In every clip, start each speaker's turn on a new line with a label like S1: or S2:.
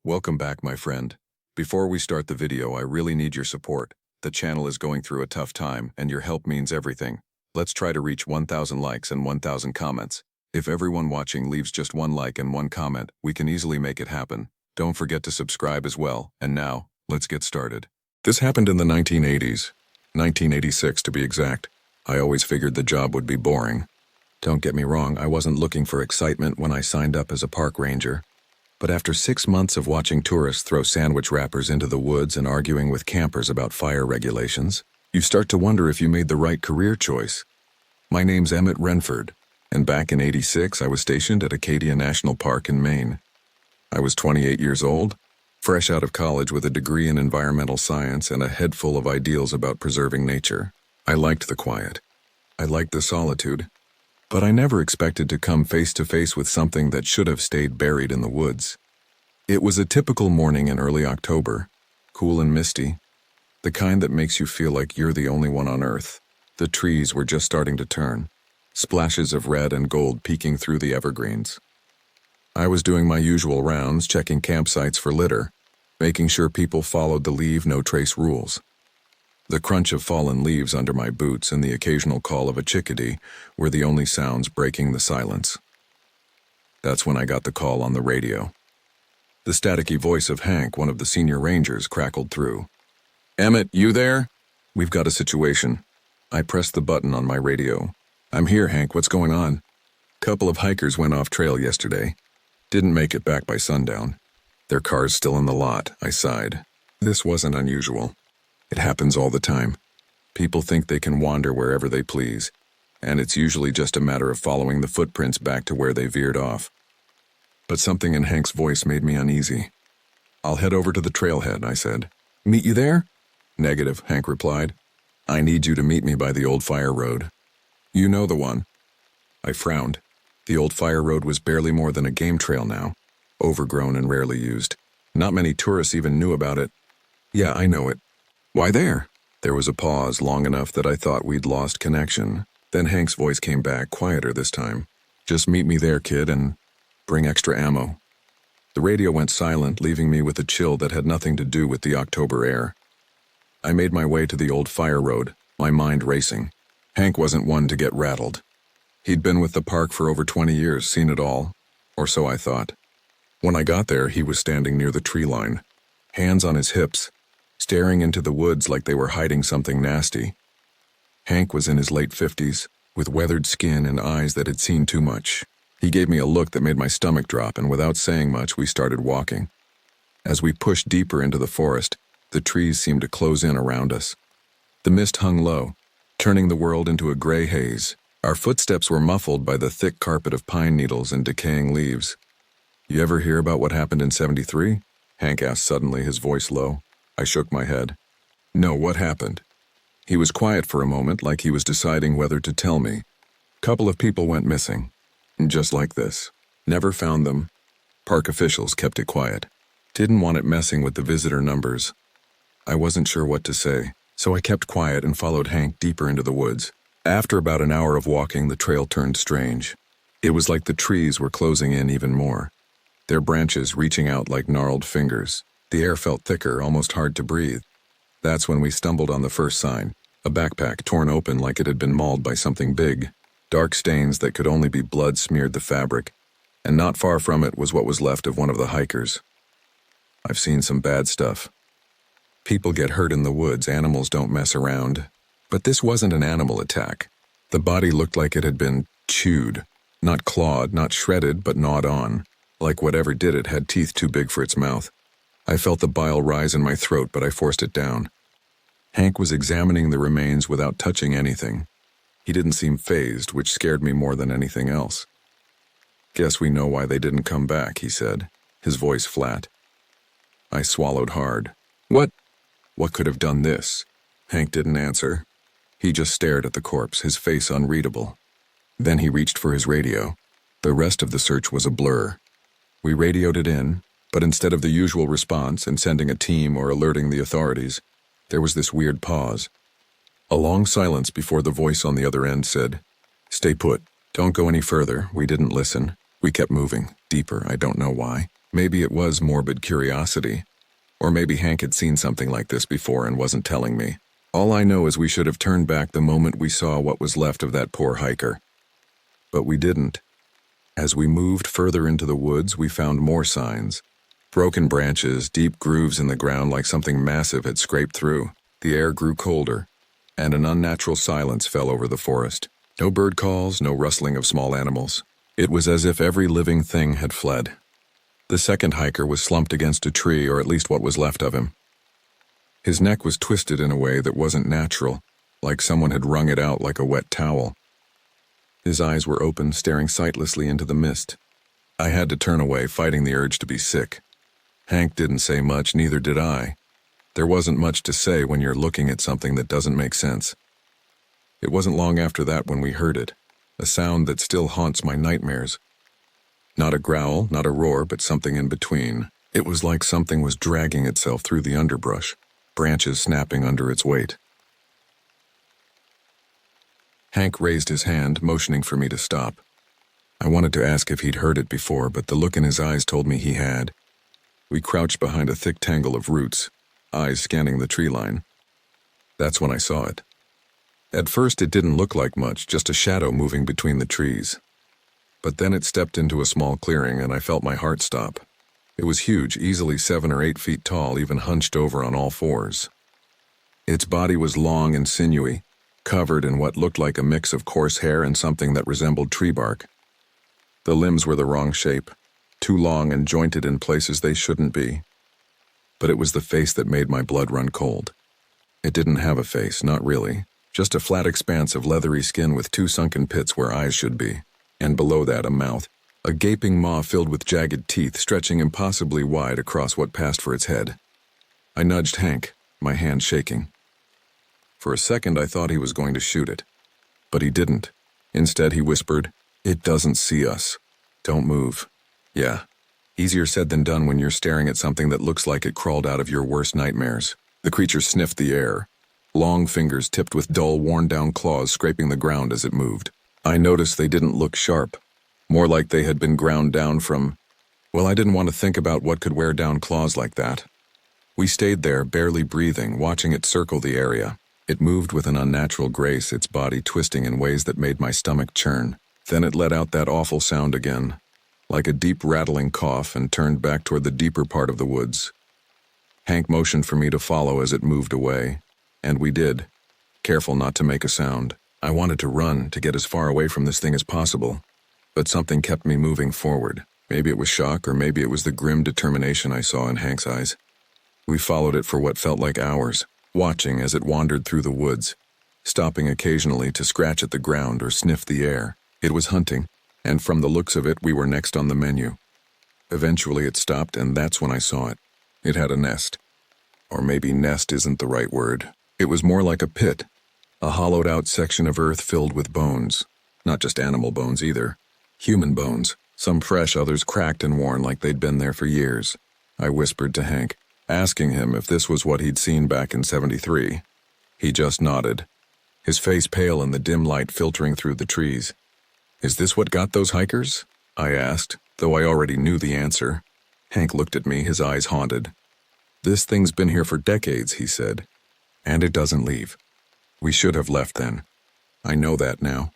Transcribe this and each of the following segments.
S1: Welcome back, my friend. Before we start the video, I really need your support. The channel is going through a tough time, and your help means everything. Let's try to reach 1,000 likes and 1,000 comments. If everyone watching leaves just one like and one comment, we can easily make it happen. Don't forget to subscribe as well. And now, let's get started. This happened in the 1980s. 1986 to be exact. I always figured the job would be boring. Don't get me wrong, I wasn't looking for excitement when I signed up as a park ranger. But after 6 months of watching tourists throw sandwich wrappers into the woods and arguing with campers about fire regulations, you start to wonder if you made the right career choice. My name's Emmett Renford, and back in '86 I was stationed at Aadia National Park in Maine. I was 28 years old, fresh out of college with a degree in environmental science and a head full of ideals about preserving nature. I liked the quiet. I liked the solitude. But I never expected to come face to face with something that should have stayed buried in the woods. It was a typical morning in early October, cool and misty, the kind that makes you feel like you're the only one on Earth. The trees were just starting to turn, splashes of red and gold peeking through the evergreens. I was doing my usual rounds, checking campsites for litter, making sure people followed the leave no trace rules. The crunch of fallen leaves under my boots and the occasional call of a chickadee were the only sounds breaking the silence. That's when I got the call on the radio. The staticky voice of Hank, one of the senior rangers, crackled through. "Emmett, you there? We've got a situation." I pressed the button on my radio. "I'm here, Hank. What's going on?" "Couple of hikers went off trail yesterday. Didn't make it back by sundown. Their car's still in the lot," I sighed. This wasn't unusual. It happens all the time. People think they can wander wherever they please, and it's usually just a matter of following the footprints back to where they veered off. But something in Hank's voice made me uneasy. "I'll head over to the trailhead," I said. "Meet you there?" "Negative," Hank replied. "I need you to meet me by the old fire road." "You know the one." I frowned. The old fire road was barely more than a game trail now, overgrown and rarely used. Not many tourists even knew about it. "Yeah, I know it." "Why there?" There was a pause long enough that I thought we'd lost connection. Then Hank's voice came back, quieter this time. "Just meet me there, kid, and bring extra ammo." The radio went silent, leaving me with a chill that had nothing to do with the October air. I made my way to the old fire road, my mind racing. Hank wasn't one to get rattled. He'd been with the park for over 20 years, seen it all, or so I thought. When I got there, he was standing near the tree line, hands on his hips, staring into the woods like they were hiding something nasty. Hank was in his late 50s, with weathered skin and eyes that had seen too much. He gave me a look that made my stomach drop, and without saying much, we started walking. As we pushed deeper into the forest, the trees seemed to close in around us. The mist hung low, turning the world into a gray haze. Our footsteps were muffled by the thick carpet of pine needles and decaying leaves. "You ever hear about what happened in '73? Hank asked suddenly, his voice low. I shook my head. "No, what happened?" He was quiet for a moment, like he was deciding whether to tell me. "Couple of people went missing. Just like this. Never found them. Park officials kept it quiet. Didn't want it messing with the visitor numbers." I wasn't sure what to say, so I kept quiet and followed Hank deeper into the woods. After about an hour of walking, the trail turned strange. It was like the trees were closing in even more, their branches reaching out like gnarled fingers. The air felt thicker, almost hard to breathe. That's when we stumbled on the first sign, a backpack torn open like it had been mauled by something big. Dark stains that could only be blood smeared the fabric, and not far from it was what was left of one of the hikers. I've seen some bad stuff. People get hurt in the woods, animals don't mess around. But this wasn't an animal attack. The body looked like it had been chewed, not clawed, not shredded, but gnawed on, like whatever did it had teeth too big for its mouth. I felt the bile rise in my throat, but I forced it down. Hank was examining the remains without touching anything. He didn't seem fazed, which scared me more than anything else. "Guess we know why they didn't come back," he said, his voice flat. I swallowed hard. What could have done this?" Hank didn't answer. He just stared at the corpse, his face unreadable. Then he reached for his radio. The rest of the search was a blur. We radioed it in, but instead of the usual response and sending a team or alerting the authorities, there was this weird pause. A long silence before the voice on the other end said, "Stay put. Don't go any further." We didn't listen. We kept moving, deeper, I don't know why. Maybe it was morbid curiosity, or maybe Hank had seen something like this before and wasn't telling me. All I know is we should have turned back the moment we saw what was left of that poor hiker. But we didn't. As we moved further into the woods, we found more signs. Broken branches, deep grooves in the ground like something massive had scraped through. The air grew colder, and an unnatural silence fell over the forest. No bird calls, no rustling of small animals. It was as if every living thing had fled. The second hiker was slumped against a tree, or at least what was left of him. His neck was twisted in a way that wasn't natural, like someone had wrung it out like a wet towel. His eyes were open, staring sightlessly into the mist. I had to turn away, fighting the urge to be sick. Hank didn't say much, neither did I. There wasn't much to say when you're looking at something that doesn't make sense. It wasn't long after that when we heard it, a sound that still haunts my nightmares. Not a growl, not a roar, but something in between. It was like something was dragging itself through the underbrush, branches snapping under its weight. Hank raised his hand, motioning for me to stop. I wanted to ask if he'd heard it before, but the look in his eyes told me he had. We crouched behind a thick tangle of roots, eyes scanning the tree line. That's when I saw it. At first it didn't look like much, just a shadow moving between the trees. But then it stepped into a small clearing and I felt my heart stop. It was huge, easily 7 or 8 feet tall, even hunched over on all fours. Its body was long and sinewy, covered in what looked like a mix of coarse hair and something that resembled tree bark. The limbs were the wrong shape, too long and jointed in places they shouldn't be. But it was the face that made my blood run cold. It didn't have a face, not really, just a flat expanse of leathery skin with 2 sunken pits where eyes should be, and below that a mouth, a gaping maw filled with jagged teeth stretching impossibly wide across what passed for its head. I nudged Hank, my hand shaking. For a second I thought he was going to shoot it, but he didn't. Instead he whispered, "It doesn't see us. Don't move." Yeah, easier said than done when you're staring at something that looks like it crawled out of your worst nightmares. The creature sniffed the air, long fingers tipped with dull, worn-down claws scraping the ground as it moved. I noticed they didn't look sharp, more like they had been ground down from... Well, I didn't want to think about what could wear down claws like that. We stayed there, barely breathing, watching it circle the area. It moved with an unnatural grace, its body twisting in ways that made my stomach churn. Then it let out that awful sound again, like a deep rattling cough, and turned back toward the deeper part of the woods. Hank motioned for me to follow as it moved away, and we did, careful not to make a sound. I wanted to run, to get as far away from this thing as possible, but something kept me moving forward. Maybe it was shock, or maybe it was the grim determination I saw in Hank's eyes. We followed it for what felt like hours, watching as it wandered through the woods, stopping occasionally to scratch at the ground or sniff the air. It was hunting, and from the looks of it, we were next on the menu. Eventually it stopped, and that's when I saw it. It had a nest. Or maybe nest isn't the right word. It was more like a pit, a hollowed-out section of earth filled with bones. Not just animal bones either. Human bones, some fresh, others cracked and worn like they'd been there for years. I whispered to Hank, asking him if this was what he'd seen back in '73. He just nodded, his face pale in the dim light filtering through the trees. "Is this what got those hikers?" I asked, though I already knew the answer. Hank looked at me, his eyes haunted. "This thing's been here for decades," he said, "and it doesn't leave. We should have left then. I know that now."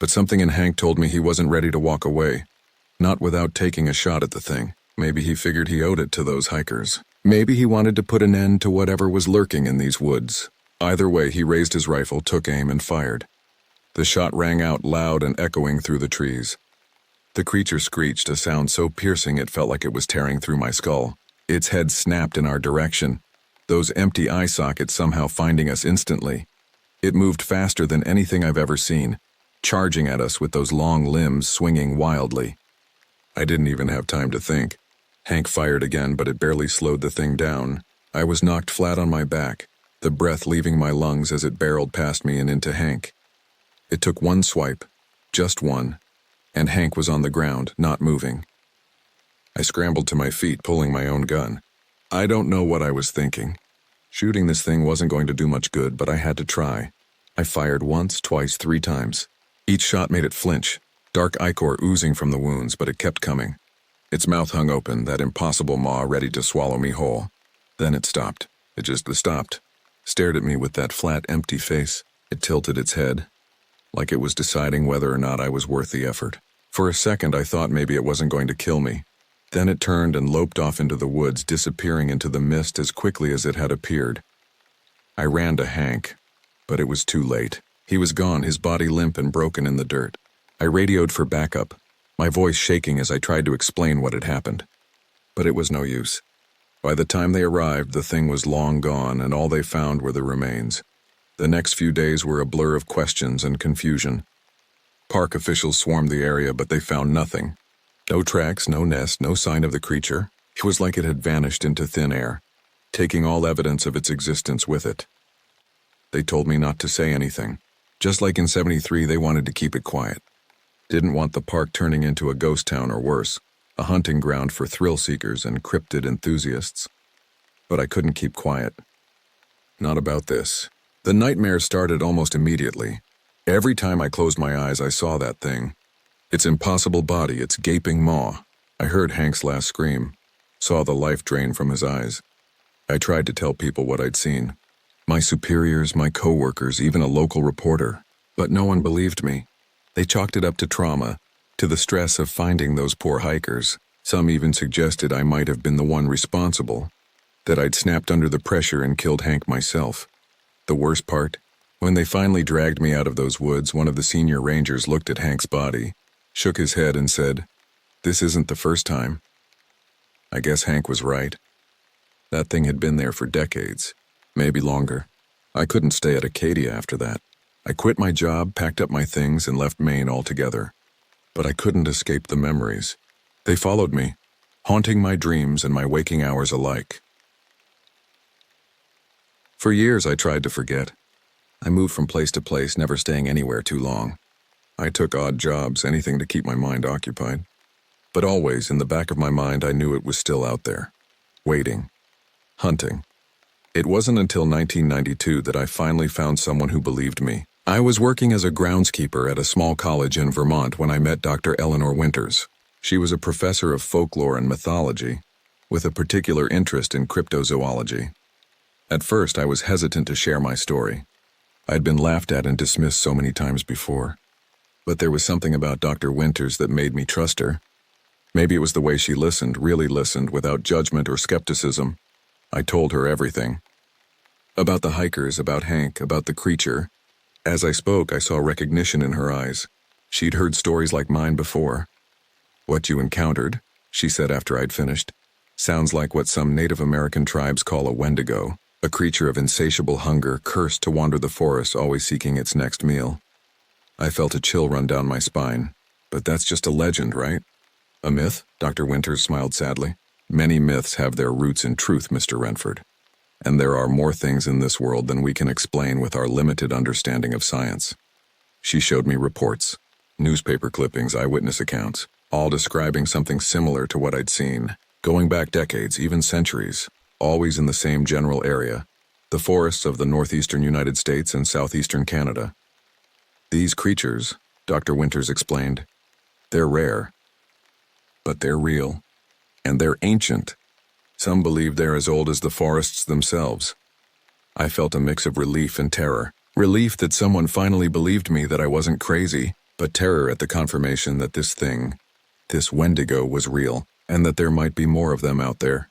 S1: But something in Hank told me he wasn't ready to walk away, not without taking a shot at the thing. Maybe he figured he owed it to those hikers. Maybe he wanted to put an end to whatever was lurking in these woods. Either way, he raised his rifle, took aim, and fired. The shot rang out loud and echoing through the trees. The creature screeched, a sound so piercing it felt like it was tearing through my skull. Its head snapped in our direction, those empty eye sockets somehow finding us instantly. It moved faster than anything I've ever seen, charging at us with those long limbs swinging wildly. I didn't even have time to think. Hank fired again, but it barely slowed the thing down. I was knocked flat on my back, the breath leaving my lungs as it barreled past me and into Hank. It took one swipe, just one, and Hank was on the ground, not moving. I scrambled to my feet, pulling my own gun. I don't know what I was thinking. Shooting this thing wasn't going to do much good, but I had to try. I fired once, twice, 3 times. Each shot made it flinch, dark ichor oozing from the wounds, but it kept coming. Its mouth hung open, that impossible maw ready to swallow me whole. Then it stopped. It just stopped. Stared at me with that flat, empty face. It tilted its head, like it was deciding whether or not I was worth the effort. For a second, I thought maybe it wasn't going to kill me. Then it turned and loped off into the woods, disappearing into the mist as quickly as it had appeared. I ran to Hank, but it was too late. He was gone, his body limp and broken in the dirt. I radioed for backup, my voice shaking as I tried to explain what had happened. But it was no use. By the time they arrived, the thing was long gone, and all they found were the remains. The next few days were a blur of questions and confusion. Park officials swarmed the area, but they found nothing. No tracks, no nest, no sign of the creature. It was like it had vanished into thin air, taking all evidence of its existence with it. They told me not to say anything. Just like in '73, they wanted to keep it quiet. Didn't want the park turning into a ghost town or worse, a hunting ground for thrill seekers and cryptid enthusiasts. But I couldn't keep quiet. Not about this. The nightmares started almost immediately. Every time I closed my eyes, I saw that thing. Its impossible body, its gaping maw. I heard Hank's last scream, saw the life drain from his eyes. I tried to tell people what I'd seen. My superiors, my coworkers, even a local reporter. But no one believed me. They chalked it up to trauma, to the stress of finding those poor hikers. Some even suggested I might have been the one responsible, that I'd snapped under the pressure and killed Hank myself. The worst part? When they finally dragged me out of those woods, one of the senior rangers looked at Hank's body, shook his head and said, "This isn't the first time." I guess Hank was right. That thing had been there for decades, maybe longer. I couldn't stay at Acadia after that. I quit my job, packed up my things, and left Maine altogether. But I couldn't escape the memories. They followed me, haunting my dreams and my waking hours alike. For years, I tried to forget. I moved from place to place, never staying anywhere too long. I took odd jobs, anything to keep my mind occupied. But always, in the back of my mind, I knew it was still out there, waiting, hunting. It wasn't until 1992 that I finally found someone who believed me. I was working as a groundskeeper at a small college in Vermont when I met Dr. Eleanor Winters. She was a professor of folklore and mythology, with a particular interest in cryptozoology. At first, I was hesitant to share my story. I'd been laughed at and dismissed so many times before. But there was something about Dr. Winters that made me trust her. Maybe it was the way she listened, really listened, without judgment or skepticism. I told her everything. About the hikers, about Hank, about the creature. As I spoke, I saw recognition in her eyes. She'd heard stories like mine before. "What you encountered," she said after I'd finished, "sounds like what some Native American tribes call a Wendigo, a creature of insatiable hunger, cursed to wander the forest, always seeking its next meal." I felt a chill run down my spine. But that's just a legend, right? A myth? Dr. Winters smiled sadly. Many myths have their roots in truth, Mr. Renford. And there are more things in this world than we can explain with our limited understanding of science. She showed me reports, newspaper clippings, eyewitness accounts, all describing something similar to what I'd seen, going back decades, even centuries, always in the same general area, the forests of the northeastern United States and southeastern Canada. These creatures, Dr. Winters explained, they're rare, but they're real, and they're ancient. Some believe they're as old as the forests themselves. I felt a mix of relief and terror. Relief that someone finally believed me, that I wasn't crazy, but terror at the confirmation that this thing, this Wendigo, was real, and that there might be more of them out there.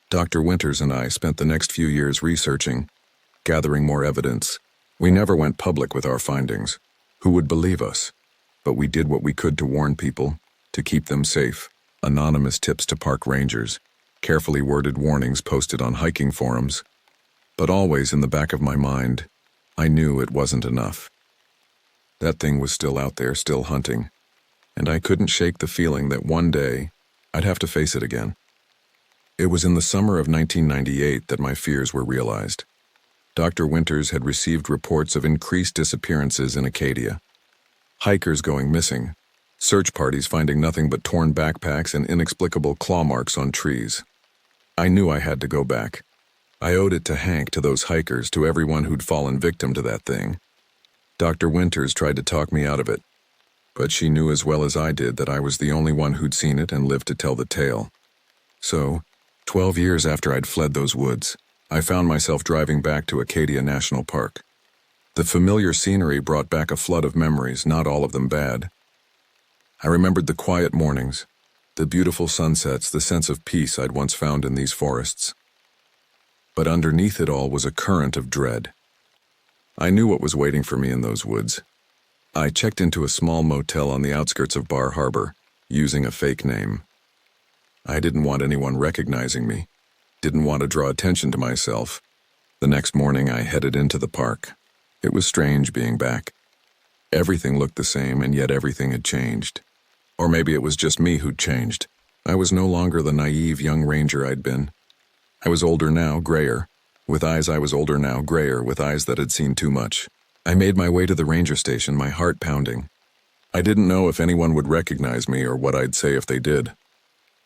S1: Dr. Winters and I spent the next few years researching, gathering more evidence. We never went public with our findings. Who would believe us? But we did what we could to warn people, to keep them safe. Anonymous tips to park rangers, carefully worded warnings posted on hiking forums. But always in the back of my mind, I knew it wasn't enough. That thing was still out there, still hunting, and I couldn't shake the feeling that one day I'd have to face it again. It was in the summer of 1998 that my fears were realized. Dr. Winters had received reports of increased disappearances in Acadia. Hikers going missing, search parties finding nothing but torn backpacks and inexplicable claw marks on trees. I knew I had to go back. I owed it to Hank, to those hikers, to everyone who'd fallen victim to that thing. Dr. Winters tried to talk me out of it. But she knew as well as I did that I was the only one who'd seen it and lived to tell the tale. So, 12 years after I'd fled those woods, I found myself driving back to Aadia National Park. The familiar scenery brought back a flood of memories, not all of them bad. I remembered the quiet mornings, the beautiful sunsets, the sense of peace I'd once found in these forests. But underneath it all was a current of dread. I knew what was waiting for me in those woods. I checked into a small motel on the outskirts of Bar Harbor, using a fake name. I didn't want anyone recognizing me, didn't want to draw attention to myself. The next morning I headed into the park. It was strange being back. Everything looked the same, and yet everything had changed. Or maybe it was just me who'd changed. I was no longer the naive young ranger I'd been. I was older now, grayer. With eyes I was older now, grayer, with eyes that had seen too much. I made my way to the ranger station, my heart pounding. I didn't know if anyone would recognize me or what I'd say if they did.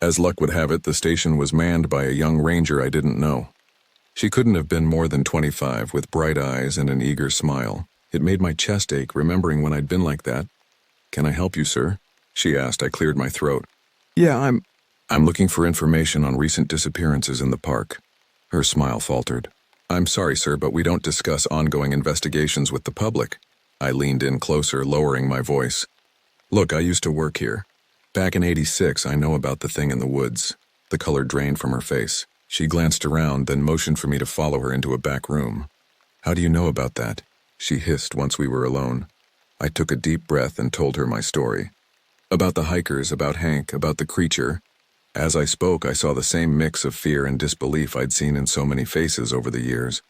S1: As luck would have it, the station was manned by a young ranger I didn't know. She couldn't have been more than 25, with bright eyes and an eager smile. It made my chest ache, remembering when I'd been like that. "Can I help you, sir?" she asked. I cleared my throat. "Yeah, I'm looking for information on recent disappearances in the park." Her smile faltered. "I'm sorry, sir, but we don't discuss ongoing investigations with the public." I leaned in closer, lowering my voice. "Look, I used to work here. Back in '86, I know about the thing in the woods." The color drained from her face. She glanced around, then motioned for me to follow her into a back room. "How do you know about that?" she hissed once we were alone. I took a deep breath and told her my story. About the hikers, about Hank, about the creature. As I spoke, I saw the same mix of fear and disbelief I'd seen in so many faces over the years.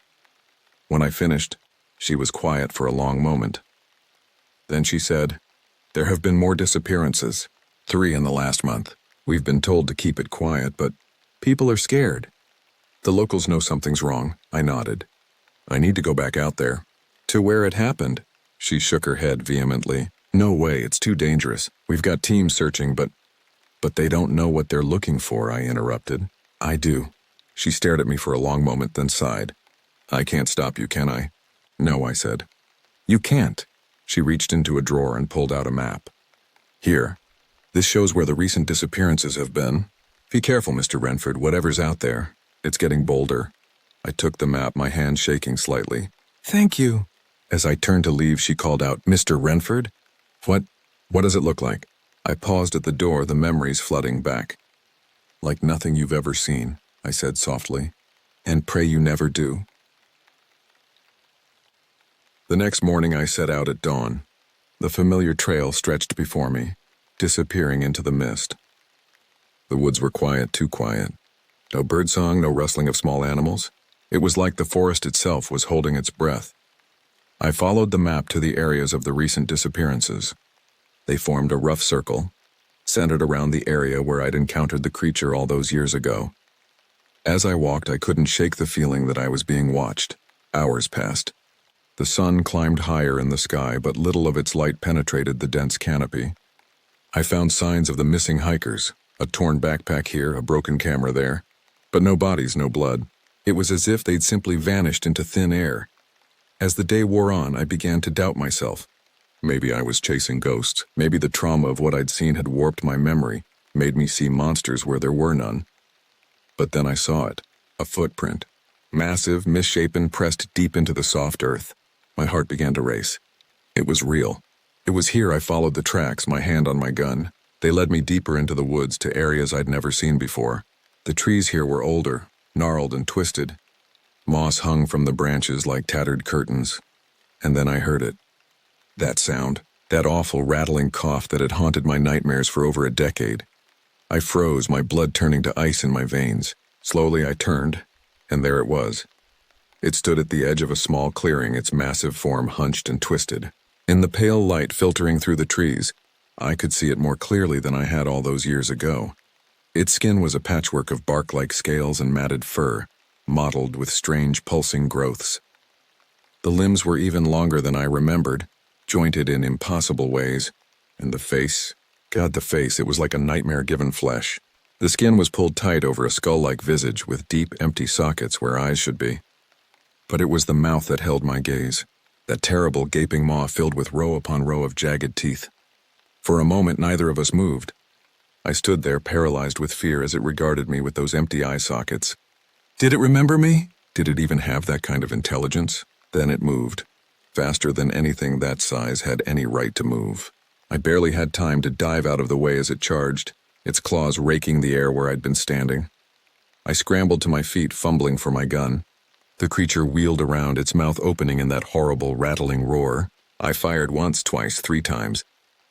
S1: When I finished, she was quiet for a long moment. Then she said, "There have been more disappearances, 3 in the last month. We've been told to keep it quiet, but people are scared. The locals know something's wrong." I nodded. "I need to go back out there." "To where it happened?" She shook her head vehemently. "No way, it's too dangerous. We've got teams searching, but they don't know what they're looking for," I interrupted. "I do." She stared at me for a long moment, then sighed. "I can't stop you, can I?" "No," I said. "You can't." She reached into a drawer and pulled out a map. "Here. This shows where the recent disappearances have been. Be careful, Mr. Renford, whatever's out there. It's getting bolder." I took the map, my hand shaking slightly. "Thank you." As I turned to leave, she called out, "Mr. Renford? What does it look like?" I paused at the door, the memories flooding back. "Like nothing you've ever seen," I said softly. "And pray you never do." The next morning I set out at dawn. The familiar trail stretched before me, disappearing into the mist. The woods were quiet, too quiet. No birdsong, no rustling of small animals. It was like the forest itself was holding its breath. I followed the map to the areas of the recent disappearances. They formed a rough circle, centered around the area where I'd encountered the creature all those years ago. As I walked, I couldn't shake the feeling that I was being watched. Hours passed. The sun climbed higher in the sky, but little of its light penetrated the dense canopy. I found signs of the missing hikers, a torn backpack here, a broken camera there. But no bodies, no blood. It was as if they'd simply vanished into thin air. As the day wore on, I began to doubt myself. Maybe I was chasing ghosts. Maybe the trauma of what I'd seen had warped my memory, made me see monsters where there were none. But then I saw it. A footprint. Massive, misshapen, pressed deep into the soft earth. My heart began to race. It was real. It was here I followed the tracks, my hand on my gun. They led me deeper into the woods to areas I'd never seen before. The trees here were older, gnarled and twisted. Moss hung from the branches like tattered curtains. And then I heard it. That sound, that awful rattling cough that had haunted my nightmares for over a decade. I froze, my blood turning to ice in my veins. Slowly I turned, and there it was. It stood at the edge of a small clearing, its massive form hunched and twisted. In the pale light filtering through the trees, I could see it more clearly than I had all those years ago. Its skin was a patchwork of bark-like scales and matted fur, mottled with strange pulsing growths. The limbs were even longer than I remembered, jointed in impossible ways, and the face, God, the face, it was like a nightmare given flesh. The skin was pulled tight over a skull-like visage with deep, empty sockets where eyes should be. But it was the mouth that held my gaze, that terrible gaping maw filled with row upon row of jagged teeth. For a moment, neither of us moved. I stood there, paralyzed with fear as it regarded me with those empty eye sockets. Did it remember me? Did it even have that kind of intelligence? Then it moved, faster than anything that size had any right to move. I barely had time to dive out of the way as it charged, its claws raking the air where I'd been standing. I scrambled to my feet, fumbling for my gun. The creature wheeled around, its mouth opening in that horrible, rattling roar. I fired once, twice, 3 times.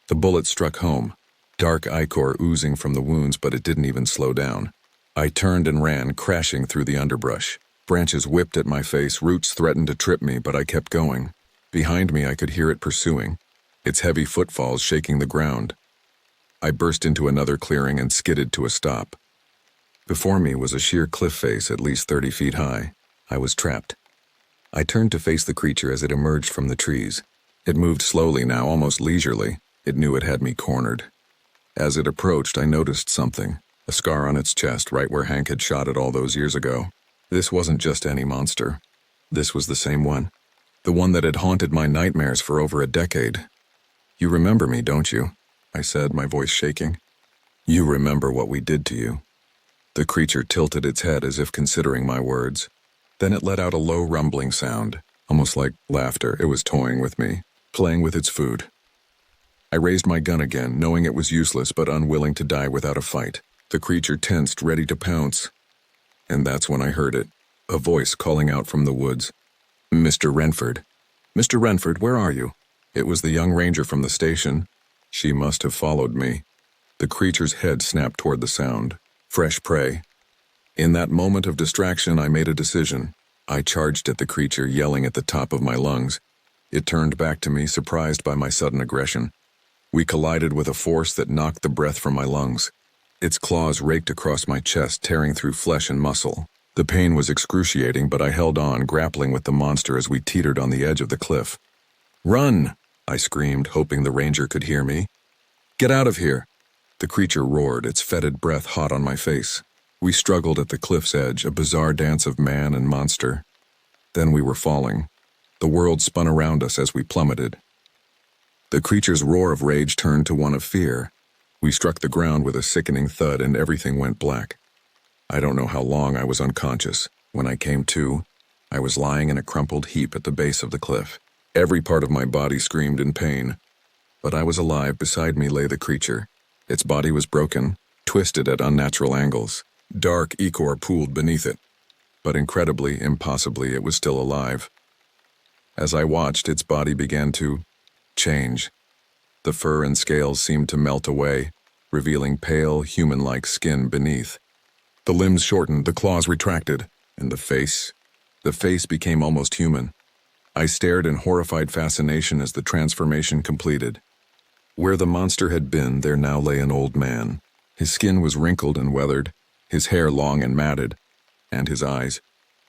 S1: The bullet struck home, dark ichor oozing from the wounds, but it didn't even slow down. I turned and ran, crashing through the underbrush. Branches whipped at my face, roots threatened to trip me, but I kept going. Behind me, I could hear it pursuing, its heavy footfalls shaking the ground. I burst into another clearing and skidded to a stop. Before me was a sheer cliff face at least 30 feet high. I was trapped. I turned to face the creature as it emerged from the trees. It moved slowly now, almost leisurely. It knew it had me cornered. As it approached, I noticed something, a scar on its chest right where Hank had shot it all those years ago. This wasn't just any monster. This was the same one. The one that had haunted my nightmares for over a decade. You remember me, don't you? I said, my voice shaking. You remember what we did to you. The creature tilted its head as if considering my words. Then it let out a low rumbling sound, almost like laughter. It was toying with me, playing with its food. I raised my gun again, knowing it was useless but unwilling to die without a fight. The creature tensed, ready to pounce. And that's when I heard it, a voice calling out from the woods. Mr. Renford. Mr. Renford, where are you? It was the young ranger from the station. She must have followed me. The creature's head snapped toward the sound. Fresh prey. In that moment of distraction, I made a decision. I charged at the creature, yelling at the top of my lungs. It turned back to me, surprised by my sudden aggression. We collided with a force that knocked the breath from my lungs. Its claws raked across my chest, tearing through flesh and muscle. The pain was excruciating, but I held on, grappling with the monster as we teetered on the edge of the cliff. Run! I screamed, hoping the ranger could hear me. Get out of here! The creature roared, its fetid breath hot on my face. We struggled at the cliff's edge, a bizarre dance of man and monster. Then we were falling. The world spun around us as we plummeted. The creature's roar of rage turned to one of fear. We struck the ground with a sickening thud and everything went black. I don't know how long I was unconscious. When I came to, I was lying in a crumpled heap at the base of the cliff. Every part of my body screamed in pain. But I was alive. Beside me lay the creature. Its body was broken, twisted at unnatural angles. Dark ichor pooled beneath it. But incredibly, impossibly, it was still alive. As I watched, its body began to change. The fur and scales seemed to melt away, revealing pale, human-like skin beneath. The limbs shortened, the claws retracted, and the face became almost human. I stared in horrified fascination as the transformation completed. Where the monster had been, there now lay an old man. His skin was wrinkled and weathered, his hair long and matted, and his eyes.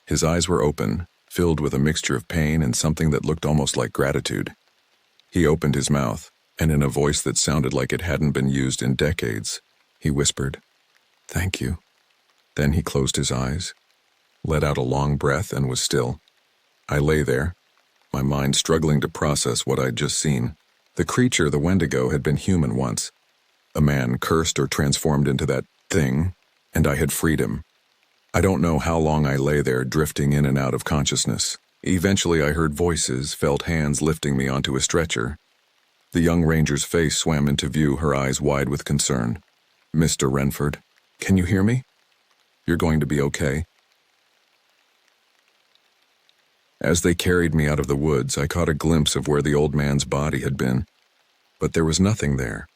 S1: His eyes were open, filled with a mixture of pain and something that looked almost like gratitude. He opened his mouth, and in a voice that sounded like it hadn't been used in decades, he whispered, "Thank you." Then he closed his eyes, let out a long breath, and was still. I lay there, my mind struggling to process what I'd just seen. The creature, the Wendigo, had been human once. A man cursed or transformed into that thing, and I had freed him. I don't know how long I lay there, drifting in and out of consciousness. Eventually I heard voices, felt hands lifting me onto a stretcher. The young ranger's face swam into view, her eyes wide with concern. "Mr. Renford, can you hear me? You're going to be okay." As they carried me out of the woods, I caught a glimpse of where the old man's body had been. But there was nothing there.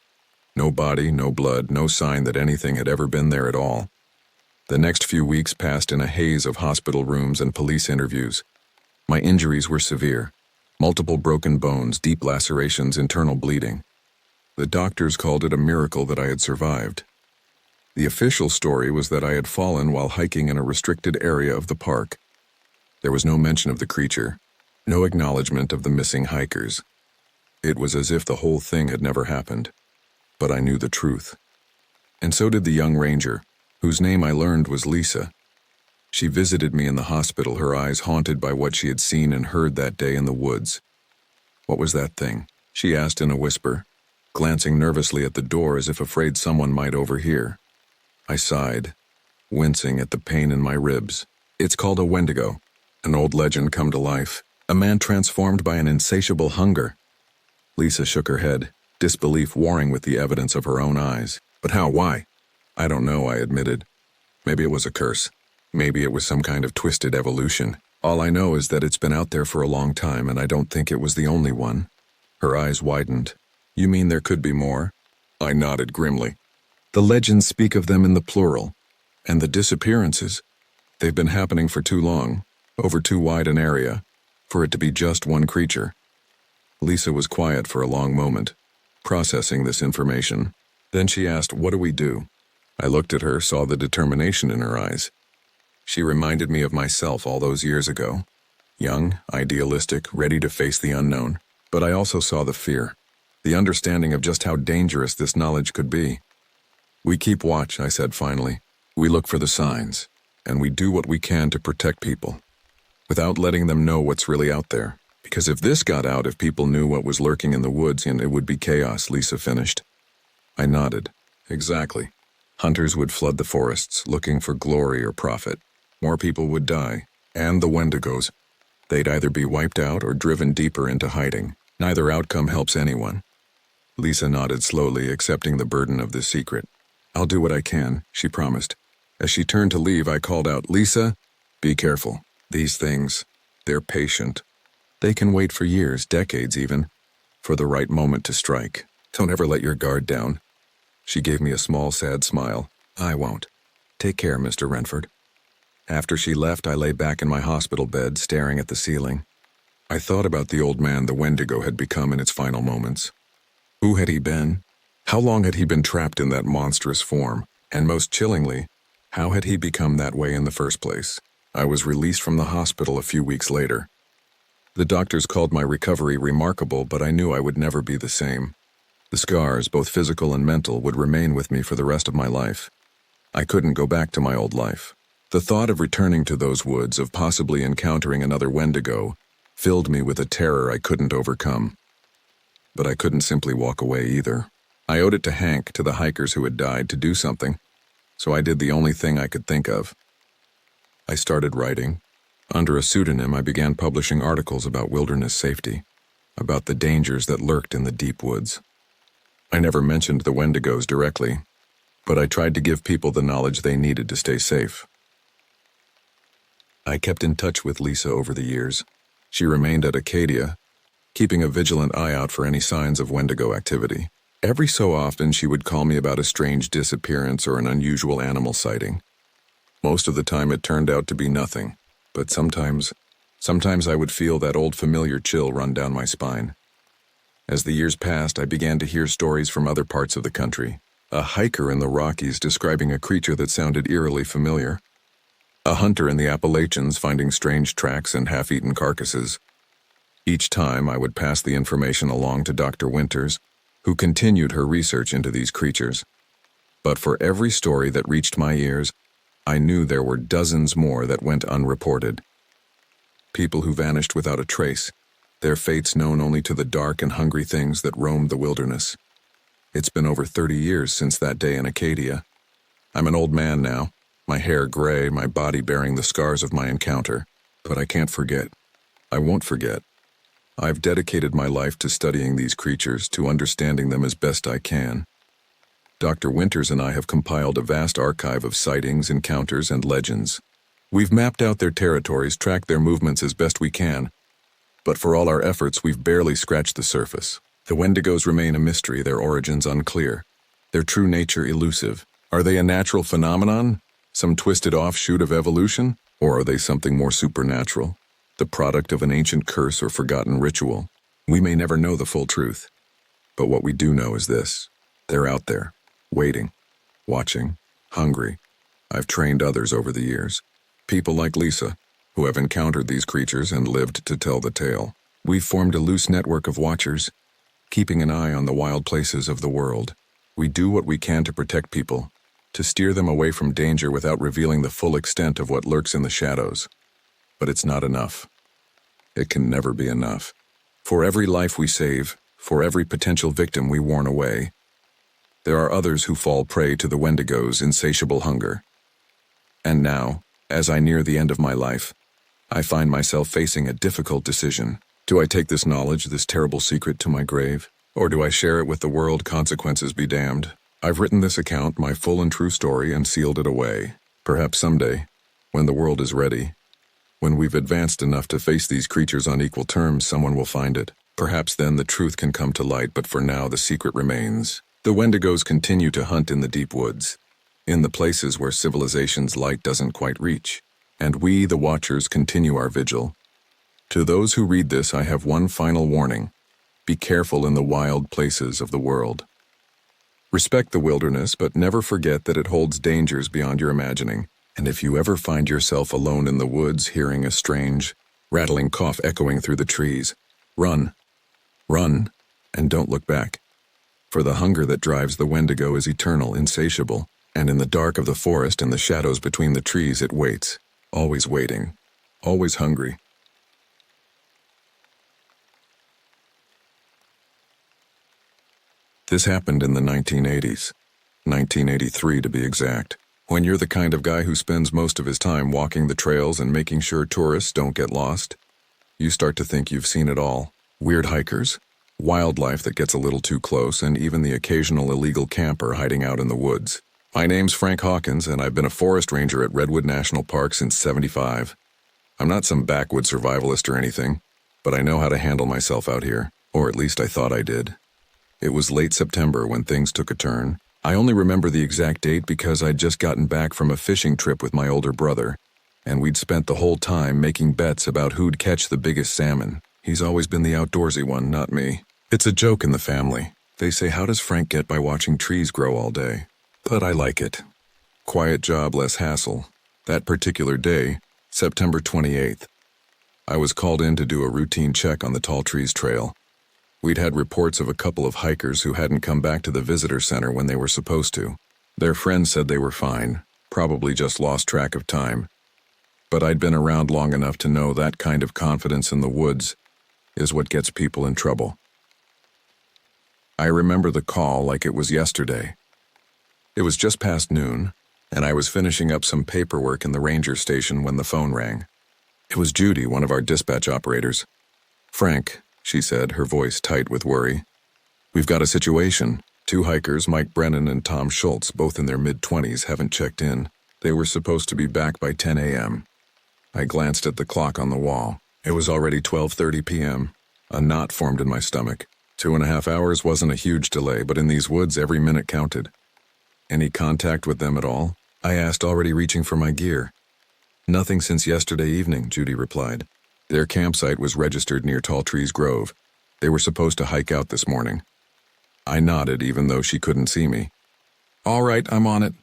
S1: No body, no blood, no sign that anything had ever been there at all. The next few weeks passed in a haze of hospital rooms and police interviews. My injuries were severe. Multiple broken bones, deep lacerations, internal bleeding. The doctors called it a miracle that I had survived. The official story was that I had fallen while hiking in a restricted area of the park. There was no mention of the creature, no acknowledgement of the missing hikers. It was as if the whole thing had never happened. But I knew the truth. And so did the young ranger, whose name I learned was Lisa. She visited me in the hospital, her eyes haunted by what she had seen and heard that day in the woods. "What was that thing?" she asked in a whisper. glancing nervously at the door as if afraid someone might overhear. I sighed, wincing at the pain in my ribs. It's called a Wendigo, an old legend come to life, a man transformed by an insatiable hunger. Lisa shook her head, disbelief warring with the evidence of her own eyes. But how? Why? I don't know, I admitted. Maybe it was a curse. Maybe it was some kind of twisted evolution. All I know is that it's been out there for a long time, and I don't think it was the only one. Her eyes widened. You mean there could be more? I nodded grimly. The legends speak of them in the plural. And the disappearances. They've been happening for too long, over too wide an area, for it to be just one creature. Lisa was quiet for a long moment, processing this information. Then she asked, what do we do? I looked at her, saw the determination in her eyes. She reminded me of myself all those years ago. Young, idealistic, ready to face the unknown. But I also saw the fear, the understanding of just how dangerous this knowledge could be. We keep watch, I said finally. We look for the signs, and we do what we can to protect people, without letting them know what's really out there. Because if this got out, if people knew what was lurking in the woods, and it would be chaos, Lisa finished. I nodded. Exactly. Hunters would flood the forests, looking for glory or profit. More people would die, and the Wendigos. They'd either be wiped out or driven deeper into hiding. Neither outcome helps anyone. Lisa nodded slowly, accepting the burden of this secret. I'll do what I can, she promised. As she turned to leave, I called out, Lisa, be careful. These things, they're patient. They can wait for years, decades even, for the right moment to strike. Don't ever let your guard down. She gave me a small, sad smile. I won't. Take care, Mr. Renford. After she left, I lay back in my hospital bed, staring at the ceiling. I thought about the old man the Wendigo had become in its final moments. Who had he been? How long had he been trapped in that monstrous form? And most chillingly, how had he become that way in the first place? I was released from the hospital a few weeks later. The doctors called my recovery remarkable, but I knew I would never be the same. The scars, both physical and mental, would remain with me for the rest of my life. I couldn't go back to my old life. The thought of returning to those woods, of possibly encountering another Wendigo, filled me with a terror I couldn't overcome. But I couldn't simply walk away either. I owed it to Hank, to the hikers who had died, to do something, so I did the only thing I could think of. I started writing. Under a pseudonym, I began publishing articles about wilderness safety, about the dangers that lurked in the deep woods. I never mentioned the Wendigos directly, but I tried to give people the knowledge they needed to stay safe. I kept in touch with Lisa over the years. She remained at Aadia, keeping a vigilant eye out for any signs of Wendigo activity. Every so often, she would call me about a strange disappearance or an unusual animal sighting. Most of the time, it turned out to be nothing, but sometimes I would feel that old familiar chill run down my spine. As the years passed, I began to hear stories from other parts of the country. A hiker in the Rockies describing a creature that sounded eerily familiar. A hunter in the Appalachians finding strange tracks and half-eaten carcasses. Each time, I would pass the information along to Dr. Winters, who continued her research into these creatures. But for every story that reached my ears, I knew there were dozens more that went unreported. People who vanished without a trace, their fates known only to the dark and hungry things that roamed the wilderness. It's been over 30 years since that day in Aadia. I'm an old man now, my hair gray, my body bearing the scars of my encounter. But I can't forget. I won't forget. I've dedicated my life to studying these creatures, to understanding them as best I can. Dr. Winters and I have compiled a vast archive of sightings, encounters, and legends. We've mapped out their territories, tracked their movements as best we can. But for all our efforts, we've barely scratched the surface. The Wendigos remain a mystery, their origins unclear, their true nature elusive. Are they a natural phenomenon? Some twisted offshoot of evolution? Or are they something more supernatural? The product of an ancient curse or forgotten ritual? We may never know the full truth. But what we do know is this. They're out there, waiting, watching, hungry. I've trained others over the years. People like Lisa, who have encountered these creatures and lived to tell the tale. We've formed a loose network of watchers, keeping an eye on the wild places of the world. We do what we can to protect people, to steer them away from danger without revealing the full extent of what lurks in the shadows. But it's not enough. It can never be enough. For every life we save, For every potential victim we warn away, there are others who fall prey to the Wendigo's insatiable hunger. And now, as I near the end of my life, I find myself facing a difficult decision. Do I take this knowledge, this terrible secret, to my grave? Or do I share it with the world? Consequences be damned. I've written this account, my full and true story, and sealed it away. Perhaps someday, when the world is ready, when we've advanced enough to face these creatures on equal terms, someone will find it. Perhaps then the truth can come to light, but for now the secret remains. The Wendigos continue to hunt in the deep woods, in the places where civilization's light doesn't quite reach. And we, the Watchers, continue our vigil. To those who read this, I have one final warning. Be careful in the wild places of the world. Respect the wilderness, but never forget that it holds dangers beyond your imagining. And if you ever find yourself alone in the woods, hearing a strange, rattling cough echoing through the trees, run, and don't look back. For the hunger that drives the Wendigo is eternal, insatiable, and in the dark of the forest and the shadows between the trees it waits, always waiting, always hungry. This happened in the 1980s, 1983 to be exact. When you're the kind of guy who spends most of his time walking the trails and making sure tourists don't get lost, you start to think you've seen it all. Weird hikers, wildlife that gets a little too close, and even the occasional illegal camper hiding out in the woods. My name's Frank Hawkins, and I've been a forest ranger at Redwood National Park since '75. I'm not some backwoods survivalist or anything, but I know how to handle myself out here, or at least I thought I did. It was late September when things took a turn. I only remember the exact date because I'd just gotten back from a fishing trip with my older brother, and we'd spent the whole time making bets about who'd catch the biggest salmon. He's always been the outdoorsy one, not me. It's a joke in the family. They say, how does Frank get by watching trees grow all day? But I like it. Quiet job, less hassle. That particular day, September 28th, I was called in to do a routine check on the Tall Trees Trail. We'd had reports of a couple of hikers who hadn't come back to the visitor center when they were supposed to. Their friends said they were fine, probably just lost track of time. But I'd been around long enough to know that kind of confidence in the woods is what gets people in trouble. I remember the call like it was yesterday. It was just past noon, and I was finishing up some paperwork in the ranger station when the phone rang. It was Judy, one of our dispatch operators. "Frank," she said, her voice tight with worry. "We've got a situation. 2 hikers, Mike Brennan and Tom Schultz, both in their mid-20s, haven't checked in. They were supposed to be back by 10 a.m. I glanced at the clock on the wall. It was already 12:30 p.m. A knot formed in my stomach. 2.5 hours wasn't a huge delay, but in these woods, every minute counted. "Any contact with them at all?" I asked, already reaching for my gear. "Nothing since yesterday evening," Judy replied. "Their campsite was registered near Tall Trees Grove. They were supposed to hike out this morning." I nodded, even though she couldn't see me. "All right, I'm on it.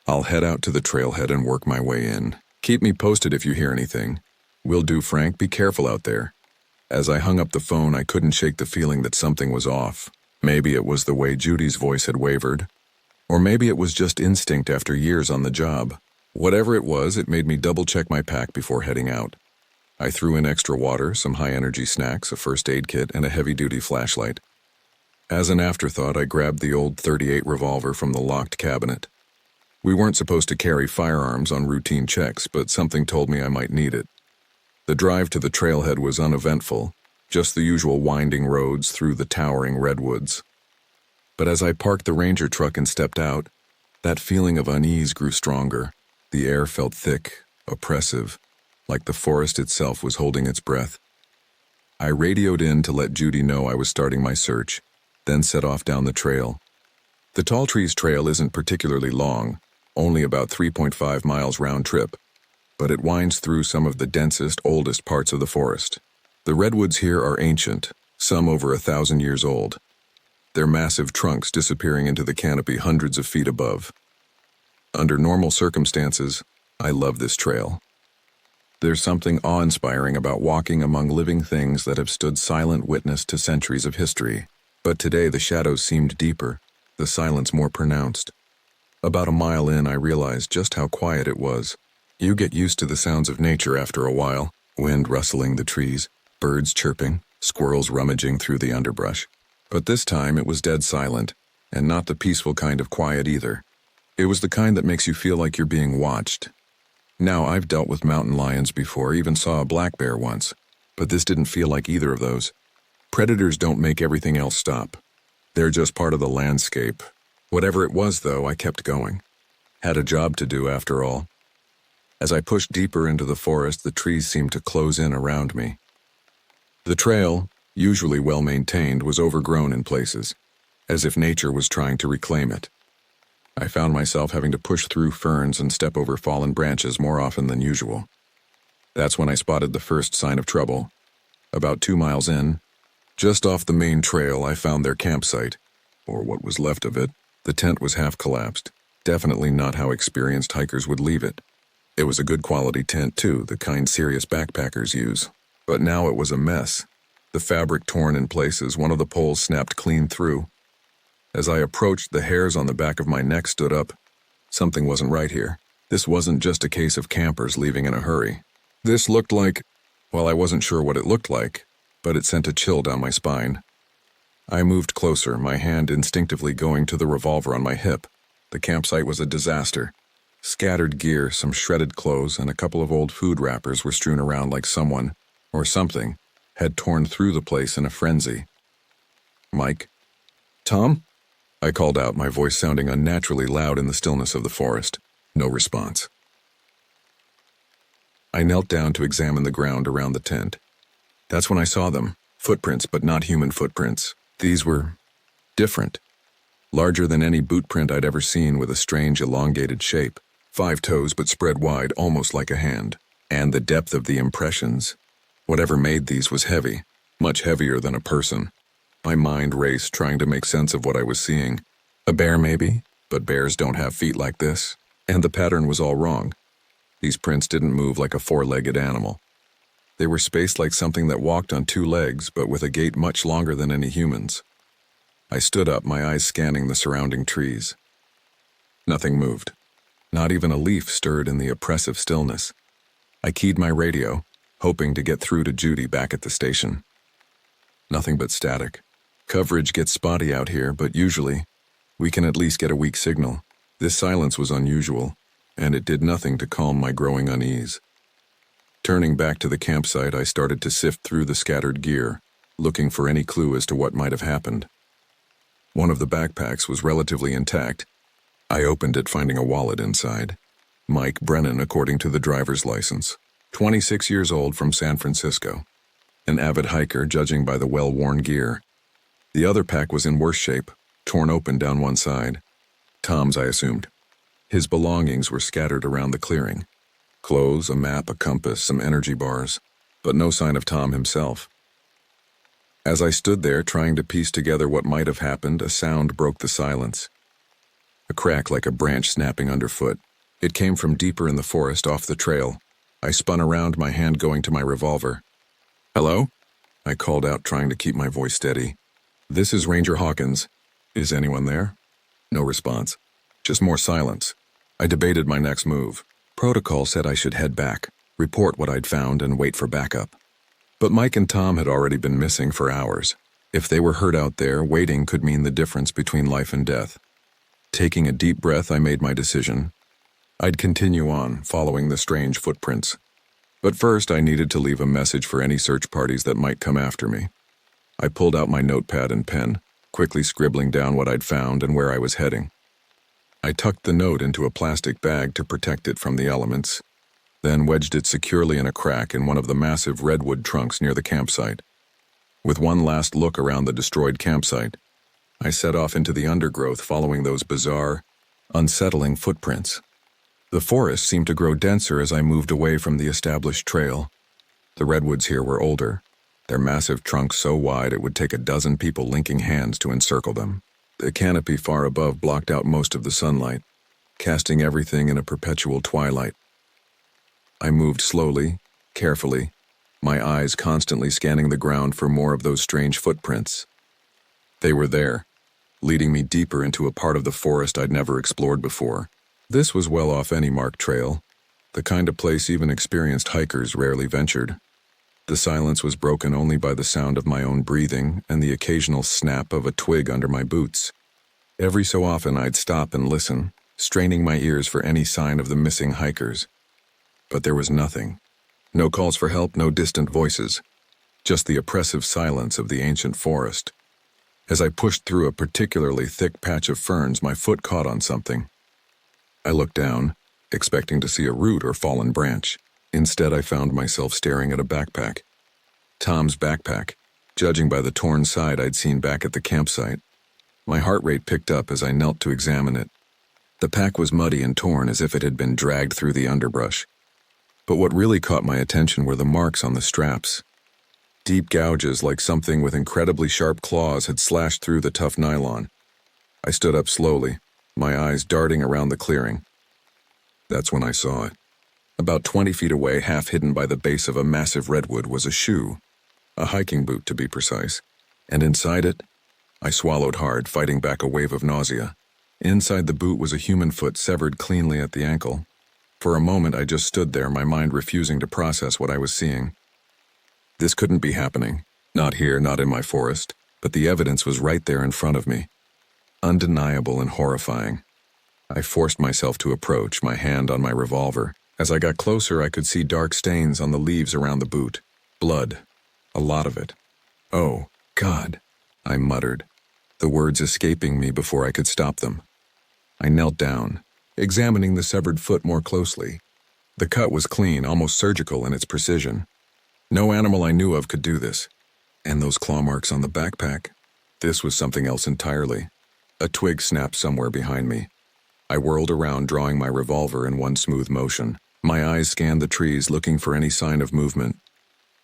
S1: I'll head out to the trailhead and work my way in. Keep me posted if you hear anything." "Will do, Frank. Be careful out there." As I hung up the phone, I couldn't shake the feeling that something was off. Maybe it was the way Judy's voice had wavered. Or maybe it was just instinct after years on the job. Whatever it was, it made me double-check my pack before heading out. I threw in extra water, some high-energy snacks, a first aid kit, and a heavy-duty flashlight. As an afterthought, I grabbed the old .38 revolver from the locked cabinet. We weren't supposed to carry firearms on routine checks, but something told me I might need it. The drive to the trailhead was uneventful, just the usual winding roads through the towering redwoods. But as I parked the ranger truck and stepped out, that feeling of unease grew stronger. The air felt thick, oppressive, like the forest itself was holding its breath. I radioed in to let Judy know I was starting my search, then set off down the trail. The Tall Trees Trail isn't particularly long, only about 3.5 miles round trip, but it winds through some of the densest, oldest parts of the forest. The redwoods here are ancient, some over 1,000 years old, their massive trunks disappearing into the canopy hundreds of feet above. Under normal circumstances, I love this trail. There's something awe-inspiring about walking among living things that have stood silent witness to centuries of history. But today the shadows seemed deeper, the silence more pronounced. About a mile in, I realized just how quiet it was. You get used to the sounds of nature after a while, wind rustling the trees, birds chirping, squirrels rummaging through the underbrush. But this time it was dead silent, and not the peaceful kind of quiet either. It was the kind that makes you feel like you're being watched. Now, I've dealt with mountain lions before, even saw a black bear once, but this didn't feel like either of those. Predators don't make everything else stop. They're just part of the landscape. Whatever it was, though, I kept going. Had a job to do, after all. As I pushed deeper into the forest, the trees seemed to close in around me. The trail, usually well-maintained, was overgrown in places, as if nature was trying to reclaim it. I found myself having to push through ferns and step over fallen branches more often than usual. That's when I spotted the first sign of trouble. About 2 miles in, just off the main trail, I found their campsite, or what was left of it. The tent was half collapsed, definitely not how experienced hikers would leave it. It was a good quality tent too, the kind serious backpackers use. But now it was a mess. The fabric torn in places, one of the poles snapped clean through. As I approached, the hairs on the back of my neck stood up. Something wasn't right here. This wasn't just a case of campers leaving in a hurry. This looked like, well, I wasn't sure what it looked like, but it sent a chill down my spine. I moved closer, my hand instinctively going to the revolver on my hip. The campsite was a disaster. Scattered gear, some shredded clothes, and a couple of old food wrappers were strewn around like someone, or something, had torn through the place in a frenzy. Mike? Tom? I called out, my voice sounding unnaturally loud in the stillness of the forest. No response. I knelt down to examine the ground around the tent. That's when I saw them. Footprints, but not human footprints. These were different. Larger than any boot print I'd ever seen, with a strange elongated shape. 5 toes but spread wide, almost like a hand. And the depth of the impressions. Whatever made these was heavy, much heavier than a person. My mind raced, trying to make sense of what I was seeing. A bear, maybe, but bears don't have feet like this. And the pattern was all wrong. These prints didn't move like a 4-legged animal. They were spaced like something that walked on 2 legs, but with a gait much longer than any human's. I stood up, my eyes scanning the surrounding trees. Nothing moved. Not even a leaf stirred in the oppressive stillness. I keyed my radio, hoping to get through to Judy back at the station. Nothing but static. Coverage gets spotty out here, but usually, we can at least get a weak signal. This silence was unusual, and it did nothing to calm my growing unease. Turning back to the campsite, I started to sift through the scattered gear, looking for any clue as to what might have happened. One of the backpacks was relatively intact. I opened it, finding a wallet inside. Mike Brennan, according to the driver's license. 26 years old, from San Francisco. An avid hiker, judging by the well-worn gear. The other pack was in worse shape, torn open down one side. Tom's, I assumed. His belongings were scattered around the clearing. Clothes, a map, a compass, some energy bars, but no sign of Tom himself. As I stood there trying to piece together what might have happened, a sound broke the silence. A crack like a branch snapping underfoot. It came from deeper in the forest off the trail. I spun around, my hand going to my revolver. "Hello?" I called out, trying to keep my voice steady. "This is Ranger Hawkins. Is anyone there?" No response. Just more silence. I debated my next move. Protocol said I should head back, report what I'd found, and wait for backup. But Mike and Tom had already been missing for hours. If they were hurt out there, waiting could mean the difference between life and death. Taking a deep breath, I made my decision. I'd continue on, following the strange footprints. But first, I needed to leave a message for any search parties that might come after me. I pulled out my notepad and pen, quickly scribbling down what I'd found and where I was heading. I tucked the note into a plastic bag to protect it from the elements, then wedged it securely in a crack in one of the massive redwood trunks near the campsite. With one last look around the destroyed campsite, I set off into the undergrowth, following those bizarre, unsettling footprints. The forest seemed to grow denser as I moved away from the established trail. The redwoods here were older, their massive trunks so wide it would take a dozen people linking hands to encircle them. The canopy far above blocked out most of the sunlight, casting everything in a perpetual twilight. I moved slowly, carefully, my eyes constantly scanning the ground for more of those strange footprints. They were there, leading me deeper into a part of the forest I'd never explored before. This was well off any marked trail, the kind of place even experienced hikers rarely ventured. The silence was broken only by the sound of my own breathing and the occasional snap of a twig under my boots. Every so often I'd stop and listen, straining my ears for any sign of the missing hikers. But there was nothing. No calls for help, no distant voices. Just the oppressive silence of the ancient forest. As I pushed through a particularly thick patch of ferns, my foot caught on something. I looked down, expecting to see a root or fallen branch. Instead, I found myself staring at a backpack. Tom's backpack, judging by the torn side I'd seen back at the campsite. My heart rate picked up as I knelt to examine it. The pack was muddy and torn as if it had been dragged through the underbrush. But what really caught my attention were the marks on the straps. Deep gouges like something with incredibly sharp claws had slashed through the tough nylon. I stood up slowly, my eyes darting around the clearing. That's when I saw it. About 20 feet away, half hidden by the base of a massive redwood, was a shoe. A hiking boot, to be precise. And inside it, I swallowed hard, fighting back a wave of nausea. Inside the boot was a human foot severed cleanly at the ankle. For a moment, I just stood there, my mind refusing to process what I was seeing. This couldn't be happening. Not here, not in my forest. But the evidence was right there in front of me. Undeniable and horrifying. I forced myself to approach, my hand on my revolver. As I got closer, I could see dark stains on the leaves around the boot. Blood. A lot of it. "Oh, God," I muttered, the words escaping me before I could stop them. I knelt down, examining the severed foot more closely. The cut was clean, almost surgical in its precision. No animal I knew of could do this. And those claw marks on the backpack? This was something else entirely. A twig snapped somewhere behind me. I whirled around, drawing my revolver in one smooth motion. My eyes scanned the trees, looking for any sign of movement.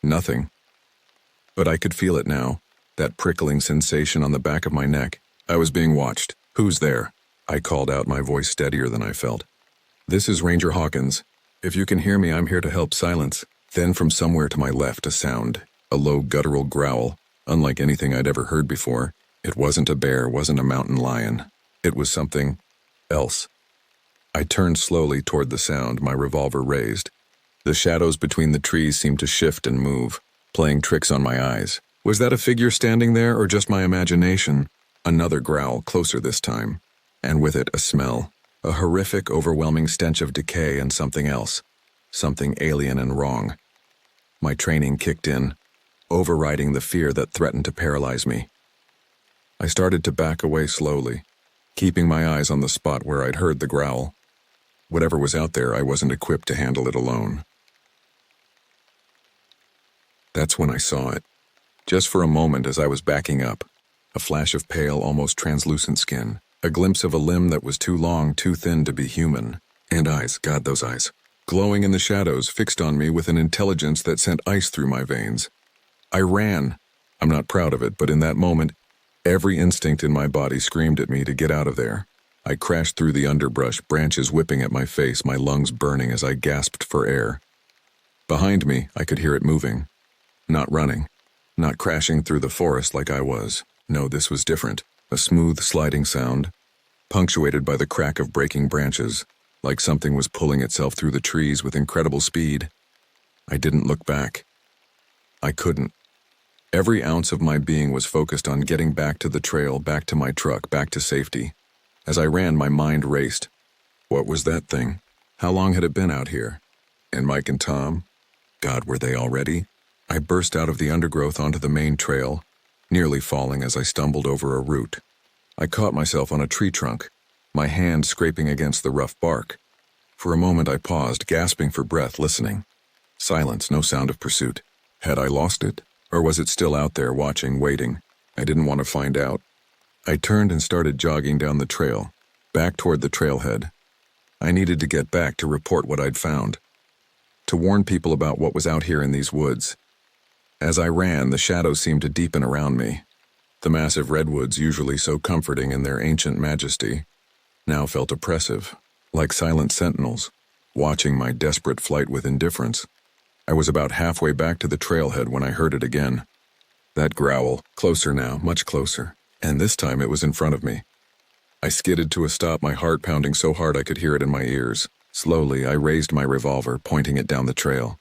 S1: Nothing. But I could feel it now, that prickling sensation on the back of my neck. I was being watched. "Who's there?" I called out, my voice steadier than I felt. "This is Ranger Hawkins. If you can hear me, I'm here to help." Silence. Then from somewhere to my left, a sound. A low guttural growl, unlike anything I'd ever heard before. It wasn't a bear, wasn't a mountain lion. It was something else. I turned slowly toward the sound, my revolver raised. The shadows between the trees seemed to shift and move, playing tricks on my eyes. Was that a figure standing there, or just my imagination? Another growl, closer this time. And with it, a smell. A horrific, overwhelming stench of decay and something else. Something alien and wrong. My training kicked in, overriding the fear that threatened to paralyze me. I started to back away slowly, keeping my eyes on the spot where I'd heard the growl. Whatever was out there, I wasn't equipped to handle it alone. That's when I saw it. Just for a moment as I was backing up, a flash of pale, almost translucent skin, a glimpse of a limb that was too long, too thin to be human, and eyes, God, those eyes, glowing in the shadows, fixed on me with an intelligence that sent ice through my veins. I ran. I'm not proud of it, but in that moment, every instinct in my body screamed at me to get out of there. I crashed through the underbrush, branches whipping at my face, my lungs burning as I gasped for air. Behind me, I could hear it moving. Not running. Not crashing through the forest like I was. No, this was different. A smooth, sliding sound, punctuated by the crack of breaking branches, like something was pulling itself through the trees with incredible speed. I didn't look back. I couldn't. Every ounce of my being was focused on getting back to the trail, back to my truck, back to safety. As I ran, my mind raced. What was that thing? How long had it been out here? And Mike and Tom? God, were they already? I burst out of the undergrowth onto the main trail, nearly falling as I stumbled over a root. I caught myself on a tree trunk, my hand scraping against the rough bark. For a moment I paused, gasping for breath, listening. Silence, no sound of pursuit. Had I lost it? Or was it still out there, watching, waiting? I didn't want to find out. I turned and started jogging down the trail, back toward the trailhead. I needed to get back to report what I'd found, to warn people about what was out here in these woods. As I ran, the shadows seemed to deepen around me. The massive redwoods, usually so comforting in their ancient majesty, now felt oppressive, like silent sentinels, watching my desperate flight with indifference. I was about halfway back to the trailhead when I heard it again. That growl, closer now, much closer, and this time it was in front of me. I skidded to a stop, my heart pounding so hard I could hear it in my ears. Slowly, I raised my revolver, pointing it down the trail.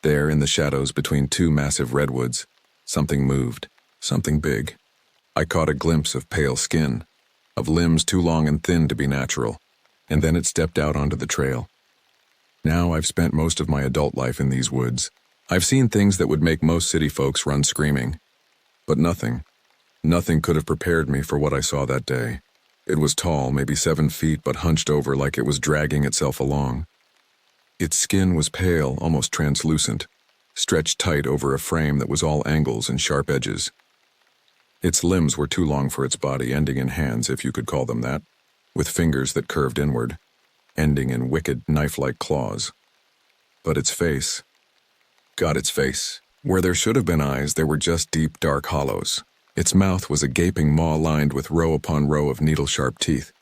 S1: There, in the shadows between two massive redwoods, something moved, something big. I caught a glimpse of pale skin, of limbs too long and thin to be natural, and then it stepped out onto the trail. Now I've spent most of my adult life in these woods. I've seen things that would make most city folks run screaming. But nothing could have prepared me for what I saw that day. It was tall, maybe 7 feet, but hunched over like it was dragging itself along. Its skin was pale, almost translucent, stretched tight over a frame that was all angles and sharp edges. Its limbs were too long for its body, ending in hands, if you could call them that, with fingers that curved inward, ending in wicked, knife-like claws. But its face, its face. Where there should have been eyes, there were just deep, dark hollows. Its mouth was a gaping maw lined with row upon row of needle-sharp teeth.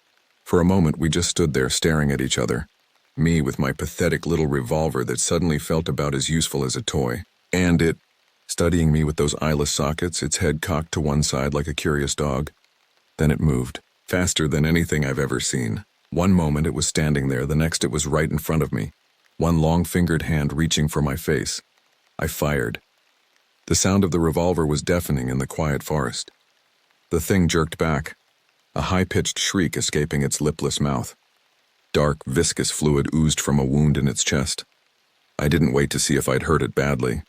S1: For a moment, we just stood there staring at each other. Me with my pathetic little revolver that suddenly felt about as useful as a toy. And it, studying me with those eyeless sockets, its head cocked to one side like a curious dog. Then it moved, faster than anything I've ever seen. One moment it was standing there, the next it was right in front of me, one long-fingered hand reaching for my face. I fired. The sound of the revolver was deafening in the quiet forest. The thing jerked back, a high-pitched shriek escaping its lipless mouth. Dark, viscous fluid oozed from a wound in its chest. I didn't wait to see if I'd hurt it badly.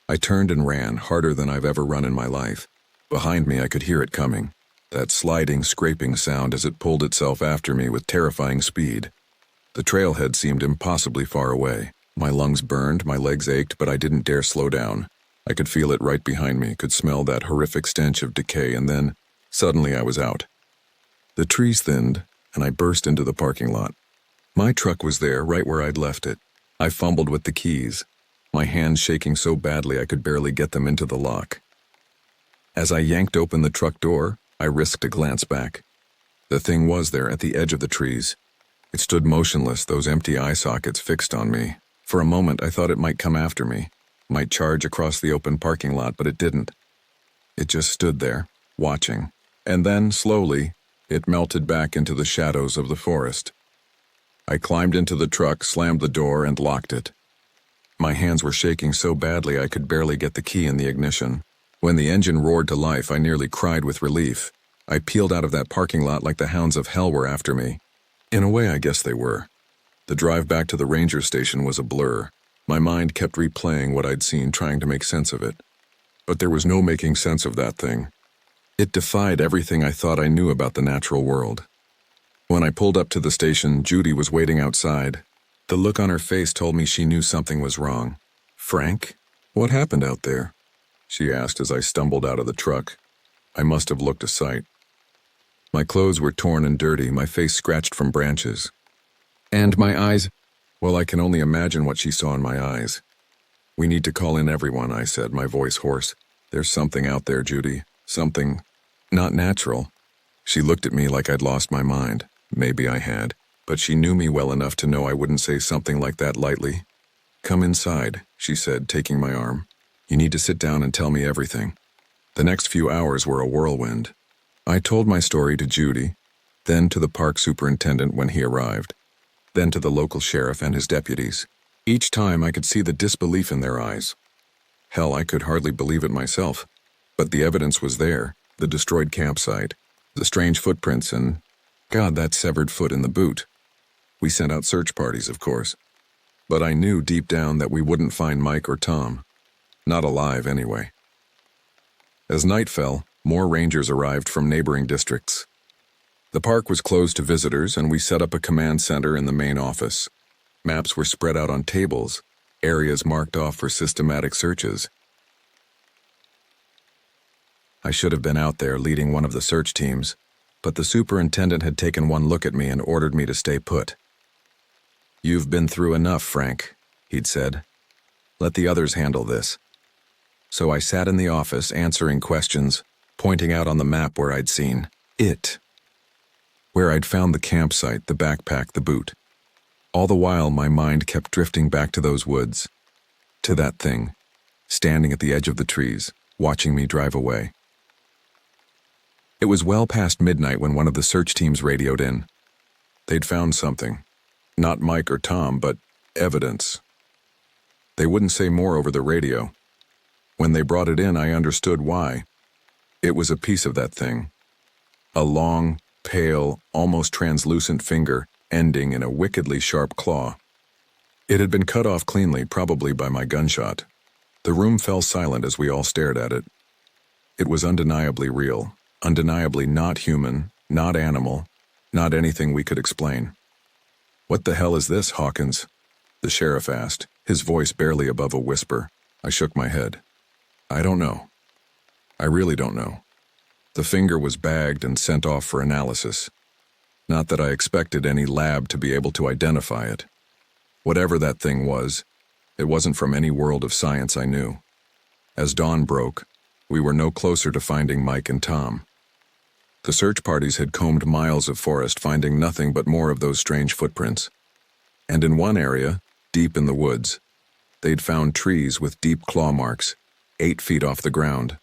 S1: I turned and ran, harder than I've ever run in my life. Behind me I could hear it coming, that sliding, scraping sound as it pulled itself after me with terrifying speed. The trailhead seemed impossibly far away. My lungs burned, my legs ached, but I didn't dare slow down. I could feel it right behind me, could smell that horrific stench of decay, and then, suddenly I was out. The trees thinned, and I burst into the parking lot. My truck was there, right where I'd left it. I fumbled with the keys, my hands shaking so badly I could barely get them into the lock. As I yanked open the truck door, I risked a glance back. The thing was there at the edge of the trees. It stood motionless, those empty eye sockets fixed on me. For a moment I thought it might come after me, might charge across the open parking lot, but it didn't. It just stood there, watching. And then, slowly, it melted back into the shadows of the forest. I climbed into the truck, slammed the door, and locked it. My hands were shaking so badly I could barely get the key in the ignition. When the engine roared to life, I nearly cried with relief. I peeled out of that parking lot like the hounds of hell were after me. In a way, I guess they were. The drive back to the ranger station was a blur. My mind kept replaying what I'd seen, trying to make sense of it. But there was no making sense of that thing. It defied everything I thought I knew about the natural world. When I pulled up to the station, Judy was waiting outside. The look on her face told me she knew something was wrong. "Frank, what happened out there?" she asked as I stumbled out of the truck. I must have looked a sight. My clothes were torn and dirty, my face scratched from branches. And my eyes, well, I can only imagine what she saw in my eyes. "We need to call in everyone," I said, my voice hoarse. "There's something out there, Judy. Something not natural." She looked at me like I'd lost my mind. Maybe I had, but she knew me well enough to know I wouldn't say something like that lightly. "Come inside," she said, taking my arm. "You need to sit down and tell me everything." The next few hours were a whirlwind. I told my story to Judy, then to the park superintendent when he arrived, then to the local sheriff and his deputies. Each time I could see the disbelief in their eyes. Hell, I could hardly believe it myself. But the evidence was there, the destroyed campsite, the strange footprints, and, God, that severed foot in the boot. We sent out search parties, of course. But I knew deep down that we wouldn't find Mike or Tom. Not alive, anyway. As night fell, more rangers arrived from neighboring districts. The park was closed to visitors, and we set up a command center in the main office. Maps were spread out on tables, areas marked off for systematic searches. I should have been out there leading one of the search teams, but the superintendent had taken one look at me and ordered me to stay put. "You've been through enough, Frank," he'd said. "Let the others handle this." So I sat in the office answering questions, pointing out on the map where I'd seen it, where I'd found the campsite, the backpack, the boot. All the while, my mind kept drifting back to those woods, to that thing, standing at the edge of the trees, watching me drive away. It was well past midnight when one of the search teams radioed in. They'd found something. Not Mike or Tom, but evidence. They wouldn't say more over the radio. When they brought it in, I understood why. It was a piece of that thing. A long, pale, almost translucent finger ending in a wickedly sharp claw. It had been cut off cleanly, probably by my gunshot. The room fell silent as we all stared at it. It was undeniably real, undeniably not human, not animal, not anything we could explain. "What the hell is this, Hawkins?" the sheriff asked, his voice barely above a whisper. I shook my head. "I don't know. I really don't know." The finger was bagged and sent off for analysis. Not that I expected any lab to be able to identify it. Whatever that thing was, it wasn't from any world of science I knew. As dawn broke, we were no closer to finding Mike and Tom. The search parties had combed miles of forest, finding nothing but more of those strange footprints. And in one area, deep in the woods, they'd found trees with deep claw marks, 8 feet off the ground.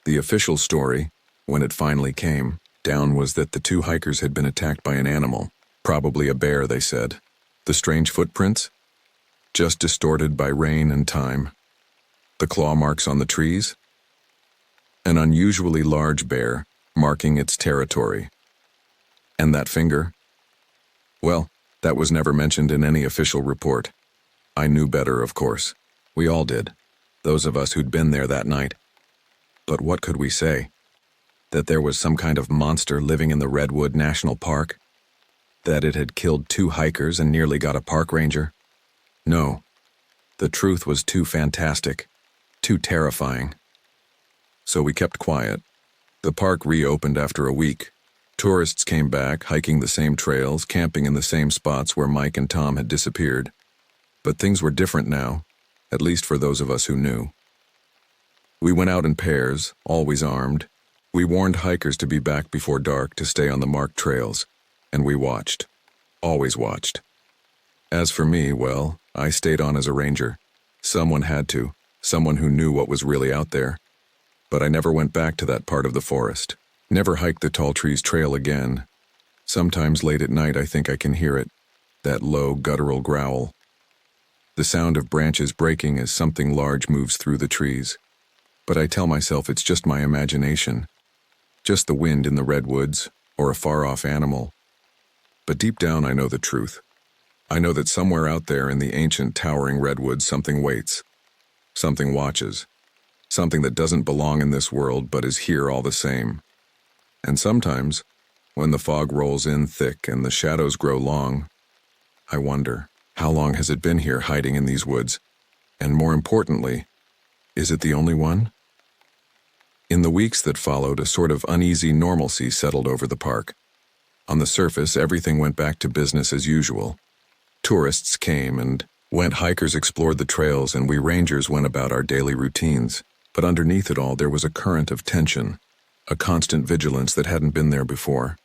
S1: The official story, when it finally came down, was that the 2 hikers had been attacked by an animal, probably a bear, they said. The strange footprints? Just distorted by rain and time. The claw marks on the trees? An unusually large bear, marking its territory. And that finger? Well, that was never mentioned in any official report. I knew better, of course. We all did, those of us who'd been there that night. But what could we say? That there was some kind of monster living in the Redwood National Park? That it had killed 2 hikers and nearly got a park ranger? No. The truth was too fantastic, too terrifying. So we kept quiet. The park reopened after a week. Tourists came back, hiking the same trails, camping in the same spots where Mike and Tom had disappeared. But things were different now, at least for those of us who knew. We went out in pairs, always armed. We warned hikers to be back before dark to stay on the marked trails, and we watched. Always watched. As for me, well, I stayed on as a ranger. Someone had to, someone who knew what was really out there. But I never went back to that part of the forest. Never hiked the Tall Trees Trail again. Sometimes late at night I think I can hear it, that low, guttural growl. The sound of branches breaking as something large moves through the trees. But I tell myself it's just my imagination. Just the wind in the redwoods, or a far-off animal. But deep down I know the truth. I know that somewhere out there in the ancient towering redwoods something waits. Something watches. Something that doesn't belong in this world but is here all the same. And sometimes, when the fog rolls in thick and the shadows grow long, I wonder, how long has it been here hiding in these woods? And more importantly, is it the only one? In the weeks that followed, a sort of uneasy normalcy settled over the park. On the surface, everything went back to business as usual. Tourists came and went, hikers explored the trails, and we rangers went about our daily routines. But underneath it all, there was a current of tension, a constant vigilance that hadn't been there before.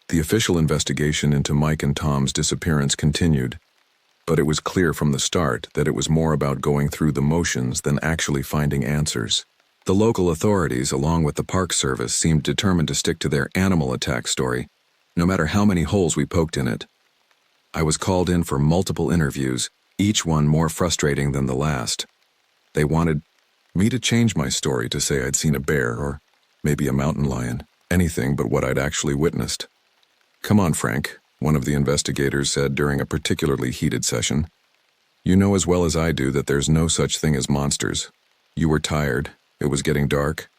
S1: The official investigation into Mike and Tom's disappearance continued, but it was clear from the start that it was more about going through the motions than actually finding answers. The local authorities, along with the Park Service, seemed determined to stick to their animal attack story, no matter how many holes we poked in it. I was called in for multiple interviews, each one more frustrating than the last. They wanted me to change my story to say I'd seen a bear or maybe a mountain lion, anything but what I'd actually witnessed. "Come on, Frank," one of the investigators said during a particularly heated session. "You know as well as I do that there's no such thing as monsters. You were tired. It was getting dark.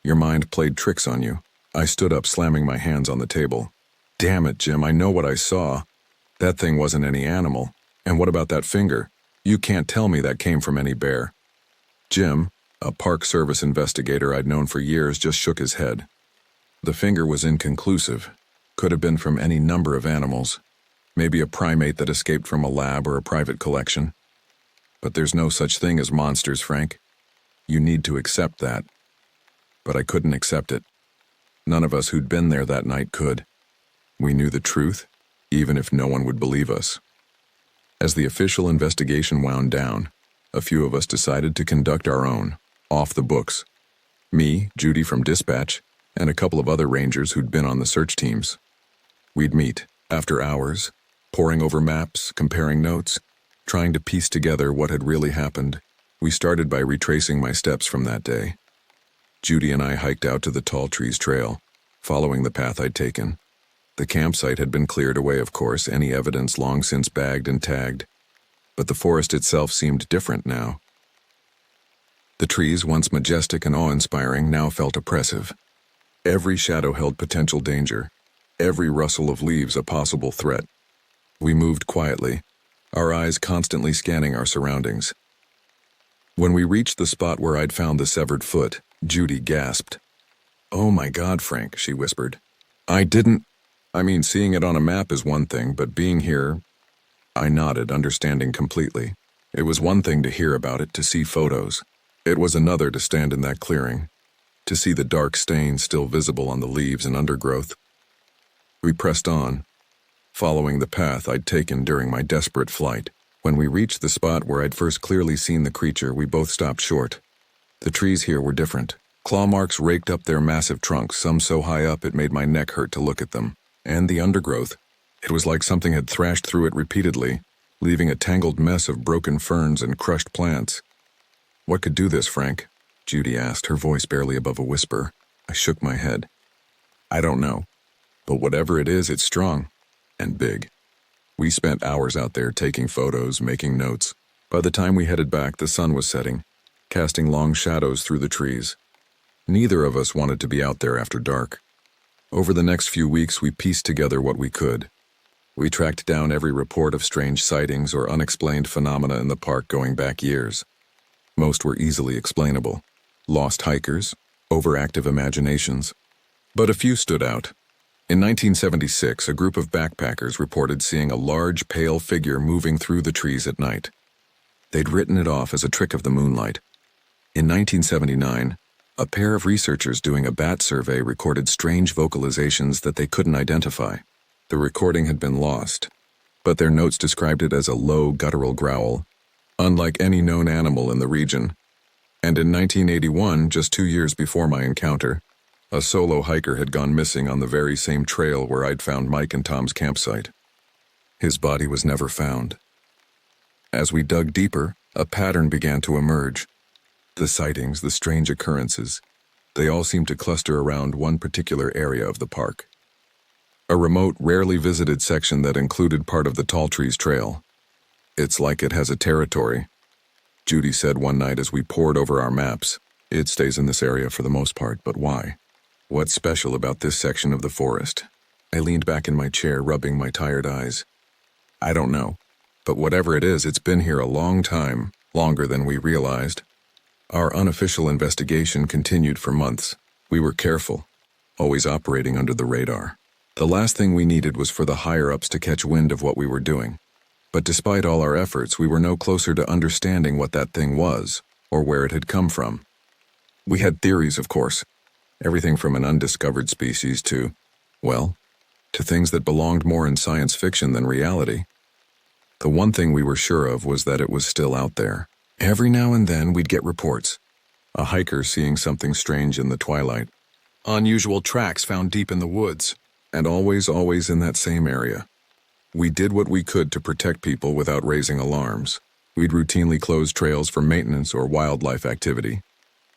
S1: Your mind played tricks on you." I stood up, slamming my hands on the table. "Damn it, Jim, I know what I saw. That thing wasn't any animal. And what about that finger? You can't tell me that came from any bear." Jim, a Park Service investigator I'd known for years, just shook his head. The finger was inconclusive. Could have been from any number of animals. Maybe a primate that escaped from a lab or a private collection. But there's no such thing as monsters, Frank. You need to accept that. But I couldn't accept it. None of us who'd been there that night could. We knew the truth, even if no one would believe us. As the official investigation wound down, a few of us decided to conduct our own, off the books. Me, Judy from dispatch, and a couple of other rangers who'd been on the search teams. We'd meet, after hours, poring over maps, comparing notes, trying to piece together what had really happened. We started by retracing my steps from that day. Judy and I hiked out to the Tall Trees Trail, following the path I'd taken. The campsite had been cleared away, of course, any evidence long since bagged and tagged. But the forest itself seemed different now. The trees, once majestic and awe-inspiring, now felt oppressive. Every shadow held potential danger, every rustle of leaves a possible threat. We moved quietly, our eyes constantly scanning our surroundings. When we reached the spot where I'd found the severed foot, Judy gasped. "Oh my God, Frank," she whispered. Seeing it on a map is one thing, but being here..." I nodded, understanding completely. It was one thing to hear about it, to see photos. It was another to stand in that clearing, to see the dark stains still visible on the leaves and undergrowth. We pressed on, following the path I'd taken during my desperate flight. When we reached the spot where I'd first clearly seen the creature, we both stopped short. The trees here were different. Claw marks raked up their massive trunks, some so high up it made my neck hurt to look at them. And the undergrowth. It was like something had thrashed through it repeatedly, leaving a tangled mess of broken ferns and crushed plants. "What could do this, Frank?" Judy asked, her voice barely above a whisper. I shook my head. "I don't know. But whatever it is, it's strong. And big." We spent hours out there taking photos, making notes. By the time we headed back, the sun was setting, casting long shadows through the trees. Neither of us wanted to be out there after dark. Over the next few weeks, we pieced together what we could. We tracked down every report of strange sightings or unexplained phenomena in the park going back years. Most were easily explainable. Lost hikers, overactive imaginations. But a few stood out. In 1976, a group of backpackers reported seeing a large, pale figure moving through the trees at night. They'd written it off as a trick of the moonlight. In 1979, a pair of researchers doing a bat survey recorded strange vocalizations that they couldn't identify. The recording had been lost, but their notes described it as a low, guttural growl, unlike any known animal in the region. And in 1981, just 2 years before my encounter, a solo hiker had gone missing on the very same trail where I'd found Mike and Tom's campsite. His body was never found. As we dug deeper, a pattern began to emerge. The sightings, the strange occurrences, they all seemed to cluster around one particular area of the park. A remote, rarely visited section that included part of the Tall Trees Trail. "It's like it has a territory," Judy said one night as we pored over our maps. "It stays in this area for the most part, but why? What's special about this section of the forest?" I leaned back in my chair, rubbing my tired eyes. "I don't know, but whatever it is, it's been here a long time, longer than we realized." Our unofficial investigation continued for months. We were careful, always operating under the radar. The last thing we needed was for the higher-ups to catch wind of what we were doing. But despite all our efforts, we were no closer to understanding what that thing was, or where it had come from. We had theories, of course. Everything from an undiscovered species to things that belonged more in science fiction than reality. The one thing we were sure of was that it was still out there. Every now and then we'd get reports. A hiker seeing something strange in the twilight. Unusual tracks found deep in the woods. And always in that same area. We did what we could to protect people without raising alarms. We'd routinely close trails for maintenance or wildlife activity.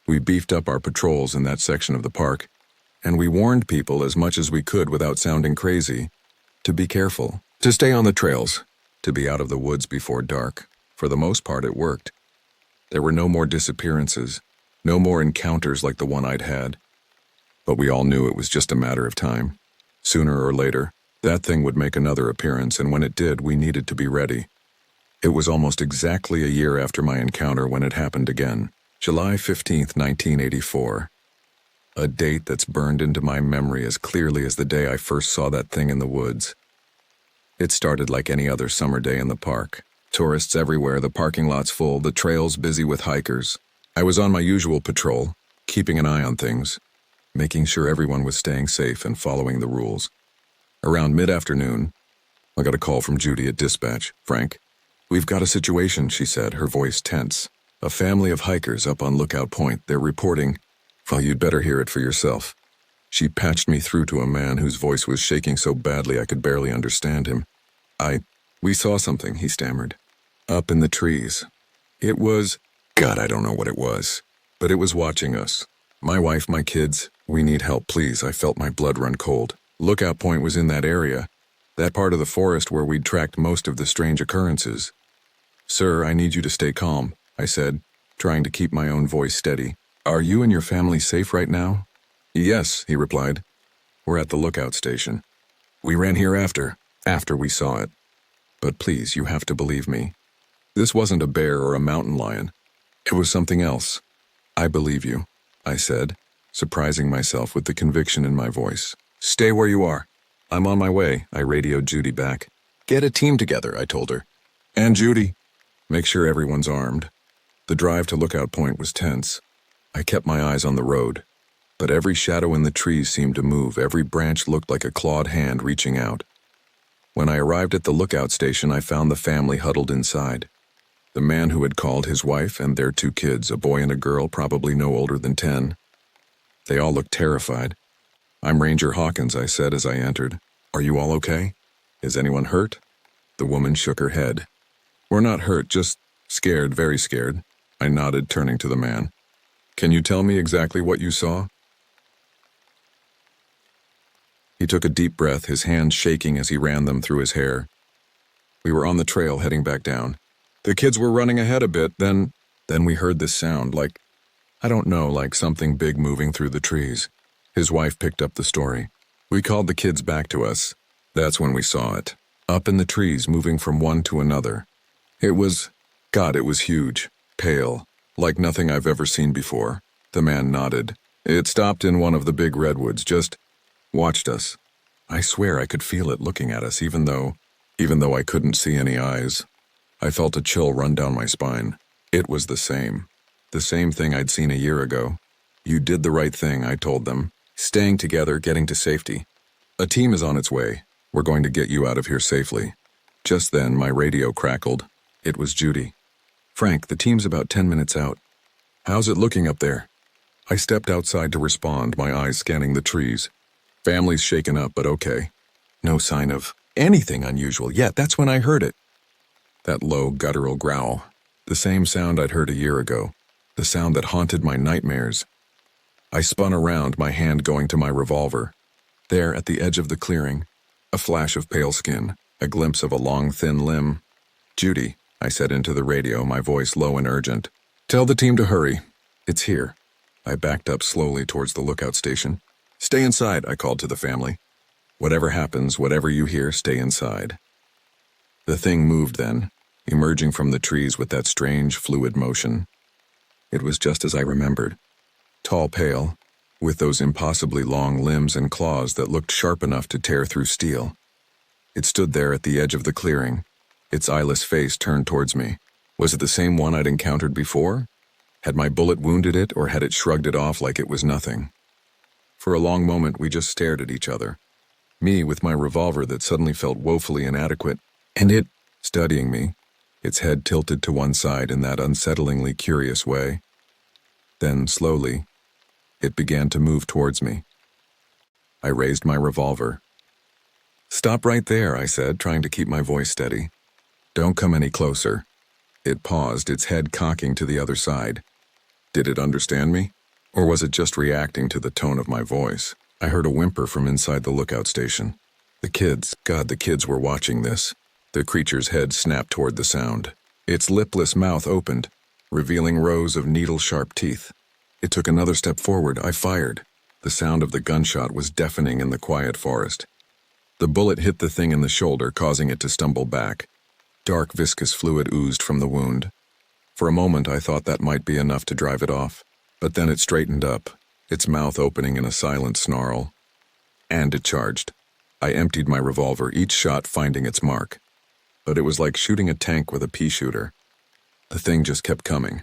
S1: We beefed up our patrols in that section of the park, and we warned people as much as we could without sounding crazy to be careful, to stay on the trails, to be out of the woods before dark. For the most part, it worked. There were no more disappearances, no more encounters like the one I'd had. But we all knew it was just a matter of time. Sooner or later, that thing would make another appearance, and when it did, we needed to be ready. It was almost exactly a year after my encounter when it happened again. July 15th, 1984. A date that's burned into my memory as clearly as the day I first saw that thing in the woods. It started like any other summer day in the park. Tourists everywhere, the parking lots full, the trails busy with hikers. I was on my usual patrol, keeping an eye on things, making sure everyone was staying safe and following the rules. Around mid-afternoon, I got a call from Judy at dispatch. "Frank, we've got a situation," she said, her voice tense. "A family of hikers up on Lookout Point. They're reporting..." "Well, you'd better hear it for yourself." She patched me through to a man whose voice was shaking so badly I could barely understand him. We saw something," he stammered. Up in the trees. It was, God, I don't know what it was, but it was watching us. My wife, my kids, we need help, please. I felt my blood run cold. Lookout point was in that area, that part of the forest where we'd tracked most of the strange occurrences. Sir, I need you to stay calm, I said, trying to keep my own voice steady. Are you and your family safe right now? Yes, he replied. We're at the lookout station. We ran here after we saw it. But please, you have to believe me. This wasn't a bear or a mountain lion. It was something else. I believe you, I said, surprising myself with the conviction in my voice. Stay where you are. I'm on my way, I radioed Judy back. Get a team together, I told her. And Judy. Make sure everyone's armed. The drive to Lookout Point was tense. I kept my eyes on the road, but every shadow in the trees seemed to move. Every branch looked like a clawed hand reaching out. When I arrived at the lookout station, I found the family huddled inside. The man who had called, his wife and their 2 kids, a boy and a girl, probably no older than 10. They all looked terrified. I'm Ranger Hawkins, I said as I entered. Are you all okay? Is anyone hurt? The woman shook her head. We're not hurt, just scared, very scared. I nodded, turning to the man. Can you tell me exactly what you saw? He took a deep breath, his hands shaking as he ran them through his hair. We were on the trail heading back down. The kids were running ahead a bit, then we heard this sound, like, I don't know, like something big moving through the trees. His wife picked up the story. We called the kids back to us. That's when we saw it. Up in the trees, moving from one to another. It was huge, pale, like nothing I've ever seen before. The man nodded. It stopped in one of the big redwoods, just watched us. I swear I could feel it looking at us, even though I couldn't see any eyes. I felt a chill run down my spine. It was the same thing I'd seen a year ago. You did the right thing, I told them. Staying together, getting to safety. A team is on its way. We're going to get you out of here safely. Just then, my radio crackled. It was Judy. Frank, the team's about 10 minutes out. How's it looking up there? I stepped outside to respond, my eyes scanning the trees. Family's shaken up, but okay. No sign of anything unusual yet. That's when I heard it. That low, guttural growl. The same sound I'd heard a year ago. The sound that haunted my nightmares. I spun around, my hand going to my revolver. There, at the edge of the clearing, a flash of pale skin, a glimpse of a long, thin limb. Judy, I said into the radio, my voice low and urgent. Tell the team to hurry. It's here. I backed up slowly towards the lookout station. Stay inside, I called to the family. Whatever happens, whatever you hear, stay inside. The thing moved then, emerging from the trees with that strange, fluid motion. It was just as I remembered. Tall, pale, with those impossibly long limbs and claws that looked sharp enough to tear through steel. It stood there at the edge of the clearing, its eyeless face turned towards me. Was it the same one I'd encountered before? Had my bullet wounded it, or had it shrugged it off like it was nothing? For a long moment, we just stared at each other. Me with my revolver that suddenly felt woefully inadequate, and it studying me, its head tilted to one side in that unsettlingly curious way. Then, slowly, it began to move towards me. I raised my revolver. Stop right there, I said, trying to keep my voice steady. Don't come any closer. It paused, its head cocking to the other side. Did it understand me? Or was it just reacting to the tone of my voice? I heard a whimper from inside the lookout station. The kids were watching this. The creature's head snapped toward the sound. Its lipless mouth opened, revealing rows of needle-sharp teeth. It took another step forward. I fired. The sound of the gunshot was deafening in the quiet forest. The bullet hit the thing in the shoulder, causing it to stumble back. Dark, viscous fluid oozed from the wound. For a moment, I thought that might be enough to drive it off. But then it straightened up, its mouth opening in a silent snarl. And it charged. I emptied my revolver, each shot finding its mark. But it was like shooting a tank with a pea shooter. The thing just kept coming.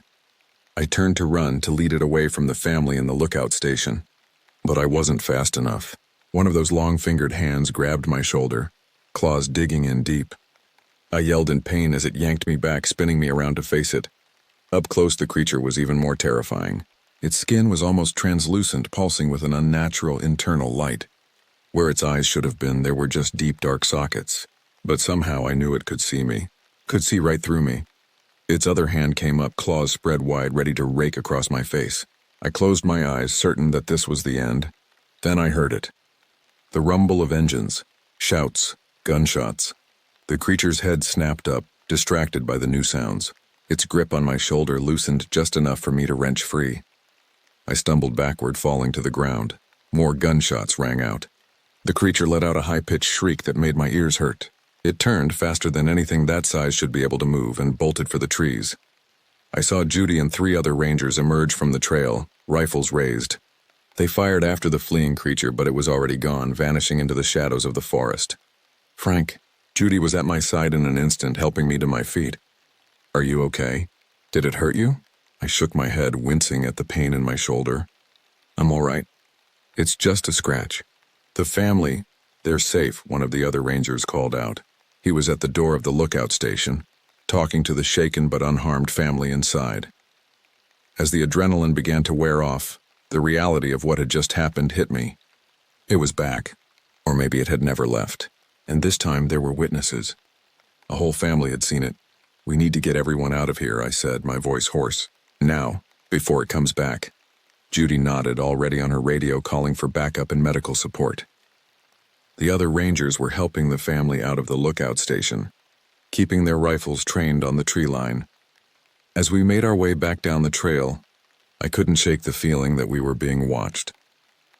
S1: I turned to run to lead it away from the family in the lookout station. But I wasn't fast enough. One of those long-fingered hands grabbed my shoulder, claws digging in deep. I yelled in pain as it yanked me back, spinning me around to face it. Up close, the creature was even more terrifying. Its skin was almost translucent, pulsing with an unnatural internal light. Where its eyes should have been, there were just deep, dark sockets. But somehow I knew it could see me. Could see right through me. Its other hand came up, claws spread wide, ready to rake across my face. I closed my eyes, certain that this was the end. Then I heard it. The rumble of engines, shouts, gunshots. The creature's head snapped up, distracted by the new sounds. Its grip on my shoulder loosened just enough for me to wrench free. I stumbled backward, falling to the ground. More gunshots rang out. The creature let out a high-pitched shriek that made my ears hurt. It turned faster than anything that size should be able to move and bolted for the trees. I saw Judy and 3 other rangers emerge from the trail, rifles raised. They fired after the fleeing creature, but it was already gone, vanishing into the shadows of the forest. Frank, Judy was at my side in an instant, helping me to my feet. Are you okay? Did it hurt you? I shook my head, wincing at the pain in my shoulder. I'm all right. It's just a scratch. The family, they're safe, one of the other rangers called out. He was at the door of the lookout station, talking to the shaken but unharmed family inside. As the adrenaline began to wear off, the reality of what had just happened hit me. It was back, or maybe it had never left, and this time there were witnesses. A whole family had seen it. We need to get everyone out of here, I said, my voice hoarse. Now, before it comes back. Judy nodded, already on her radio calling for backup and medical support. The other rangers were helping the family out of the lookout station, keeping their rifles trained on the tree line. As we made our way back down the trail, I couldn't shake the feeling that we were being watched,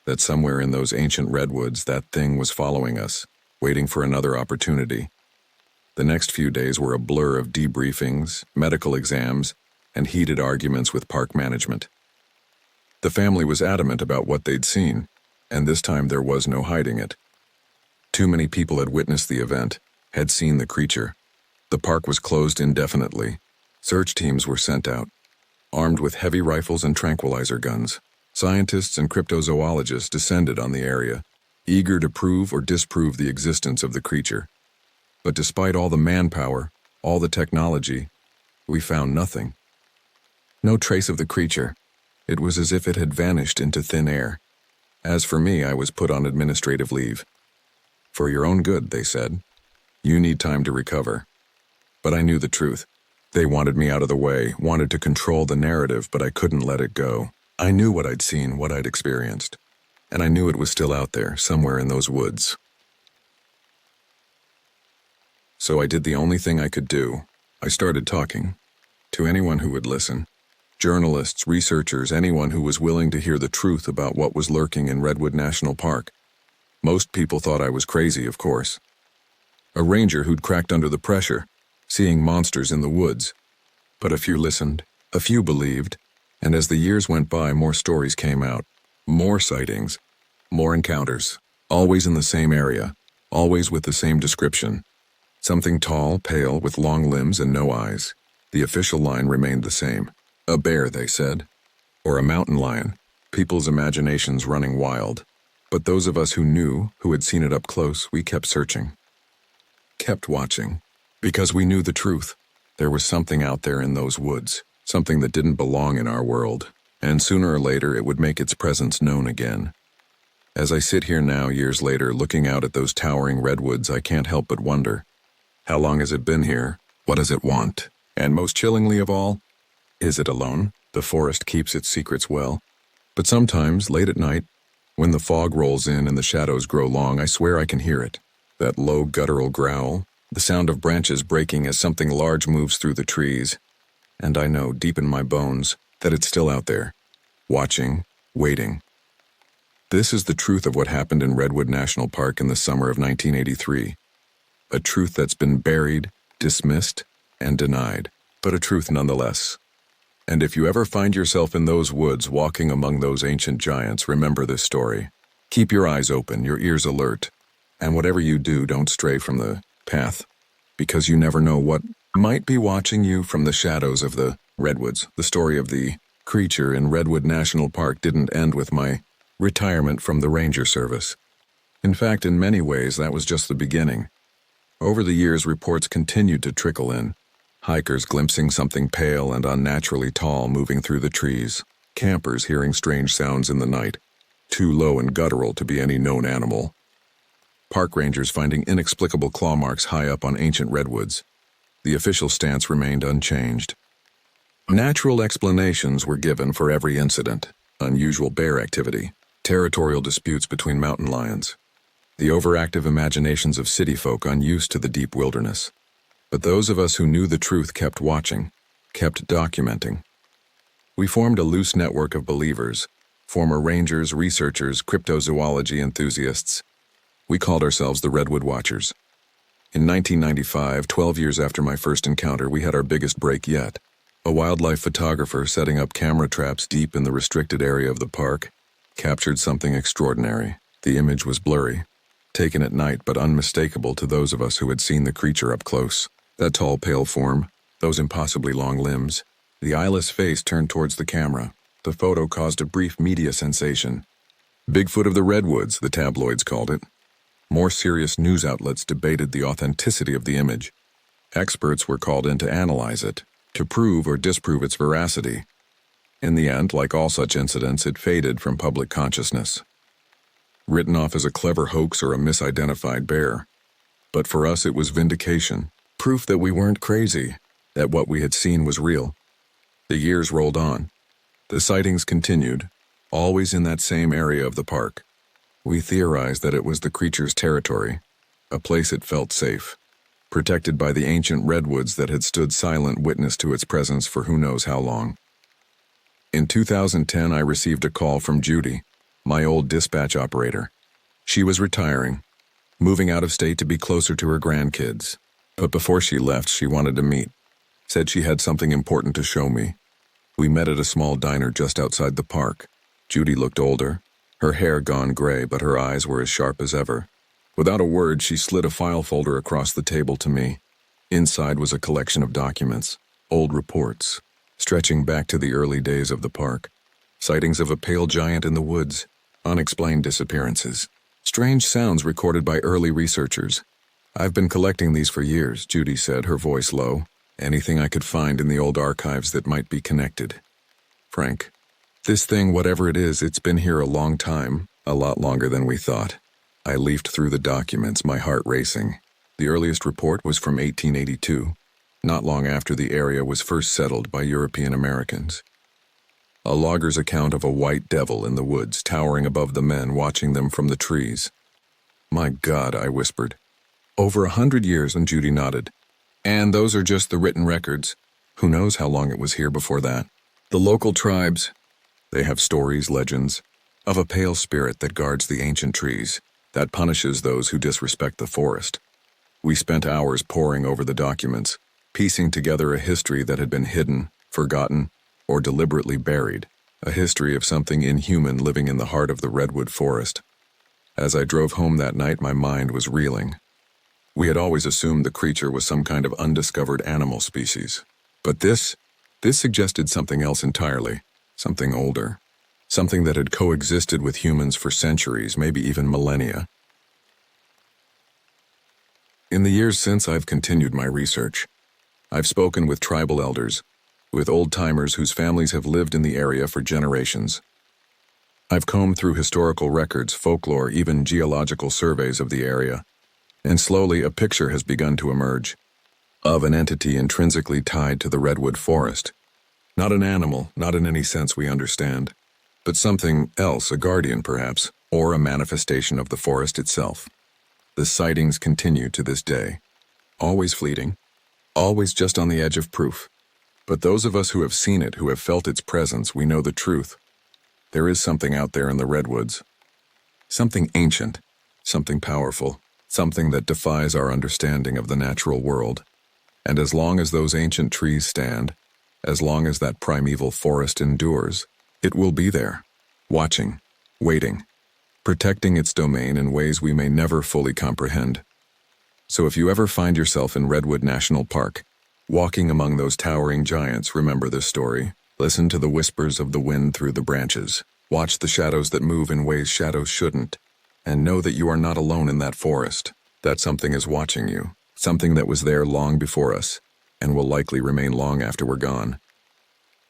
S1: that somewhere in those ancient redwoods that thing was following us, waiting for another opportunity. The next few days were a blur of debriefings, medical exams, and heated arguments with park management. The family was adamant about what they'd seen, and this time there was no hiding it. Too many people had witnessed the event, had seen the creature. The park was closed indefinitely. Search teams were sent out, armed with heavy rifles and tranquilizer guns. Scientists and cryptozoologists descended on the area, eager to prove or disprove the existence of the creature. But despite all the manpower, all the technology, we found nothing. No trace of the creature. It was as if it had vanished into thin air. As for me, I was put on administrative leave. For your own good, they said. You need time to recover. But I knew the truth. They wanted me out of the way, wanted to control the narrative, but I couldn't let it go. I knew what I'd seen, what I'd experienced. And I knew it was still out there, somewhere in those woods. So I did the only thing I could do. I started talking. To anyone who would listen. Journalists, researchers, anyone who was willing to hear the truth about what was lurking in Redwood National Park. Most people thought I was crazy, of course. A ranger who'd cracked under the pressure, seeing monsters in the woods. But a few listened, a few believed, and as the years went by, more stories came out. More sightings, more encounters, always in the same area, always with the same description. Something tall, pale, with long limbs and no eyes. The official line remained the same. A bear, they said. Or a mountain lion. People's imaginations running wild. But those of us who knew, who had seen it up close, we kept searching. Kept watching. Because we knew the truth. There was something out there in those woods. Something that didn't belong in our world. And sooner or later it would make its presence known again. As I sit here now, years later, looking out at those towering redwoods, I can't help but wonder. How long has it been here? What does it want? And most chillingly of all, is it alone? The forest keeps its secrets well. But sometimes, late at night, when the fog rolls in and the shadows grow long, I swear I can hear it. That low guttural growl, the sound of branches breaking as something large moves through the trees. And I know, deep in my bones, that it's still out there, watching, waiting. This is the truth of what happened in Redwood National Park in the summer of 1983. A truth that's been buried, dismissed, and denied, but a truth nonetheless. And if you ever find yourself in those woods walking among those ancient giants, remember this story. Keep your eyes open, your ears alert, and whatever you do, don't stray from the path, because you never know what might be watching you from the shadows of the redwoods. The story of the creature in Redwood National Park didn't end with my retirement from the ranger service. In fact, in many ways, that was just the beginning. Over the years, reports continued to trickle in. Hikers glimpsing something pale and unnaturally tall moving through the trees. Campers hearing strange sounds in the night, too low and guttural to be any known animal. Park rangers finding inexplicable claw marks high up on ancient redwoods. The official stance remained unchanged. Natural explanations were given for every incident: unusual bear activity, territorial disputes between mountain lions, the overactive imaginations of city folk unused to the deep wilderness. But those of us who knew the truth kept watching, kept documenting. We formed a loose network of believers, former rangers, researchers, cryptozoology enthusiasts. We called ourselves the Redwood Watchers. In 1995, 12 years after my first encounter, we had our biggest break yet. A wildlife photographer setting up camera traps deep in the restricted area of the park captured something extraordinary. The image was blurry, taken at night but unmistakable to those of us who had seen the creature up close. That tall, pale form, those impossibly long limbs, the eyeless face turned towards the camera. The photo caused a brief media sensation. Bigfoot of the Redwoods, the tabloids called it. More serious news outlets debated the authenticity of the image. Experts were called in to analyze it, to prove or disprove its veracity. In the end, like all such incidents, it faded from public consciousness, written off as a clever hoax or a misidentified bear. But for us, it was vindication, proof that we weren't crazy, that what we had seen was real. The years rolled on. The sightings continued, always in that same area of the park. We theorized that it was the creature's territory, a place it felt safe, protected by the ancient redwoods that had stood silent witness to its presence for who knows how long. In 2010, I received a call from Judy, my old dispatch operator. She was retiring, moving out of state to be closer to her grandkids. But before she left, she wanted to meet. Said she had something important to show me. We met at a small diner just outside the park. Judy looked older, her hair gone gray, but her eyes were as sharp as ever. Without a word, she slid a file folder across the table to me. Inside was a collection of documents, old reports, stretching back to the early days of the park. Sightings of a pale giant in the woods, unexplained disappearances, strange sounds recorded by early researchers. I've been collecting these for years, Judy said, her voice low. Anything I could find in the old archives that might be connected. Frank, this thing, whatever it is, it's been here a long time, a lot longer than we thought. I leafed through the documents, my heart racing. The earliest report was from 1882, not long after the area was first settled by European Americans. A logger's account of a white devil in the woods, towering above the men, watching them from the trees. My God, I whispered. Over 100 years, and Judy nodded. And those are just the written records. Who knows how long it was here before that? The local tribes, they have stories, legends, of a pale spirit that guards the ancient trees, that punishes those who disrespect the forest. We spent hours poring over the documents, piecing together a history that had been hidden, forgotten, or deliberately buried, a history of something inhuman living in the heart of the redwood forest. As I drove home that night, my mind was reeling. We had always assumed the creature was some kind of undiscovered animal species. But this suggested something else entirely, something older, something that had coexisted with humans for centuries, maybe even millennia. In the years since, I've continued my research. I've spoken with tribal elders, with old-timers whose families have lived in the area for generations. I've combed through historical records, folklore, even geological surveys of the area. And slowly a picture has begun to emerge of an entity intrinsically tied to the redwood forest. Not an animal, not in any sense we understand, but something else, a guardian perhaps, or a manifestation of the forest itself. The sightings continue to this day, always fleeting, always just on the edge of proof. But those of us who have seen it, who have felt its presence, we know the truth. There is something out there in the redwoods, something ancient, something powerful, something that defies our understanding of the natural world. And as long as those ancient trees stand, as long as that primeval forest endures, it will be there, watching, waiting, protecting its domain in ways we may never fully comprehend. So if you ever find yourself in Redwood National Park, walking among those towering giants, remember this story. Listen to the whispers of the wind through the branches. Watch the shadows that move in ways shadows shouldn't. And know that you are not alone in that forest, that something is watching you, something that was there long before us, and will likely remain long after we're gone.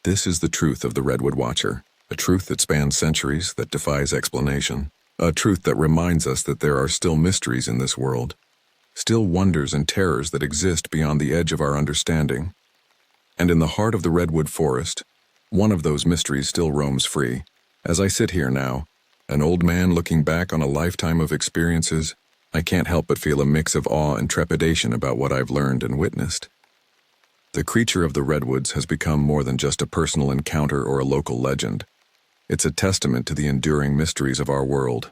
S1: This is the truth of the Redwood Watcher, a truth that spans centuries, that defies explanation, a truth that reminds us that there are still mysteries in this world, still wonders and terrors that exist beyond the edge of our understanding. And in the heart of the redwood forest, one of those mysteries still roams free. As I sit here now, an old man looking back on a lifetime of experiences, I can't help but feel a mix of awe and trepidation about what I've learned and witnessed. The creature of the redwoods has become more than just a personal encounter or a local legend. It's a testament to the enduring mysteries of our world.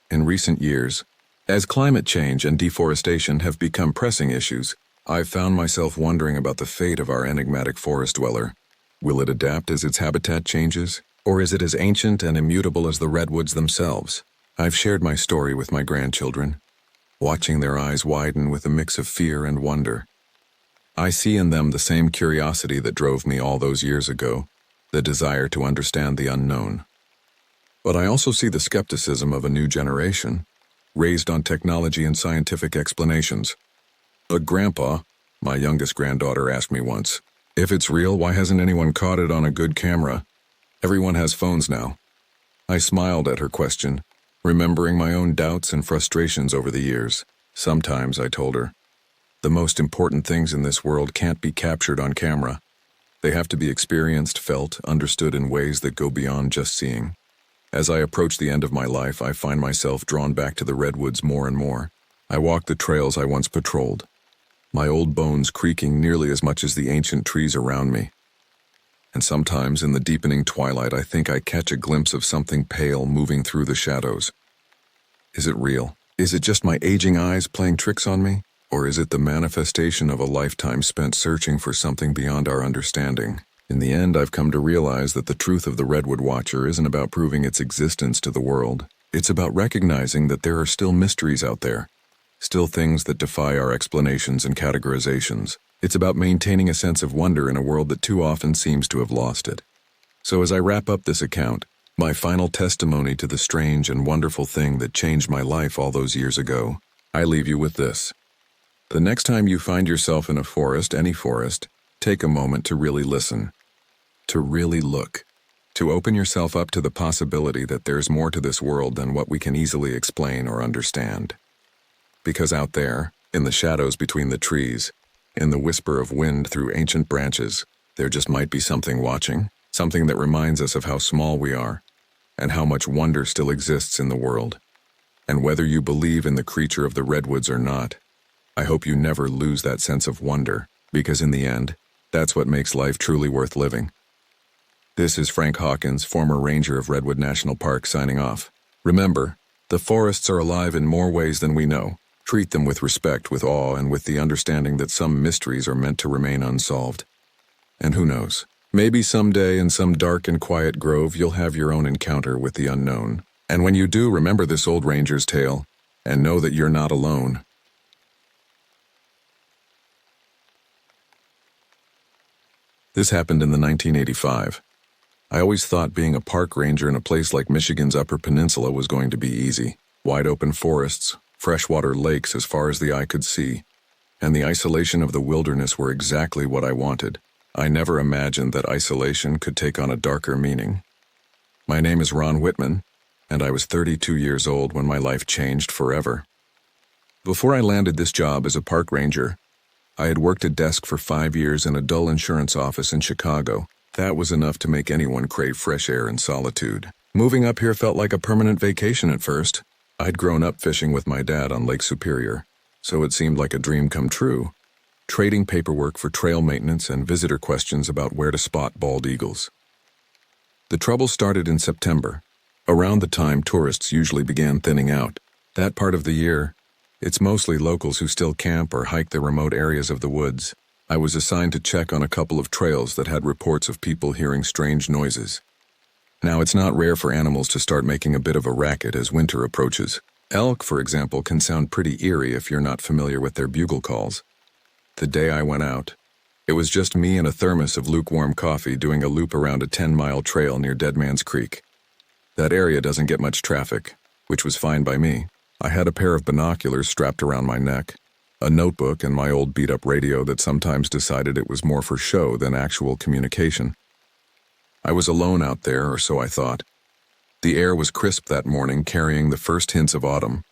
S1: In recent years, as climate change and deforestation have become pressing issues, I've found myself wondering about the fate of our enigmatic forest dweller. Will it adapt as its habitat changes? Or is it as ancient and immutable as the redwoods themselves? I've shared my story with my grandchildren, watching their eyes widen with a mix of fear and wonder. I see in them the same curiosity that drove me all those years ago, the desire to understand the unknown. But I also see the skepticism of a new generation, raised on technology and scientific explanations. But Grandpa, my youngest granddaughter, asked me once, if it's real, why hasn't anyone caught it on a good camera? Everyone has phones now. I smiled at her question, remembering my own doubts and frustrations over the years. Sometimes, I told her, the most important things in this world can't be captured on camera. They have to be experienced, felt, understood in ways that go beyond just seeing. As I approach the end of my life, I find myself drawn back to the redwoods more and more. I walk the trails I once patrolled, my old bones creaking nearly as much as the ancient trees around me. And sometimes in the deepening twilight, I think I catch a glimpse of something pale moving through the shadows. Is it real? Is it just my aging eyes playing tricks on me? Or is it the manifestation of a lifetime spent searching for something beyond our understanding? In the end, I've come to realize that the truth of the Redwood Watcher isn't about proving its existence to the world. It's about recognizing that there are still mysteries out there, still things that defy our explanations and categorizations. It's about maintaining a sense of wonder in a world that too often seems to have lost it. So as I wrap up this account, my final testimony to the strange and wonderful thing that changed my life all those years ago, I leave you with this. The next time you find yourself in a forest, any forest, take a moment to really listen, to really look, to open yourself up to the possibility that there's more to this world than what we can easily explain or understand. Because out there, in the shadows between the trees, in the whisper of wind through ancient branches, there just might be something watching, something that reminds us of how small we are, and how much wonder still exists in the world. And whether you believe in the creature of the redwoods or not, I hope you never lose that sense of wonder, because in the end, that's what makes life truly worth living. This is Frank Hawkins, former ranger of Redwood National Park, signing off. Remember, the forests are alive in more ways than we know. Treat them with respect, with awe, and with the understanding that some mysteries are meant to remain unsolved. And who knows, maybe someday in some dark and quiet grove you'll have your own encounter with the unknown. And when you do, remember this old ranger's tale, and know that you're not alone. This happened in the 1985. I always thought being a park ranger in a place like Michigan's Upper Peninsula was going to be easy. Wide open forests, freshwater lakes as far as the eye could see, and the isolation of the wilderness were exactly what I wanted. I never imagined that isolation could take on a darker meaning. My name is Ron Whitman, and I was 32 years old when my life changed forever. Before I landed this job as a park ranger, I had worked a desk for 5 years in a dull insurance office in Chicago. That was enough to make anyone crave fresh air and solitude. Moving up here felt like a permanent vacation at first. I'd grown up fishing with my dad on Lake Superior, so it seemed like a dream come true, trading paperwork for trail maintenance and visitor questions about where to spot bald eagles. The trouble started in September, around the time tourists usually began thinning out. That part of the year, it's mostly locals who still camp or hike the remote areas of the woods. I was assigned to check on a couple of trails that had reports of people hearing strange noises. Now, it's not rare for animals to start making a bit of a racket as winter approaches. Elk, for example, can sound pretty eerie if you're not familiar with their bugle calls. The day I went out, it was just me and a thermos of lukewarm coffee doing a loop around a 10-mile trail near Dead Man's Creek. That area doesn't get much traffic, which was fine by me. I had a pair of binoculars strapped around my neck, a notebook, and my old beat-up radio that sometimes decided it was more for show than actual communication. I was alone out there, or so I thought. The air was crisp that morning, carrying the first hints of autumn.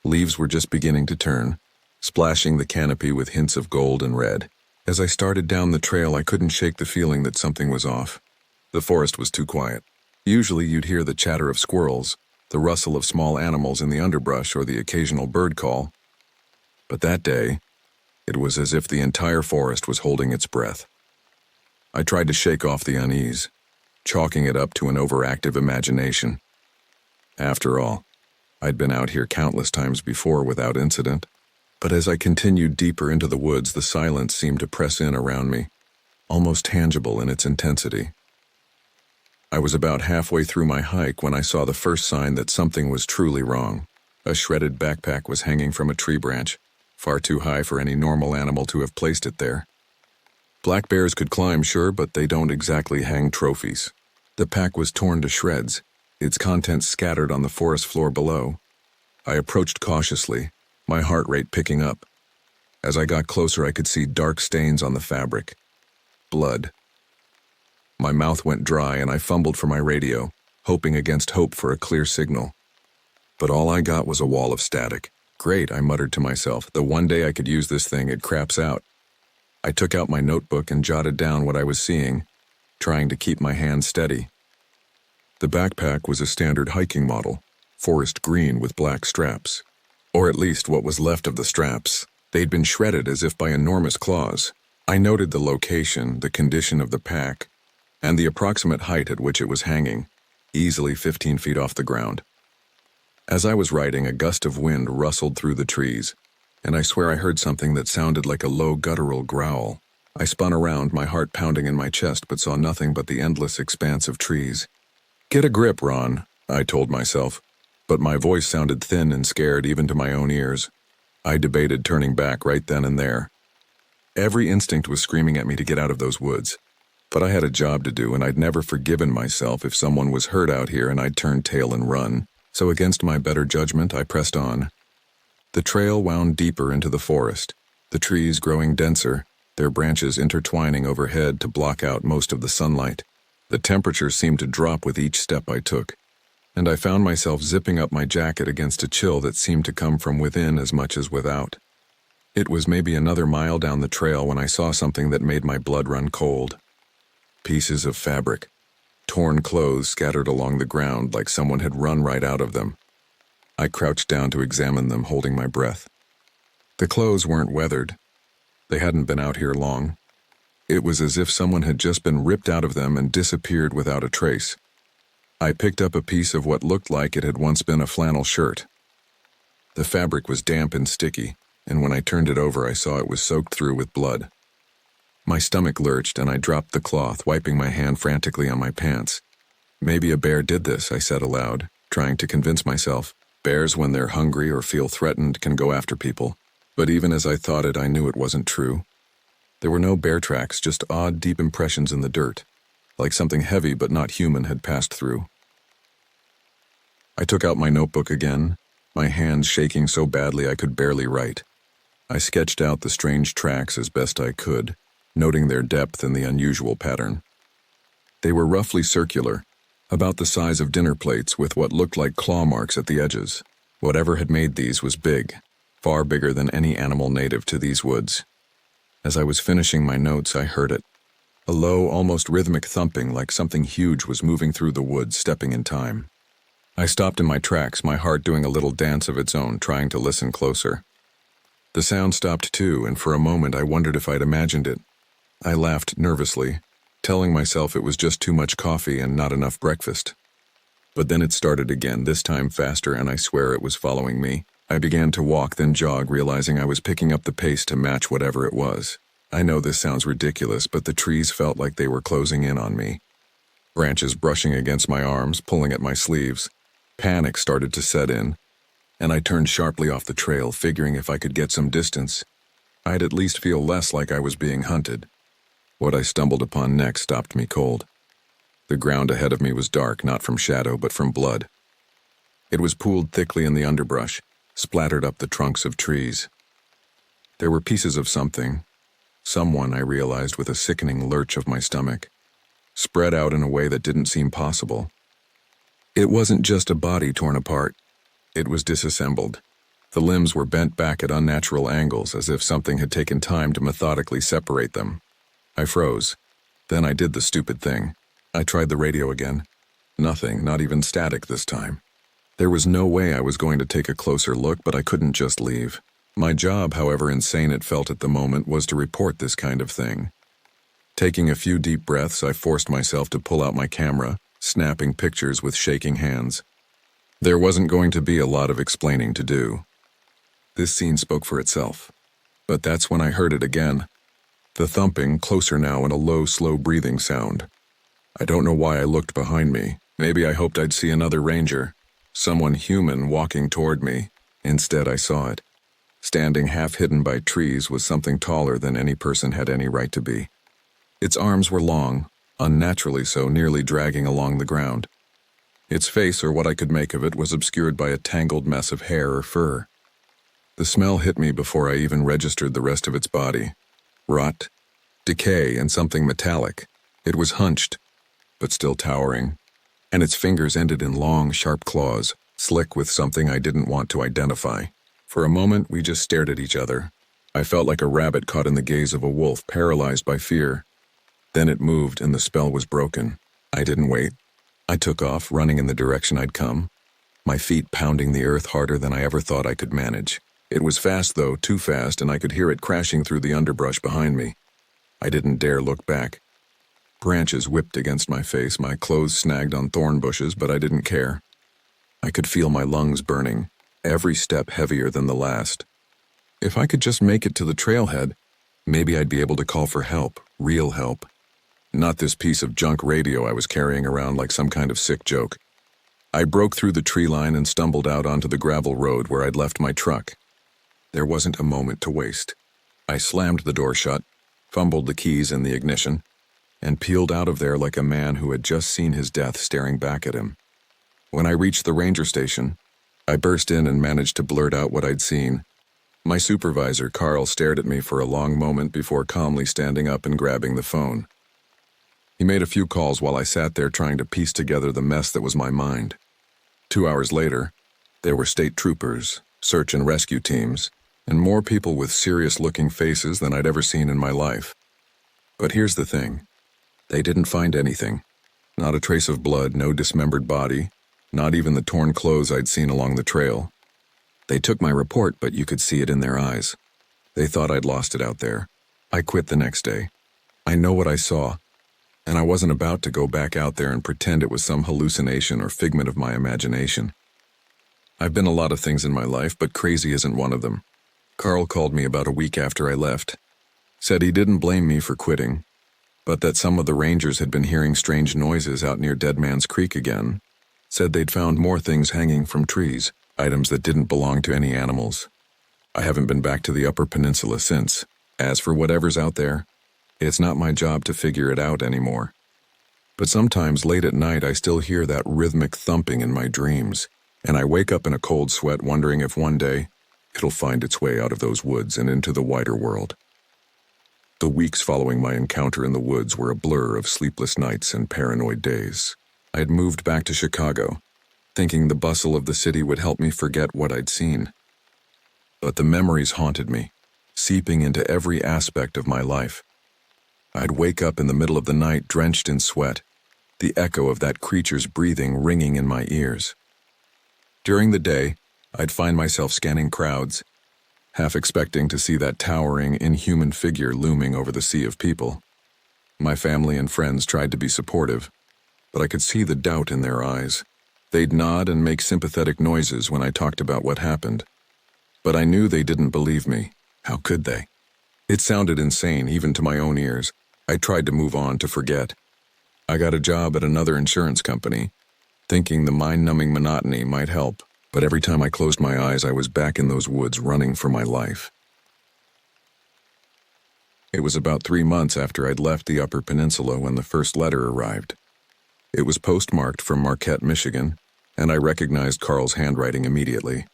S1: Leaves were just beginning to turn, splashing the canopy with hints of gold and red. As I started down the trail, I couldn't shake the feeling that something was off. The forest was too quiet. Usually you'd hear the chatter of squirrels, the rustle of small animals in the underbrush, or the occasional bird call. But that day, it was as if the entire forest was holding its breath. I tried to shake off the unease, chalking it up to an overactive imagination. After all, I'd been out here countless times before without incident. But as I continued deeper into the woods, the silence seemed to press in around me, almost tangible in its intensity. I was about halfway through my hike when I saw the first sign that something was truly wrong. A shredded backpack was hanging from a tree branch, far too high for any normal animal to have placed it there. Black bears could climb, sure, but they don't exactly hang trophies. The pack was torn to shreds, its contents scattered on the forest floor below. I approached cautiously, my heart rate picking up. As I got closer, I could see dark stains on the fabric. Blood. My mouth went dry and I fumbled for my radio, hoping against hope for a clear signal. But all I got was a wall of static. Great, I muttered to myself. The one day I could use this thing, it craps out. I took out my notebook and jotted down what I was seeing, trying to keep my hand steady. The backpack was a standard hiking model, forest green with black straps. Or at least what was left of the straps. They'd been shredded as if by enormous claws. I noted the location, the condition of the pack, and the approximate height at which it was hanging, easily 15 feet off the ground. As I was writing, a gust of wind rustled through the trees, and I swear I heard something that sounded like a low guttural growl. I spun around, my heart pounding in my chest, but saw nothing but the endless expanse of trees. "Get a grip, Ron," I told myself. But my voice sounded thin and scared even to my own ears. I debated turning back right then and there. Every instinct was screaming at me to get out of those woods. But I had a job to do, and I'd never forgiven myself if someone was hurt out here and I'd turn tail and run. So against my better judgment, I pressed on. The trail wound deeper into the forest, the trees growing denser, their branches intertwining overhead to block out most of the sunlight. The temperature seemed to drop with each step I took, and I found myself zipping up my jacket against a chill that seemed to come from within as much as without. It was maybe another mile down the trail when I saw something that made my blood run cold. Pieces of fabric, torn clothes scattered along the ground like someone had run right out of them. I crouched down to examine them, holding my breath. The clothes weren't weathered. They hadn't been out here long. It was as if someone had just been ripped out of them and disappeared without a trace. I picked up a piece of what looked like it had once been a flannel shirt. The fabric was damp and sticky, and when I turned it over, I saw it was soaked through with blood. My stomach lurched, and I dropped the cloth, wiping my hand frantically on my pants. Maybe a bear did this, I said aloud, trying to convince myself. Bears, when they're hungry or feel threatened, can go after people. But even as I thought it, I knew it wasn't true. There were no bear tracks, just odd, deep impressions in the dirt, like something heavy but not human had passed through. I took out my notebook again, my hands shaking so badly I could barely write. I sketched out the strange tracks as best I could, noting their depth and the unusual pattern. They were roughly circular, about the size of dinner plates with what looked like claw marks at the edges. Whatever had made these was big, far bigger than any animal native to these woods. As I was finishing my notes, I heard it. A low, almost rhythmic thumping like something huge was moving through the woods, stepping in time. I stopped in my tracks, my heart doing a little dance of its own, trying to listen closer. The sound stopped too, and for a moment I wondered if I'd imagined it. I laughed nervously, telling myself it was just too much coffee and not enough breakfast. But then it started again, this time faster, and I swear it was following me. I began to walk, then jog, realizing I was picking up the pace to match whatever it was. I know this sounds ridiculous, but the trees felt like they were closing in on me. Branches brushing against my arms, pulling at my sleeves. Panic started to set in, and I turned sharply off the trail, figuring if I could get some distance, I'd at least feel less like I was being hunted. What I stumbled upon next stopped me cold. The ground ahead of me was dark, not from shadow, but from blood. It was pooled thickly in the underbrush, splattered up the trunks of trees. There were pieces of something, someone, I realized with a sickening lurch of my stomach, spread out in a way that didn't seem possible. It wasn't just a body torn apart. It was disassembled, The limbs were bent back at unnatural angles, as if something had taken time to methodically separate them. I froze. Then I did the stupid thing. I tried the radio again. Nothing, not even static this time. There was no way I was going to take a closer look, but I couldn't just leave. My job, however insane it felt at the moment, was to report this kind of thing. Taking a few deep breaths, I forced myself to pull out my camera, snapping pictures with shaking hands. There wasn't going to be a lot of explaining to do. This scene spoke for itself. But that's when I heard it again. The thumping, closer now, and a low, slow breathing sound. I don't know why I looked behind me. Maybe I hoped I'd see another ranger. Someone human walking toward me. Instead, I saw it. Standing half hidden by trees was something taller than any person had any right to be. Its arms were long, unnaturally so, nearly dragging along the ground. Its face, or what I could make of it, was obscured by a tangled mess of hair or fur. The smell hit me before I even registered the rest of its body. Rot, decay, and something metallic. It was hunched, but still towering, and its fingers ended in long, sharp claws, slick with something I didn't want to identify. For a moment, we just stared at each other. I felt like a rabbit caught in the gaze of a wolf, paralyzed by fear. Then it moved, and the spell was broken. I didn't wait. I took off, running in the direction I'd come, my feet pounding the earth harder than I ever thought I could manage. It was fast, though, too fast, and I could hear it crashing through the underbrush behind me. I didn't dare look back. Branches whipped against my face, my clothes snagged on thorn bushes, but I didn't care. I could feel my lungs burning, every step heavier than the last. If I could just make it to the trailhead, maybe I'd be able to call for help, real help. Not this piece of junk radio I was carrying around like some kind of sick joke. I broke through the tree line and stumbled out onto the gravel road where I'd left my truck. There wasn't a moment to waste. I slammed the door shut, fumbled the keys in the ignition, and peeled out of there like a man who had just seen his death staring back at him. When I reached the ranger station, I burst in and managed to blurt out what I'd seen. My supervisor, Carl, stared at me for a long moment before calmly standing up and grabbing the phone. He made a few calls while I sat there trying to piece together the mess that was my mind. 2 hours later, there were state troopers, search and rescue teams, and more people with serious-looking faces than I'd ever seen in my life. But here's the thing. They didn't find anything. Not a trace of blood, no dismembered body, not even the torn clothes I'd seen along the trail. They took my report, but you could see it in their eyes. They thought I'd lost it out there. I quit the next day. I know what I saw, and I wasn't about to go back out there and pretend it was some hallucination or figment of my imagination. I've been a lot of things in my life, but crazy isn't one of them. Carl called me about a week after I left. Said he didn't blame me for quitting, but that some of the rangers had been hearing strange noises out near Dead Man's Creek again. Said they'd found more things hanging from trees, items that didn't belong to any animals. I haven't been back to the Upper Peninsula since. As for whatever's out there, it's not my job to figure it out anymore. But sometimes late at night I still hear that rhythmic thumping in my dreams, and I wake up in a cold sweat wondering if one day it'll find its way out of those woods and into the wider world. The weeks following my encounter in the woods were a blur of sleepless nights and paranoid days. I had moved back to Chicago, thinking the bustle of the city would help me forget what I'd seen. But the memories haunted me, seeping into every aspect of my life. I'd wake up in the middle of the night drenched in sweat, the echo of that creature's breathing ringing in my ears. During the day, I'd find myself scanning crowds, half expecting to see that towering, inhuman figure looming over the sea of people. My family and friends tried to be supportive, but I could see the doubt in their eyes. They'd nod and make sympathetic noises when I talked about what happened. But I knew they didn't believe me. How could they? It sounded insane, even to my own ears. I tried to move on, to forget. I got a job at another insurance company, thinking the mind-numbing monotony might help. But every time I closed my eyes, I was back in those woods running for my life. It was about 3 months after I'd left the Upper Peninsula when the first letter arrived. It was postmarked from Marquette, Michigan, and I recognized Carl's handwriting immediately.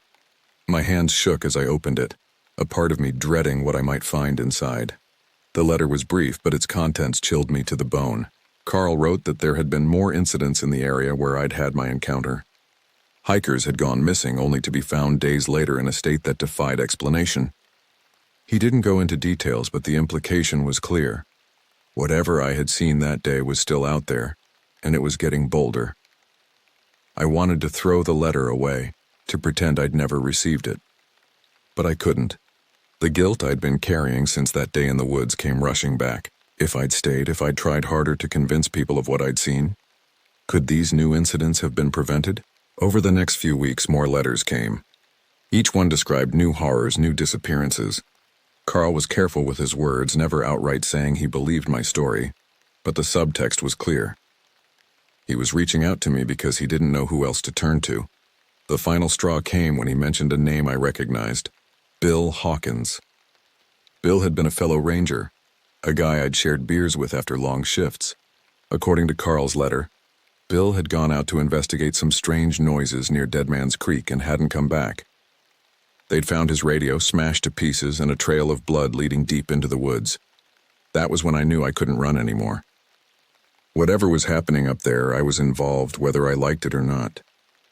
S1: My hands shook as I opened it, a part of me dreading what I might find inside. The letter was brief, but its contents chilled me to the bone. Carl wrote that there had been more incidents in the area where I'd had my encounter. Hikers had gone missing only to be found days later in a state that defied explanation. He didn't go into details, but the implication was clear. Whatever I had seen that day was still out there, and it was getting bolder. I wanted to throw the letter away, to pretend I'd never received it. But I couldn't. The guilt I'd been carrying since that day in the woods came rushing back. If I'd stayed, if I'd tried harder to convince people of what I'd seen, could these new incidents have been prevented? Over the next few weeks, more letters came. Each one described new horrors, new disappearances. Carl was careful with his words, never outright saying he believed my story, but the subtext was clear. He was reaching out to me because he didn't know who else to turn to. The final straw came when he mentioned a name I recognized: Bill Hawkins. Bill had been a fellow ranger, a guy I'd shared beers with after long shifts. According to Carl's letter, Bill had gone out to investigate some strange noises near Dead Man's Creek and hadn't come back. They'd found his radio smashed to pieces and a trail of blood leading deep into the woods. That was when I knew I couldn't run anymore. Whatever was happening up there, I was involved, whether I liked it or not.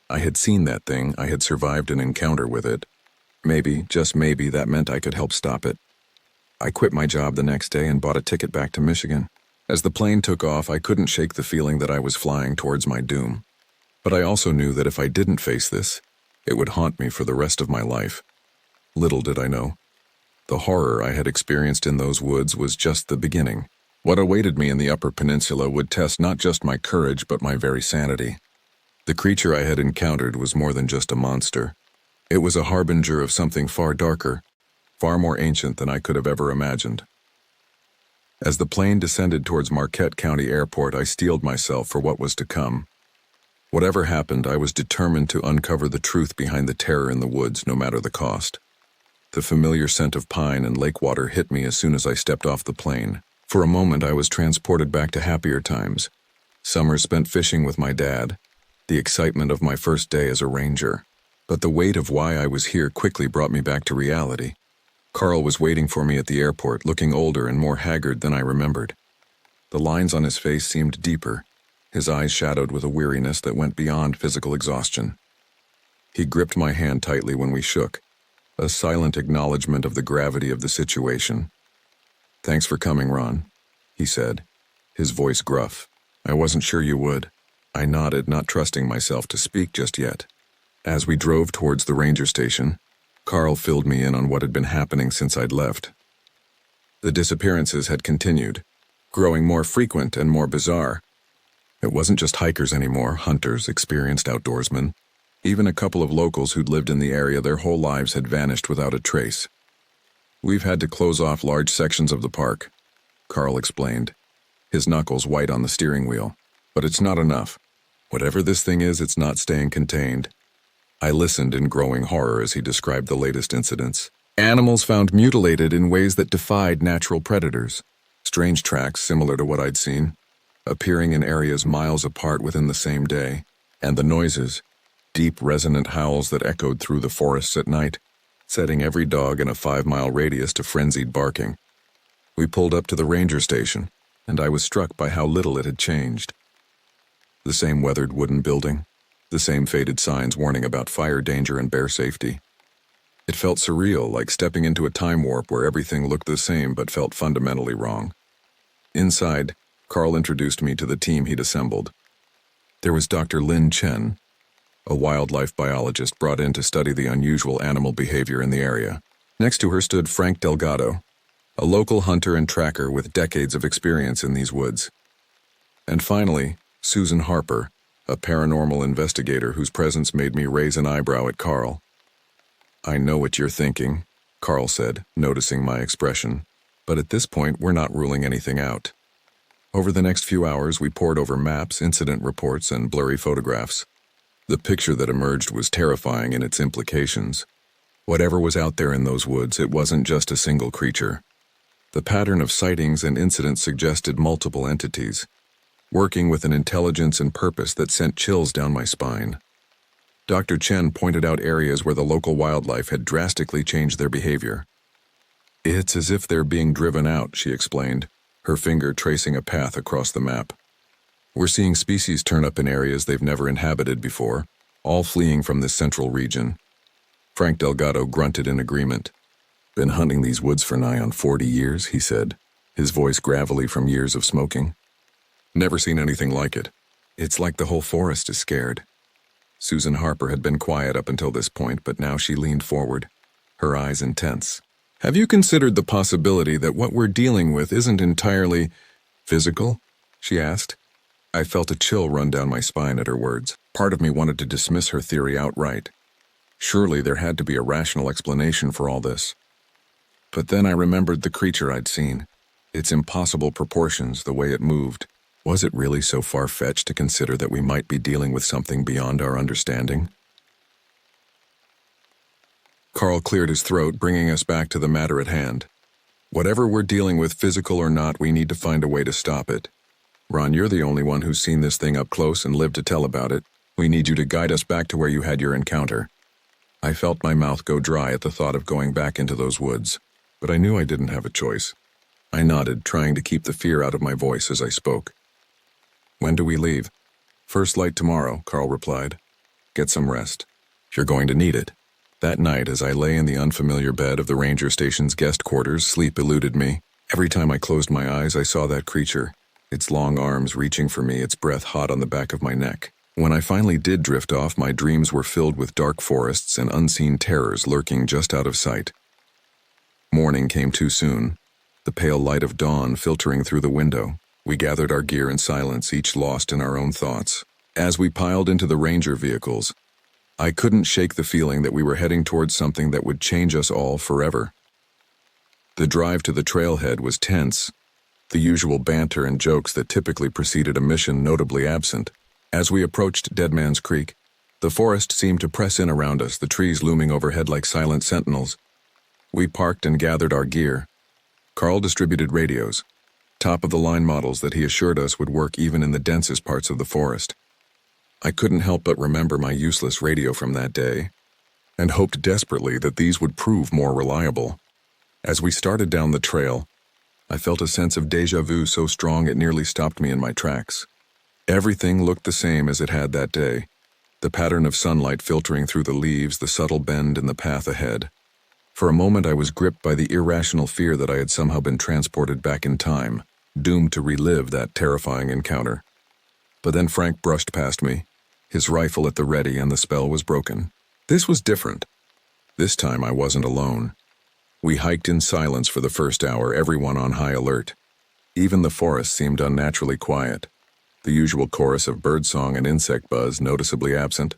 S1: I had seen that thing, I had survived an encounter with it. Maybe, just maybe, that meant I could help stop it. I quit my job the next day and bought a ticket back to Michigan. As the plane took off, I couldn't shake the feeling that I was flying towards my doom. But I also knew that if I didn't face this, it would haunt me for the rest of my life. Little did I know. The horror I had experienced in those woods was just the beginning. What awaited me in the Upper Peninsula would test not just my courage but my very sanity. The creature I had encountered was more than just a monster. It was a harbinger of something far darker, far more ancient than I could have ever imagined. As the plane descended towards Marquette County Airport, I steeled myself for what was to come. Whatever happened, I was determined to uncover the truth behind the terror in the woods, no matter the cost. The familiar scent of pine and lake water hit me as soon as I stepped off the plane. For a moment, I was transported back to happier times. Summers spent fishing with my dad, the excitement of my first day as a ranger. But the weight of why I was here quickly brought me back to reality. Carl was waiting for me at the airport, looking older and more haggard than I remembered. The lines on his face seemed deeper, his eyes shadowed with a weariness that went beyond physical exhaustion. He gripped my hand tightly when we shook, a silent acknowledgement of the gravity of the situation. "Thanks for coming, Ron," he said, his voice gruff. "I wasn't sure you would." I nodded, not trusting myself to speak just yet. As we drove towards the ranger station, Carl filled me in on what had been happening since I'd left. The disappearances had continued, growing more frequent and more bizarre. It wasn't just hikers anymore, hunters, experienced outdoorsmen. Even a couple of locals who'd lived in the area their whole lives had vanished without a trace. "We've had to close off large sections of the park," Carl explained, his knuckles white on the steering wheel. "But it's not enough. Whatever this thing is, it's not staying contained." I listened in growing horror as he described the latest incidents. Animals found mutilated in ways that defied natural predators. Strange tracks, similar to what I'd seen, appearing in areas miles apart within the same day. And the noises, deep resonant howls that echoed through the forests at night, setting every dog in a 5-mile radius to frenzied barking. We pulled up to the ranger station, and I was struck by how little it had changed. The same weathered wooden building, the same faded signs warning about fire danger and bear safety. It felt surreal, like stepping into a time warp where everything looked the same but felt fundamentally wrong. Inside, Carl introduced me to the team he'd assembled. There was Dr. Lin Chen, a wildlife biologist brought in to study the unusual animal behavior in the area. Next to her stood Frank Delgado, a local hunter and tracker with decades of experience in these woods. And finally, Susan Harper, a paranormal investigator whose presence made me raise an eyebrow at Carl. "I know what you're thinking," Carl said, noticing my expression, "but at this point we're not ruling anything out." Over the next few hours we pored over maps, incident reports, and blurry photographs. The picture that emerged was terrifying in its implications. Whatever was out there in those woods, it wasn't just a single creature. The pattern of sightings and incidents suggested multiple entities, working with an intelligence and purpose that sent chills down my spine. Dr. Chen pointed out areas where the local wildlife had drastically changed their behavior. "It's as if they're being driven out," she explained, her finger tracing a path across the map. "We're seeing species turn up in areas they've never inhabited before, all fleeing from this central region. Frank Delgado grunted in agreement. "Been hunting these woods for nigh on 40 years, he said, his voice gravelly from years of smoking. "Never seen anything like it. It's like the whole forest is scared." Susan Harper had been quiet up until this point, but now she leaned forward, her eyes intense. "Have you considered the possibility that what we're dealing with isn't entirely physical?" she asked. I felt a chill run down my spine at her words. Part of me wanted to dismiss her theory outright. Surely there had to be a rational explanation for all this. But then I remembered the creature I'd seen, its impossible proportions, the way it moved. Was it really so far-fetched to consider that we might be dealing with something beyond our understanding? Carl cleared his throat, bringing us back to the matter at hand. "Whatever we're dealing with, physical or not, we need to find a way to stop it. Ron, you're the only one who's seen this thing up close and lived to tell about it. We need you to guide us back to where you had your encounter." I felt my mouth go dry at the thought of going back into those woods, but I knew I didn't have a choice. I nodded, trying to keep the fear out of my voice as I spoke. "When do we leave?" "First light tomorrow," Carl replied. "Get some rest. You're going to need it." That night, as I lay in the unfamiliar bed of the ranger station's guest quarters, sleep eluded me. Every time I closed my eyes, I saw that creature, its long arms reaching for me, its breath hot on the back of my neck. When I finally did drift off, my dreams were filled with dark forests and unseen terrors lurking just out of sight. Morning came too soon, the pale light of dawn filtering through the window. We gathered our gear in silence, each lost in our own thoughts. As we piled into the ranger vehicles, I couldn't shake the feeling that we were heading towards something that would change us all forever. The drive to the trailhead was tense, the usual banter and jokes that typically preceded a mission notably absent. As we approached Dead Man's Creek, the forest seemed to press in around us, the trees looming overhead like silent sentinels. We parked and gathered our gear. Carl distributed radios, top-of-the-line models that he assured us would work even in the densest parts of the forest. I couldn't help but remember my useless radio from that day, and hoped desperately that these would prove more reliable. As we started down the trail, I felt a sense of déjà vu so strong it nearly stopped me in my tracks. Everything looked the same as it had that day, the pattern of sunlight filtering through the leaves, the subtle bend in the path ahead. For a moment I was gripped by the irrational fear that I had somehow been transported back in time, doomed to relive that terrifying encounter. But then Frank brushed past me, his rifle at the ready, and the spell was broken. This was different. This time I wasn't alone. We hiked in silence for the first hour, everyone on high alert. Even the forest seemed unnaturally quiet, the usual chorus of birdsong and insect buzz noticeably absent.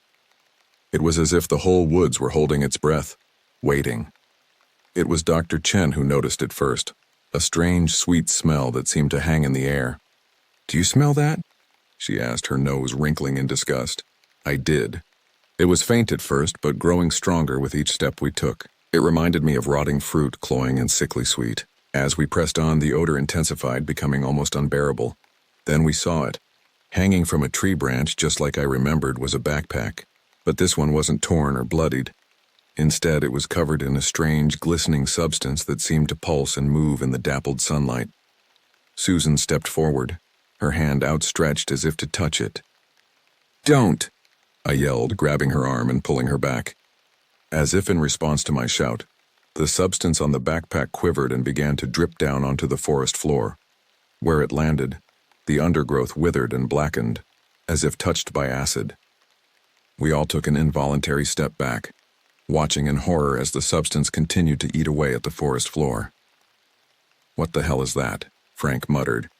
S1: It was as if the whole woods were holding its breath, waiting. It was Dr. Chen who noticed it first, a strange, sweet smell that seemed to hang in the air. "Do you smell that?" she asked, her nose wrinkling in disgust. I did. It was faint at first, but growing stronger with each step we took. It reminded me of rotting fruit, cloying and sickly sweet. As we pressed on, the odor intensified, becoming almost unbearable. Then we saw it. Hanging from a tree branch, just like I remembered, was a backpack. But this one wasn't torn or bloodied. Instead, it was covered in a strange, glistening substance that seemed to pulse and move in the dappled sunlight. Susan stepped forward, her hand outstretched as if to touch it. "Don't!" I yelled, grabbing her arm and pulling her back. As if in response to my shout, the substance on the backpack quivered and began to drip down onto the forest floor. Where it landed, the undergrowth withered and blackened, as if touched by acid. We all took an involuntary step back, watching in horror as the substance continued to eat away at the forest floor. "What the hell is that?" Frank muttered,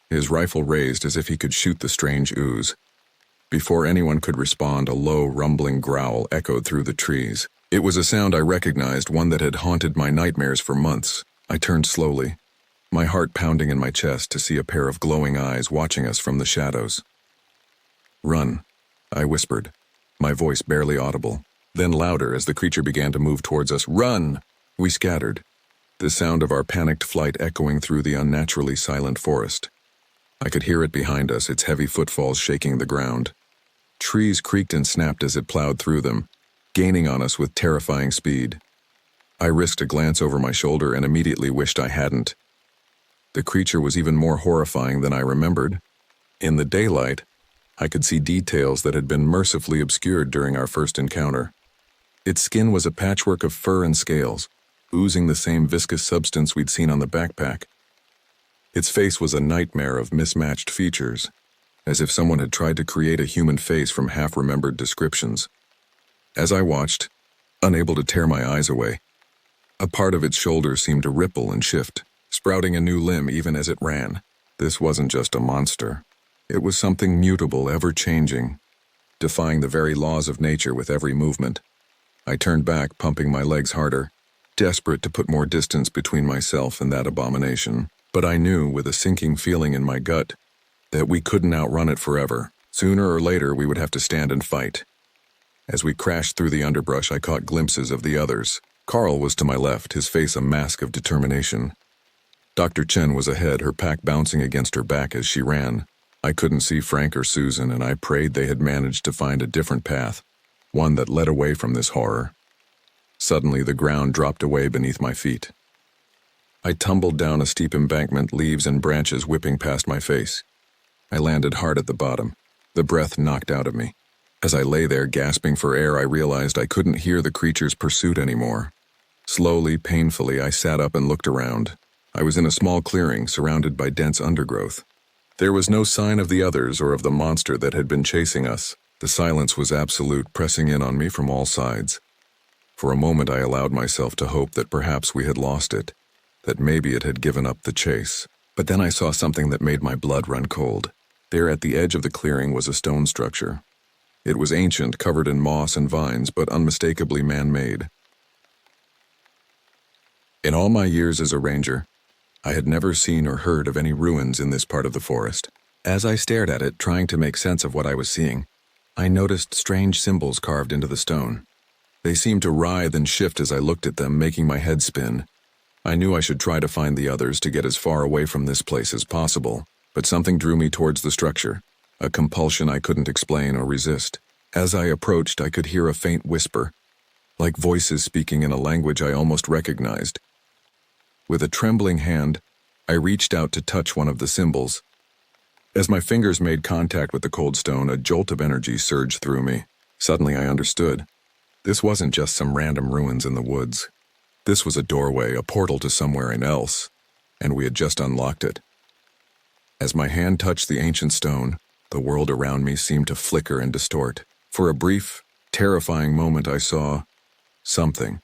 S1: his rifle raised as if he could shoot the strange ooze. Before anyone could respond, a low, rumbling growl echoed through the trees. It was a sound I recognized, one that had haunted my nightmares for months. I turned slowly, my heart pounding in my chest, to see a pair of glowing eyes watching us from the shadows. "Run," I whispered, my voice barely audible, then louder as the creature began to move towards us. "Run!" We scattered, the sound of our panicked flight echoing through the unnaturally silent forest. I could hear it behind us, its heavy footfalls shaking the ground. Trees creaked and snapped as it plowed through them, gaining on us with terrifying speed. I risked a glance over my shoulder and immediately wished I hadn't. The creature was even more horrifying than I remembered. In the daylight, I could see details that had been mercifully obscured during our first encounter. Its skin was a patchwork of fur and scales, oozing the same viscous substance we'd seen on the backpack. Its face was a nightmare of mismatched features, as if someone had tried to create a human face from half-remembered descriptions. As I watched, unable to tear my eyes away, a part of its shoulder seemed to ripple and shift, sprouting a new limb even as it ran. This wasn't just a monster. It was something mutable, ever-changing, defying the very laws of nature with every movement. I turned back, pumping my legs harder, desperate to put more distance between myself and that abomination. But I knew, with a sinking feeling in my gut, that we couldn't outrun it forever. Sooner or later, we would have to stand and fight. As we crashed through the underbrush, I caught glimpses of the others. Carl was to my left, his face a mask of determination. Dr. Chen was ahead, her pack bouncing against her back as she ran. I couldn't see Frank or Susan, and I prayed they had managed to find a different path, one that led away from this horror. Suddenly, the ground dropped away beneath my feet. I tumbled down a steep embankment, leaves and branches whipping past my face. I landed hard at the bottom, the breath knocked out of me. As I lay there gasping for air, I realized I couldn't hear the creature's pursuit anymore. Slowly, painfully, I sat up and looked around. I was in a small clearing, surrounded by dense undergrowth. There was no sign of the others or of the monster that had been chasing us. The silence was absolute, pressing in on me from all sides. For a moment, I allowed myself to hope that perhaps we had lost it, that maybe it had given up the chase. But then I saw something that made my blood run cold. There at the edge of the clearing was a stone structure. It was ancient, covered in moss and vines, but unmistakably man-made. In all my years as a ranger, I had never seen or heard of any ruins in this part of the forest. As I stared at it, trying to make sense of what I was seeing, I noticed strange symbols carved into the stone. They seemed to writhe and shift as I looked at them, making my head spin. I knew I should try to find the others to get as far away from this place as possible, but something drew me towards the structure, a compulsion I couldn't explain or resist. As I approached, I could hear a faint whisper, like voices speaking in a language I almost recognized. With a trembling hand, I reached out to touch one of the symbols. As my fingers made contact with the cold stone, a jolt of energy surged through me. Suddenly I understood. This wasn't just some random ruins in the woods. This was a doorway, a portal to somewhere else, and we had just unlocked it. As my hand touched the ancient stone, the world around me seemed to flicker and distort. For a brief, terrifying moment, I saw something.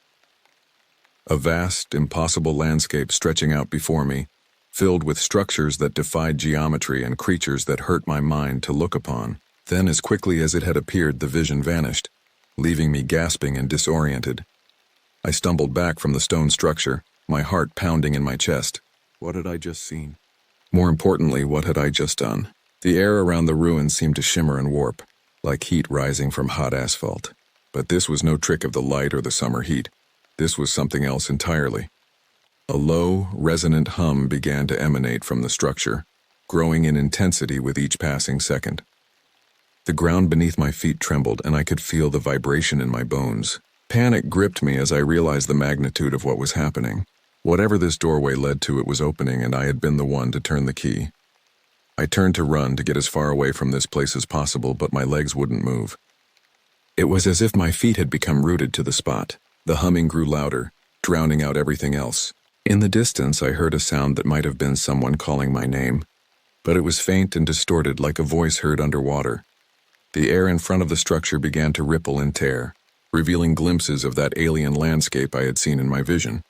S1: A vast, impossible landscape stretching out before me, filled with structures that defied geometry and creatures that hurt my mind to look upon. Then, as quickly as it had appeared, the vision vanished, leaving me gasping and disoriented. I stumbled back from the stone structure, my heart pounding in my chest. What had I just seen? More importantly, what had I just done? The air around the ruins seemed to shimmer and warp, like heat rising from hot asphalt. But this was no trick of the light or the summer heat. This was something else entirely. A low, resonant hum began to emanate from the structure, growing in intensity with each passing second. The ground beneath my feet trembled, and I could feel the vibration in my bones. Panic gripped me as I realized the magnitude of what was happening. Whatever this doorway led to, it was opening, and I had been the one to turn the key. I turned to run to get as far away from this place as possible, but my legs wouldn't move. It was as if my feet had become rooted to the spot. The humming grew louder, drowning out everything else. In the distance, I heard a sound that might have been someone calling my name, but it was faint and distorted like a voice heard underwater. The air in front of the structure began to ripple and tear, revealing glimpses of that alien landscape I had seen in my vision.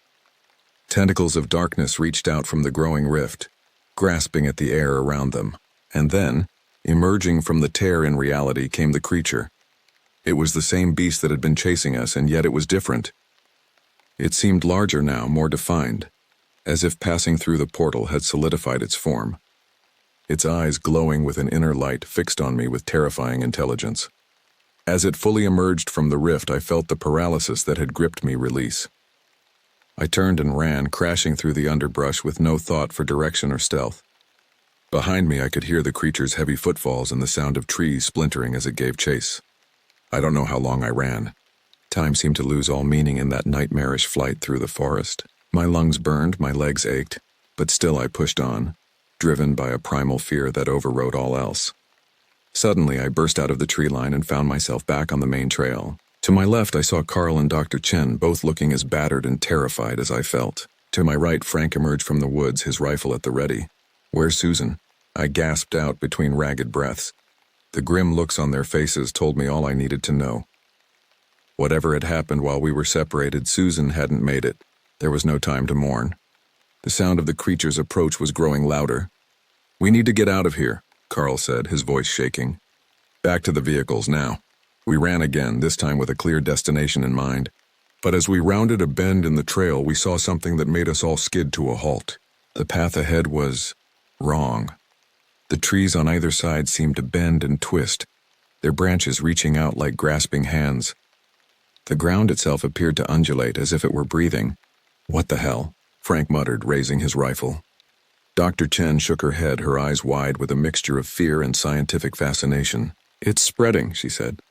S1: Tentacles of darkness reached out from the growing rift, grasping at the air around them. And then, emerging from the tear in reality, came the creature. It was the same beast that had been chasing us, and yet it was different. It seemed larger now, more defined, as if passing through the portal had solidified its form. Its eyes glowing with an inner light fixed on me with terrifying intelligence. As it fully emerged from the rift, I felt the paralysis that had gripped me release. I turned and ran, crashing through the underbrush with no thought for direction or stealth. Behind me, I could hear the creature's heavy footfalls and the sound of trees splintering as it gave chase. I don't know how long I ran. Time seemed to lose all meaning in that nightmarish flight through the forest. My lungs burned, my legs ached, but still I pushed on, driven by a primal fear that overrode all else. Suddenly, I burst out of the tree line and found myself back on the main trail. To my left, I saw Carl and Dr. Chen, both looking as battered and terrified as I felt. To my right, Frank emerged from the woods, his rifle at the ready. "Where's Susan?" I gasped out between ragged breaths. The grim looks on their faces told me all I needed to know. Whatever had happened while we were separated, Susan hadn't made it. There was no time to mourn. The sound of the creature's approach was growing louder. "We need to get out of here," Carl said, his voice shaking. "Back to the vehicles now." We ran again, this time with a clear destination in mind. But as we rounded a bend in the trail, we saw something that made us all skid to a halt. The path ahead was wrong. The trees on either side seemed to bend and twist, their branches reaching out like grasping hands. The ground itself appeared to undulate as if it were breathing. "What the hell?" Frank muttered, raising his rifle. Dr. Chen shook her head, her eyes wide with a mixture of fear and scientific fascination. "It's spreading," she said.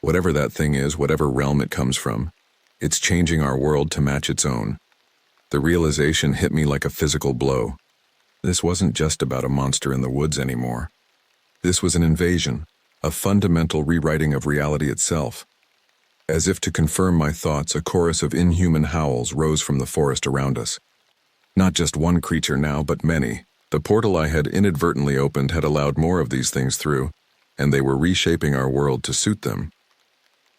S1: "Whatever that thing is, whatever realm it comes from, it's changing our world to match its own." The realization hit me like a physical blow. This wasn't just about a monster in the woods anymore. This was an invasion, a fundamental rewriting of reality itself. As if to confirm my thoughts, a chorus of inhuman howls rose from the forest around us. Not just one creature now, but many. The portal I had inadvertently opened had allowed more of these things through, and they were reshaping our world to suit them.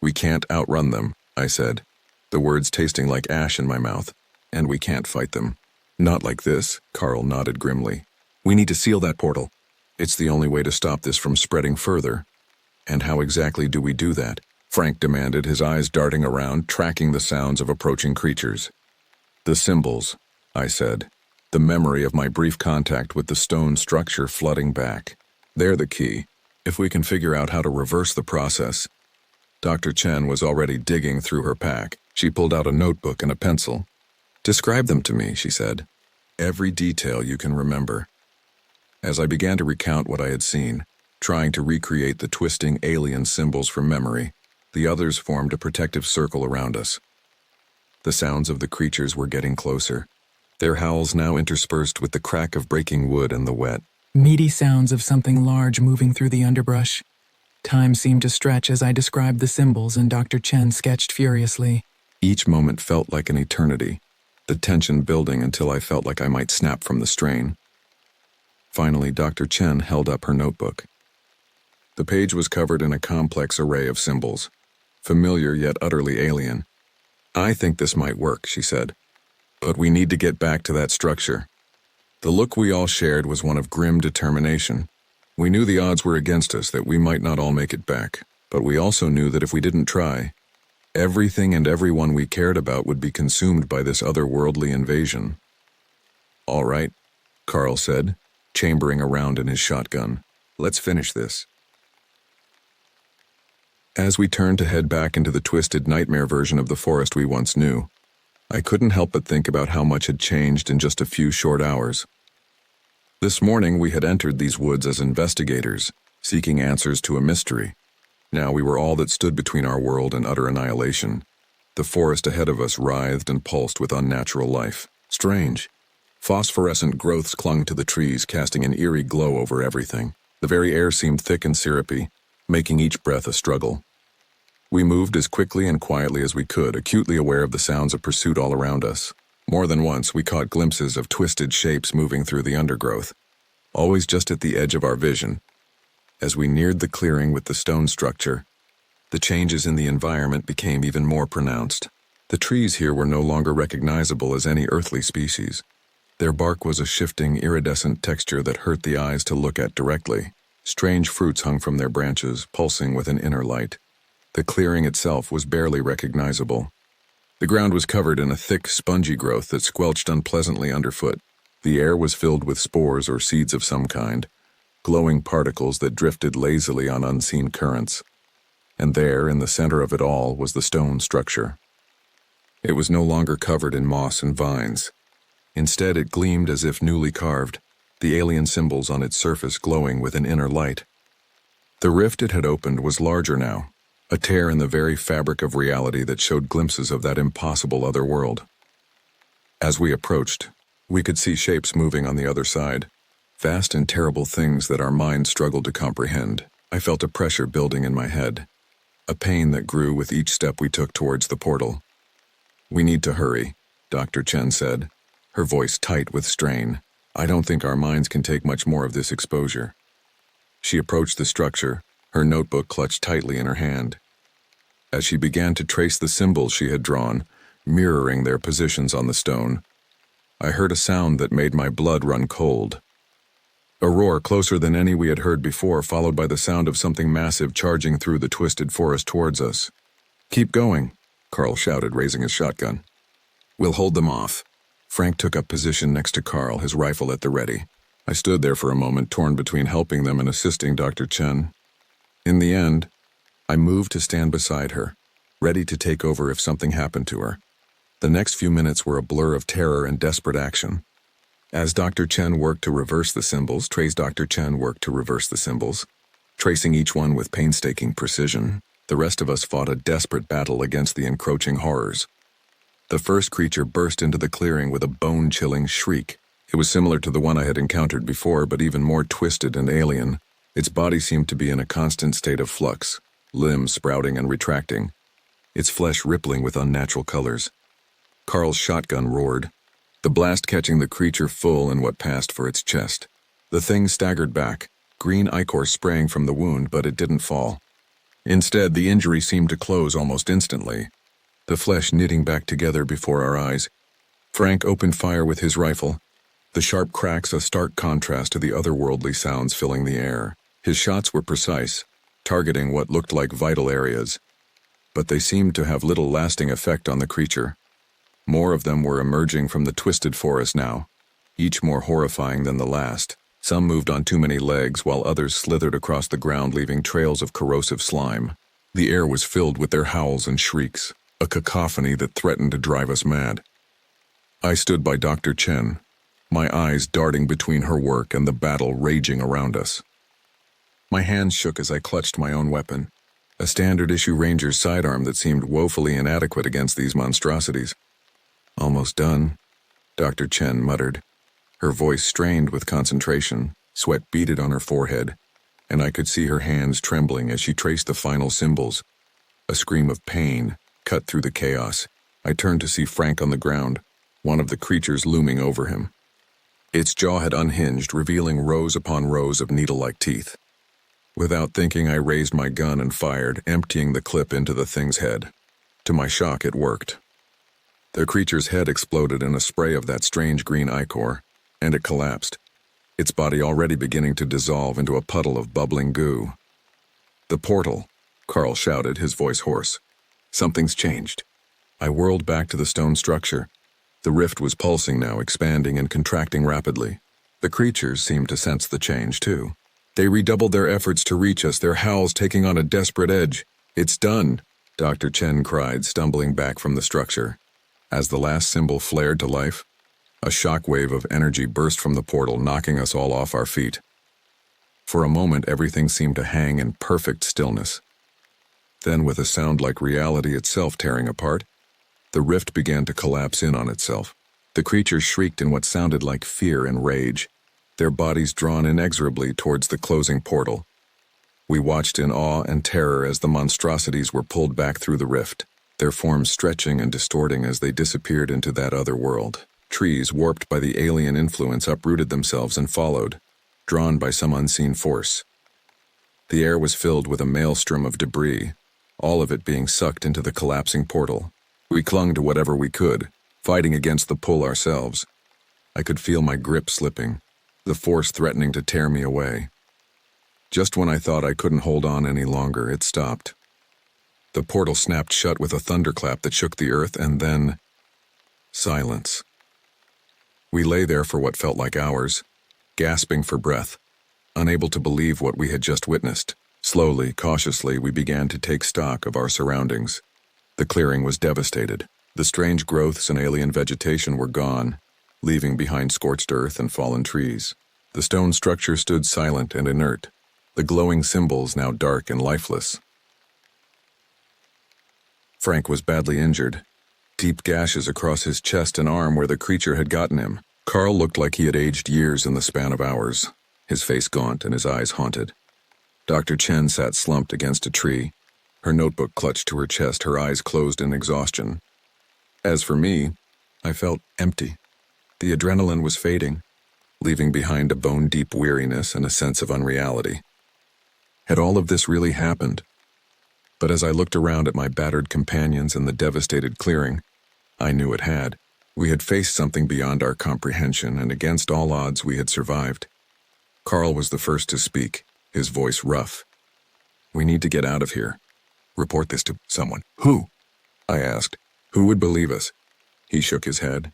S1: "We can't outrun them," I said, the words tasting like ash in my mouth. "And we can't fight them." "Not like this," Carl nodded grimly. "We need to seal that portal. It's the only way to stop this from spreading further." "And how exactly do we do that?" Frank demanded, his eyes darting around, tracking the sounds of approaching creatures. "The symbols," I said, the memory of my brief contact with the stone structure flooding back. "They're the key. If we can figure out how to reverse the process." Dr. Chen was already digging through her pack. She pulled out a notebook and a pencil. "Describe them to me," she said. "Every detail you can remember." As I began to recount what I had seen, trying to recreate the twisting alien symbols from memory, the others formed a protective circle around us. The sounds of the creatures were getting closer, their howls now interspersed with the crack of breaking wood and the wet,
S2: meaty sounds of something large moving through the underbrush. Time seemed to stretch as I described the symbols, and Dr. Chen sketched furiously.
S1: Each moment felt like an eternity, the tension building until I felt like I might snap from the strain. Finally, Dr. Chen held up her notebook. The page was covered in a complex array of symbols, familiar yet utterly alien. "I think this might work," she said. "But we need to get back to that structure." The look we all shared was one of grim determination. We knew the odds were against us, that we might not all make it back. But we also knew that if we didn't try, everything and everyone we cared about would be consumed by this otherworldly invasion. "All right," Carl said, chambering around in his shotgun. "Let's finish this." As we turned to head back into the twisted nightmare version of the forest we once knew, I couldn't help but think about how much had changed in just a few short hours. This morning we had entered these woods as investigators, seeking answers to a mystery. Now we were all that stood between our world and utter annihilation. The forest ahead of us writhed and pulsed with unnatural life. Strange. Phosphorescent growths clung to the trees, casting an eerie glow over everything. The very air seemed thick and syrupy, making each breath a struggle. We moved as quickly and quietly as we could, acutely aware of the sounds of pursuit all around us. More than once, we caught glimpses of twisted shapes moving through the undergrowth, always just at the edge of our vision. As we neared the clearing with the stone structure, the changes in the environment became even more pronounced. The trees here were no longer recognizable as any earthly species. Their bark was a shifting, iridescent texture that hurt the eyes to look at directly. Strange fruits hung from their branches, pulsing with an inner light. The clearing itself was barely recognizable. The ground was covered in a thick, spongy growth that squelched unpleasantly underfoot. The air was filled with spores or seeds of some kind, glowing particles that drifted lazily on unseen currents. And there, in the center of it all, was the stone structure. It was no longer covered in moss and vines. Instead, it gleamed as if newly carved, the alien symbols on its surface glowing with an inner light. The rift it had opened was larger now, a tear in the very fabric of reality that showed glimpses of that impossible other world. As we approached, we could see shapes moving on the other side, vast and terrible things that our minds struggled to comprehend. I felt a pressure building in my head, a pain that grew with each step we took towards the portal. "We need to hurry," Dr. Chen said, her voice tight with strain. "I don't think our minds can take much more of this exposure." She approached the structure, her notebook clutched tightly in her hand. As she began to trace the symbols she had drawn, mirroring their positions on the stone, I heard a sound that made my blood run cold. A roar closer than any we had heard before, followed by the sound of something massive charging through the twisted forest towards us. "Keep going," Carl shouted, raising his shotgun. "We'll hold them off." Frank took up position next to Carl, his rifle at the ready. I stood there for a moment, torn between helping them and assisting Dr. Chen. In the end, I moved to stand beside her, ready to take over if something happened to her. The next few minutes were a blur of terror and desperate action. As Dr. Chen worked to reverse the symbols, tracing each one with painstaking precision, the rest of us fought a desperate battle against the encroaching horrors. The first creature burst into the clearing with a bone-chilling shriek. It was similar to the one I had encountered before, but even more twisted and alien. Its body seemed to be in a constant state of flux, limbs sprouting and retracting, its flesh rippling with unnatural colors. Carl's shotgun roared, the blast catching the creature full in what passed for its chest. The thing staggered back, green ichor spraying from the wound, but it didn't fall. Instead, the injury seemed to close almost instantly, the flesh knitting back together before our eyes. Frank opened fire with his rifle, the sharp cracks a stark contrast to the otherworldly sounds filling the air. His shots were precise, targeting what looked like vital areas, but they seemed to have little lasting effect on the creature. More of them were emerging from the twisted forest now, each more horrifying than the last. Some moved on too many legs, while others slithered across the ground, leaving trails of corrosive slime. The air was filled with their howls and shrieks, a cacophony that threatened to drive us mad. I stood by Dr. Chen, my eyes darting between her work and the battle raging around us. My hands shook as I clutched my own weapon, a standard-issue Ranger's sidearm that seemed woefully inadequate against these monstrosities. "Almost done," Dr. Chen muttered, her voice strained with concentration. Sweat beaded on her forehead, and I could see her hands trembling as she traced the final symbols. A scream of pain cut through the chaos. I turned to see Frank on the ground, one of the creatures looming over him. Its jaw had unhinged, revealing rows upon rows of needle-like teeth. Without thinking, I raised my gun and fired, emptying the clip into the thing's head. To my shock, it worked. The creature's head exploded in a spray of that strange green ichor, and it collapsed, its body already beginning to dissolve into a puddle of bubbling goo. "The portal," Carl shouted, his voice hoarse. "Something's changed." I whirled back to the stone structure. The rift was pulsing now, expanding and contracting rapidly. The creatures seemed to sense the change, too. They redoubled their efforts to reach us, their howls taking on a desperate edge. "It's done," Dr. Chen cried, stumbling back from the structure. As the last symbol flared to life, a shockwave of energy burst from the portal, knocking us all off our feet. For a moment, everything seemed to hang in perfect stillness. Then, with a sound like reality itself tearing apart, the rift began to collapse in on itself. The creatures shrieked in what sounded like fear and rage, their bodies drawn inexorably towards the closing portal. We watched in awe and terror as the monstrosities were pulled back through the rift, their forms stretching and distorting as they disappeared into that other world. Trees, warped by the alien influence, uprooted themselves and followed, drawn by some unseen force. The air was filled with a maelstrom of debris, all of it being sucked into the collapsing portal. We clung to whatever we could, fighting against the pull ourselves. I could feel my grip slipping, the force threatening to tear me away. Just when I thought I couldn't hold on any longer, it stopped. The portal snapped shut with a thunderclap that shook the earth, and then silence. We lay there for what felt like hours, gasping for breath, unable to believe what we had just witnessed. Slowly, cautiously, we began to take stock of our surroundings. The clearing was devastated. The strange growths and alien vegetation were gone, leaving behind scorched earth and fallen trees. The stone structure stood silent and inert, the glowing symbols now dark and lifeless. Frank was badly injured, deep gashes across his chest and arm where the creature had gotten him. Carl looked like he had aged years in the span of hours, his face gaunt and his eyes haunted. Dr. Chen sat slumped against a tree, her notebook clutched to her chest, her eyes closed in exhaustion. As for me, I felt empty. The adrenaline was fading, leaving behind a bone-deep weariness and a sense of unreality. Had all of this really happened? But as I looked around at my battered companions in the devastated clearing, I knew it had. We had faced something beyond our comprehension, and against all odds we had survived. Carl was the first to speak, his voice rough. "We need to get out of here. Report this to someone." "Who?" I asked. "Who would believe us?" He shook his head.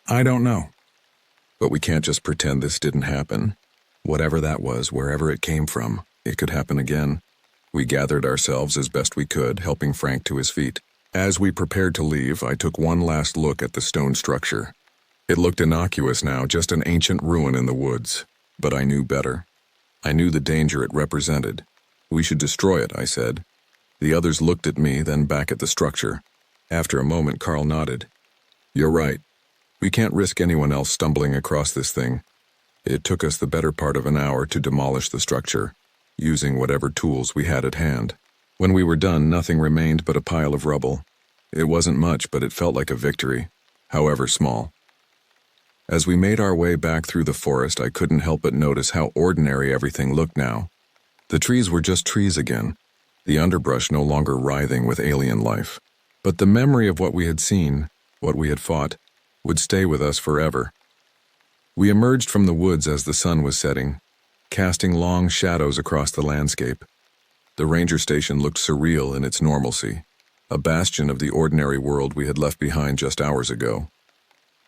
S1: "I don't know. But we can't just pretend this didn't happen. Whatever that was, wherever it came from, it could happen again." We gathered ourselves as best we could, helping Frank to his feet. As we prepared to leave, I took one last look at the stone structure. It looked innocuous now, just an ancient ruin in the woods. But I knew better. I knew the danger it represented. "We should destroy it," I said. The others looked at me, then back at the structure. After a moment, Carl nodded. "You're right. We can't risk anyone else stumbling across this thing." It took us the better part of an hour to demolish the structure, using whatever tools we had at hand. When we were done, nothing remained but a pile of rubble. It wasn't much, but it felt like a victory, however small. As we made our way back through the forest, I couldn't help but notice how ordinary everything looked now. The trees were just trees again, the underbrush no longer writhing with alien life. But the memory of what we had seen, what we had fought, would stay with us forever. We emerged from the woods as the sun was setting, casting long shadows across the landscape. The ranger station looked surreal in its normalcy, a bastion of the ordinary world we had left behind just hours ago.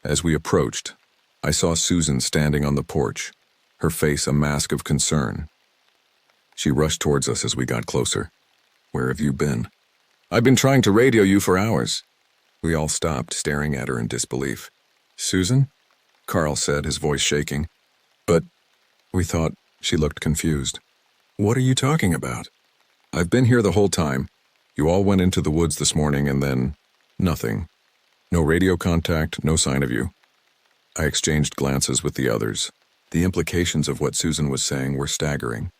S1: As we approached, I saw Susan standing on the porch, her face a mask of concern. She rushed towards us as we got closer. "Where have you been?" "I've been trying to radio you for hours." We all stopped, staring at her in disbelief. "Susan?" Carl said, his voice shaking. "But," we thought. She looked confused. "What are you talking about?" "I've been here the whole time. You all went into the woods this morning and then nothing. No radio contact, no sign of you." I exchanged glances with the others. The implications of what Susan was saying were staggering.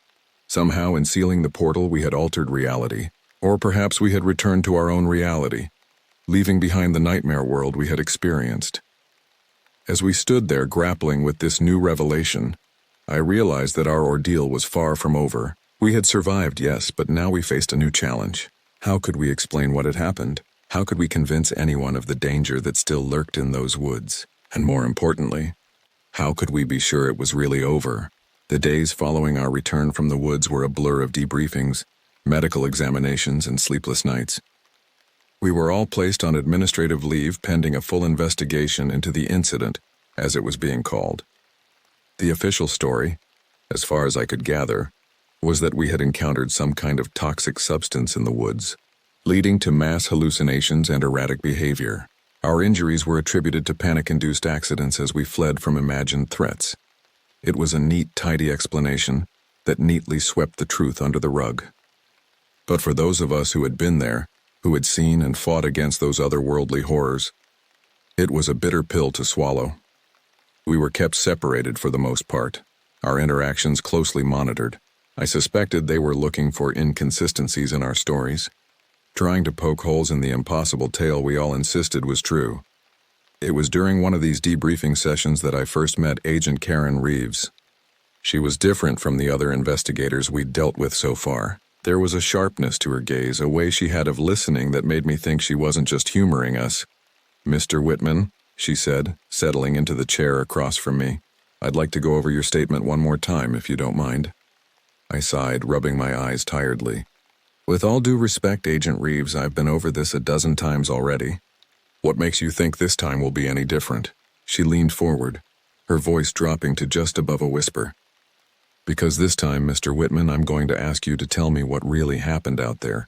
S1: Somehow, in sealing the portal, we had altered reality. Or perhaps we had returned to our own reality, leaving behind the nightmare world we had experienced. As we stood there grappling with this new revelation, I realized that our ordeal was far from over. We had survived, yes, but now we faced a new challenge. How could we explain what had happened? How could we convince anyone of the danger that still lurked in those woods? And more importantly, how could we be sure it was really over? The days following our return from the woods were a blur of debriefings, medical examinations, and sleepless nights. We were all placed on administrative leave pending a full investigation into the incident, as it was being called. The official story, as far as I could gather, was that we had encountered some kind of toxic substance in the woods, leading to mass hallucinations and erratic behavior. Our injuries were attributed to panic-induced accidents as we fled from imagined threats. It was a neat, tidy explanation that neatly swept the truth under the rug. But for those of us who had been there, who had seen and fought against those otherworldly horrors, it was a bitter pill to swallow. We were kept separated for the most part, our interactions closely monitored. I suspected they were looking for inconsistencies in our stories, trying to poke holes in the impossible tale we all insisted was true. It was during one of these debriefing sessions that I first met Agent Karen Reeves. She was different from the other investigators we'd dealt with so far. There was a sharpness to her gaze, a way she had of listening that made me think she wasn't just humoring us. "Mr. Whitman," she said, settling into the chair across from me, "I'd like to go over your statement one more time, if you don't mind." I sighed, rubbing my eyes tiredly. "With all due respect, Agent Reeves, I've been over this a dozen times already. What makes you think this time will be any different?" She leaned forward, her voice dropping to just above a whisper. "Because this time, Mr. Whitman, I'm going to ask you to tell me what really happened out there.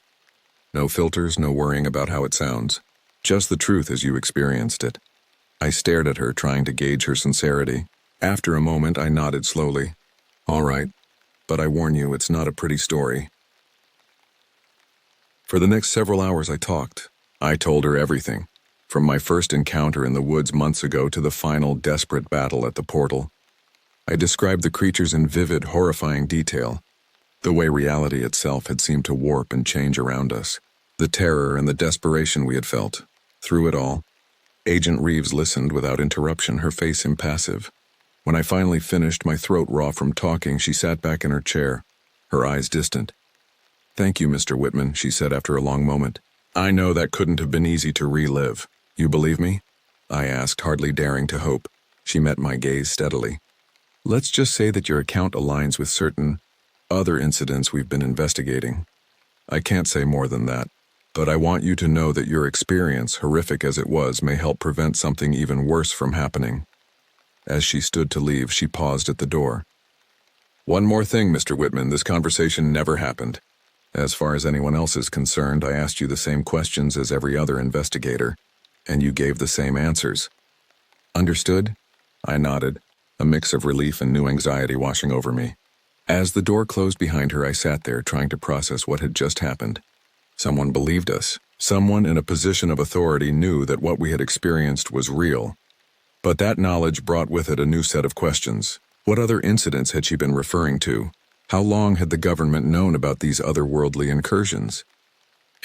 S1: No filters, no worrying about how it sounds. Just the truth as you experienced it." I stared at her, trying to gauge her sincerity. After a moment, I nodded slowly. "All right, but I warn you, it's not a pretty story." For the next several hours I talked. I told her everything, from my first encounter in the woods months ago to the final desperate battle at the portal. I described the creatures in vivid, horrifying detail, The way reality itself had seemed to warp and change around us. The terror and the desperation we had felt. Through it all, Agent Reeves listened without interruption, her face impassive. When I finally finished, my throat raw from talking, she sat back in her chair, her eyes distant. "Thank you, Mr. Whitman," she said after a long moment. "I know that couldn't have been easy to relive. You believe me?" I asked, hardly daring to hope. She met my gaze steadily. "Let's just say that your account aligns with certain other incidents we've been investigating. I can't say more than that, but I want you to know that your experience, horrific as it was, may help prevent something even worse from happening." As she stood to leave, she paused at the door. "One more thing, Mr. Whitman, this conversation never happened. As far as anyone else is concerned, I asked you the same questions as every other investigator, and you gave the same answers. Understood?" I nodded, a mix of relief and new anxiety washing over me. As the door closed behind her, I sat there trying to process what had just happened. Someone believed us. Someone in a position of authority knew that what we had experienced was real. But that knowledge brought with it a new set of questions. What other incidents had she been referring to? How long had the government known about these otherworldly incursions?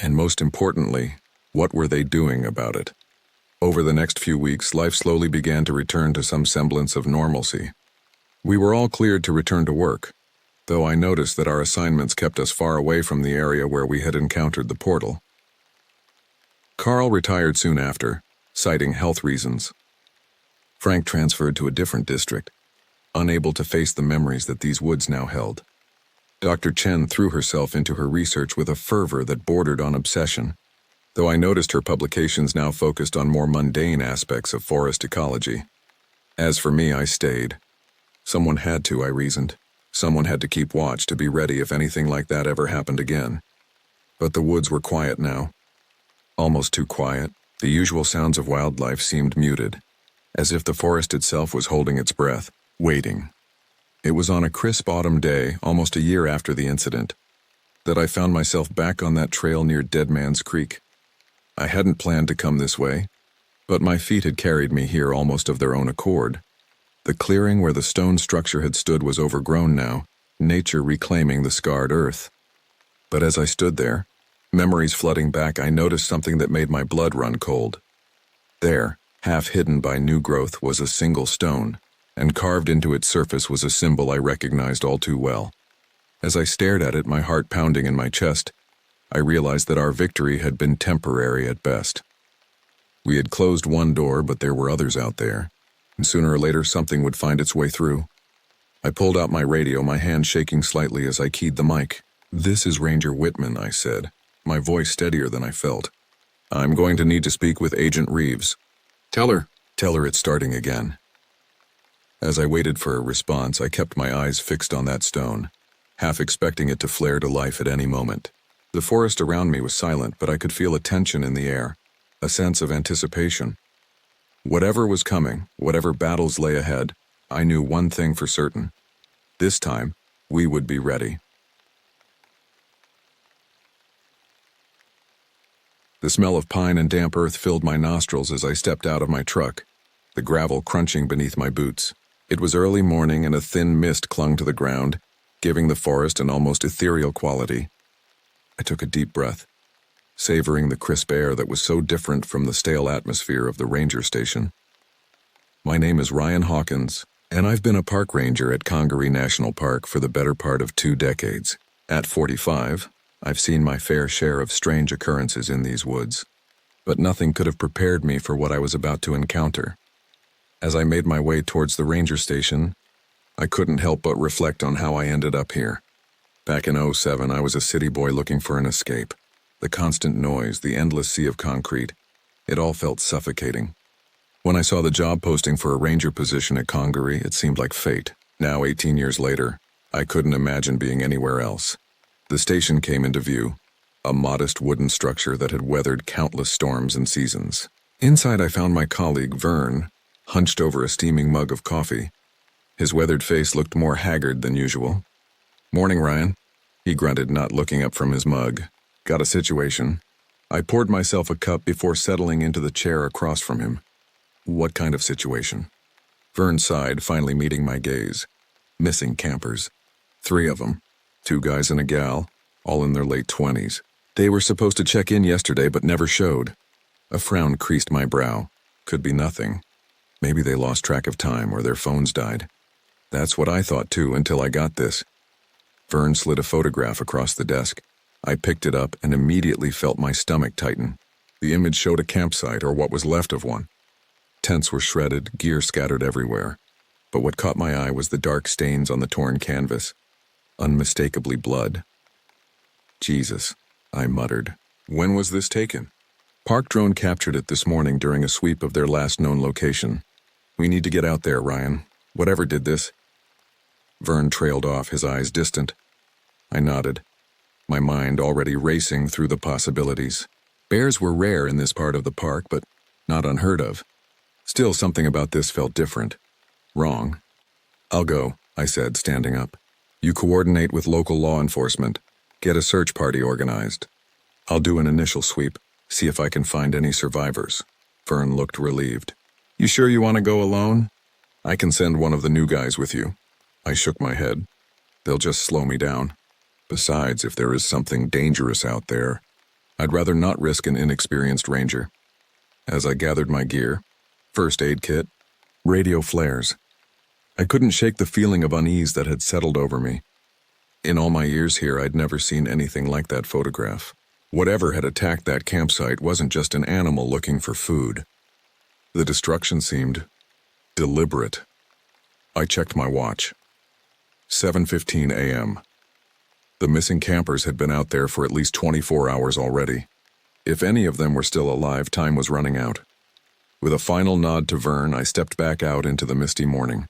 S1: And most importantly, what were they doing about it? Over the next few weeks, life slowly began to return to some semblance of normalcy. We were all cleared to return to work, though I noticed that our assignments kept us far away from the area where we had encountered the portal. Carl retired soon after, citing health reasons. Frank transferred to a different district, unable to face the memories that these woods now held. Dr. Chen threw herself into her research with a fervor that bordered on obsession, though I noticed her publications now focused on more mundane aspects of forest ecology. As for me, I stayed. Someone had to, I reasoned. Someone had to keep watch to be ready if anything like that ever happened again. But the woods were quiet now. Almost too quiet. The usual sounds of wildlife seemed muted, as if the forest itself was holding its breath, waiting. It was on a crisp autumn day, almost a year after the incident, that I found myself back on that trail near Dead Man's Creek. I hadn't planned to come this way, but my feet had carried me here almost of their own accord. The clearing where the stone structure had stood was overgrown now, nature reclaiming the scarred earth. But as I stood there, memories flooding back, I noticed something that made my blood run cold. There, half hidden by new growth, was a single stone, and carved into its surface was a symbol I recognized all too well. As I stared at it, my heart pounding in my chest, I realized that our victory had been temporary at best. We had closed one door, but there were others out there, and sooner or later something would find its way through. I pulled out my radio, my hand shaking slightly as I keyed the mic. "This is Ranger Whitman," I said, my voice steadier than I felt. "I'm going to need to speak with Agent Reeves." Tell her it's starting again." As I waited for a response, I kept my eyes fixed on that stone, half expecting it to flare to life at any moment. The forest around me was silent, but I could feel a tension in the air, a sense of anticipation. Whatever was coming, whatever battles lay ahead, I knew one thing for certain. This time, we would be ready. The smell of pine and damp earth filled my nostrils as I stepped out of my truck, the gravel crunching beneath my boots. It was early morning and a thin mist clung to the ground, giving the forest an almost ethereal quality. I took a deep breath, savoring the crisp air that was so different from the stale atmosphere of the ranger station. My name is Ryan Hawkins, and I've been a park ranger at Congaree National Park for the better part of 2 decades. At 45, I've seen my fair share of strange occurrences in these woods, but nothing could have prepared me for what I was about to encounter. As I made my way towards the ranger station, I couldn't help but reflect on how I ended up here. Back in '07, I was a city boy looking for an escape. The constant noise, the endless sea of concrete, it all felt suffocating. When I saw the job posting for a ranger position at Congaree, it seemed like fate. Now, 18 years later, I couldn't imagine being anywhere else. The station came into view, a modest wooden structure that had weathered countless storms and seasons. Inside, I found my colleague, Vern, hunched over a steaming mug of coffee. His weathered face looked more haggard than usual. "Morning, Ryan," he grunted, not looking up from his mug. "Got a situation." I poured myself a cup before settling into the chair across from him. "What kind of situation?" Vern sighed, finally meeting my gaze. "Missing campers. 3 of them. 2 guys and a gal, all in their late 20s. They were supposed to check in yesterday but never showed. A frown creased my brow. Could be nothing. Maybe they lost track of time or their phones died. That's what I thought too until I got this. Vern slid a photograph across the desk. I picked it up and immediately felt my stomach tighten. The image showed a campsite, or what was left of one. Tents were shredded, gear scattered everywhere. But what caught my eye was the dark stains on the torn canvas. Unmistakably blood. Jesus, I muttered. When was this taken? Park drone captured it this morning during a sweep of their last known location. We need to get out there, Ryan. Whatever did this. Vern trailed off, his eyes distant. I nodded, my mind already racing through the possibilities. Bears were rare in this part of the park, but not unheard of. Still, something about this felt different. Wrong. I'll go, I said, standing up. You coordinate with local law enforcement. Get a search party organized. I'll do an initial sweep, see if I can find any survivors. Vern looked relieved. You sure you want to go alone? I can send one of the new guys with you. I shook my head. They'll just slow me down. Besides, if there is something dangerous out there, I'd rather not risk an inexperienced ranger. As I gathered my gear, first aid kit, radio flares, I couldn't shake the feeling of unease that had settled over me. In all my years here, I'd never seen anything like that photograph. Whatever had attacked that campsite wasn't just an animal looking for food. The destruction seemed deliberate. I checked my watch. 7:15 a.m. The missing campers had been out there for at least 24 hours already. If any of them were still alive, time was running out. With a final nod to Vern, I stepped back out into the misty morning.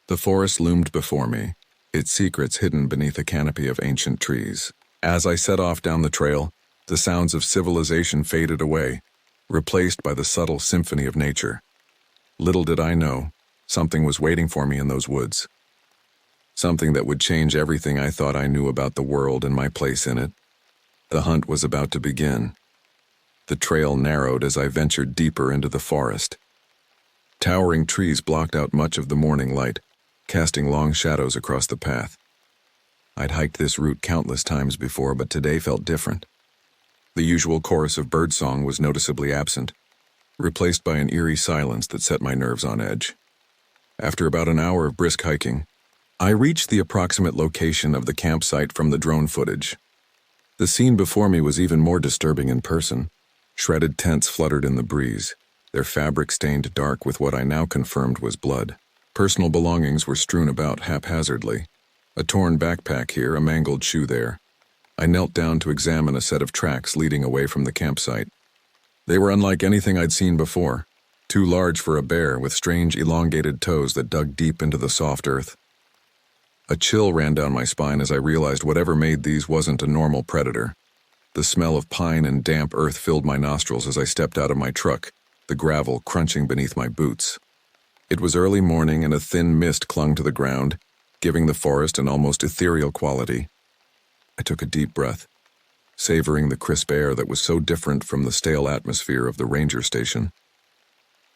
S1: The forest loomed before me, its secrets hidden beneath a canopy of ancient trees. As I set off down the trail, the sounds of civilization faded away, replaced by the subtle symphony of nature. Little did I know, something was waiting for me in those woods. Something that would change everything I thought I knew about the world and my place in it. The hunt was about to begin. The trail narrowed as I ventured deeper into the forest. Towering trees blocked out much of the morning light, casting long shadows across the path. I'd hiked this route countless times before, but today felt different. The usual chorus of birdsong was noticeably absent, replaced by an eerie silence that set my nerves on edge. After about an hour of brisk hiking, I reached the approximate location of the campsite from the drone footage. The scene before me was even more disturbing in person. Shredded tents fluttered in the breeze, their fabric stained dark with what I now confirmed was blood. Personal belongings were strewn about haphazardly. A torn backpack here, a mangled shoe there. I knelt down to examine a set of tracks leading away from the campsite. They were unlike anything I'd seen before, too large for a bear with strange elongated toes that dug deep into the soft earth. A chill ran down my spine as I realized whatever made these wasn't a normal predator. The smell of pine and damp earth filled my nostrils as I stepped out of my truck, the gravel crunching beneath my boots. It was early morning and a thin mist clung to the ground, giving the forest an almost ethereal quality. I took a deep breath, savoring the crisp air that was so different from the stale atmosphere of the ranger station.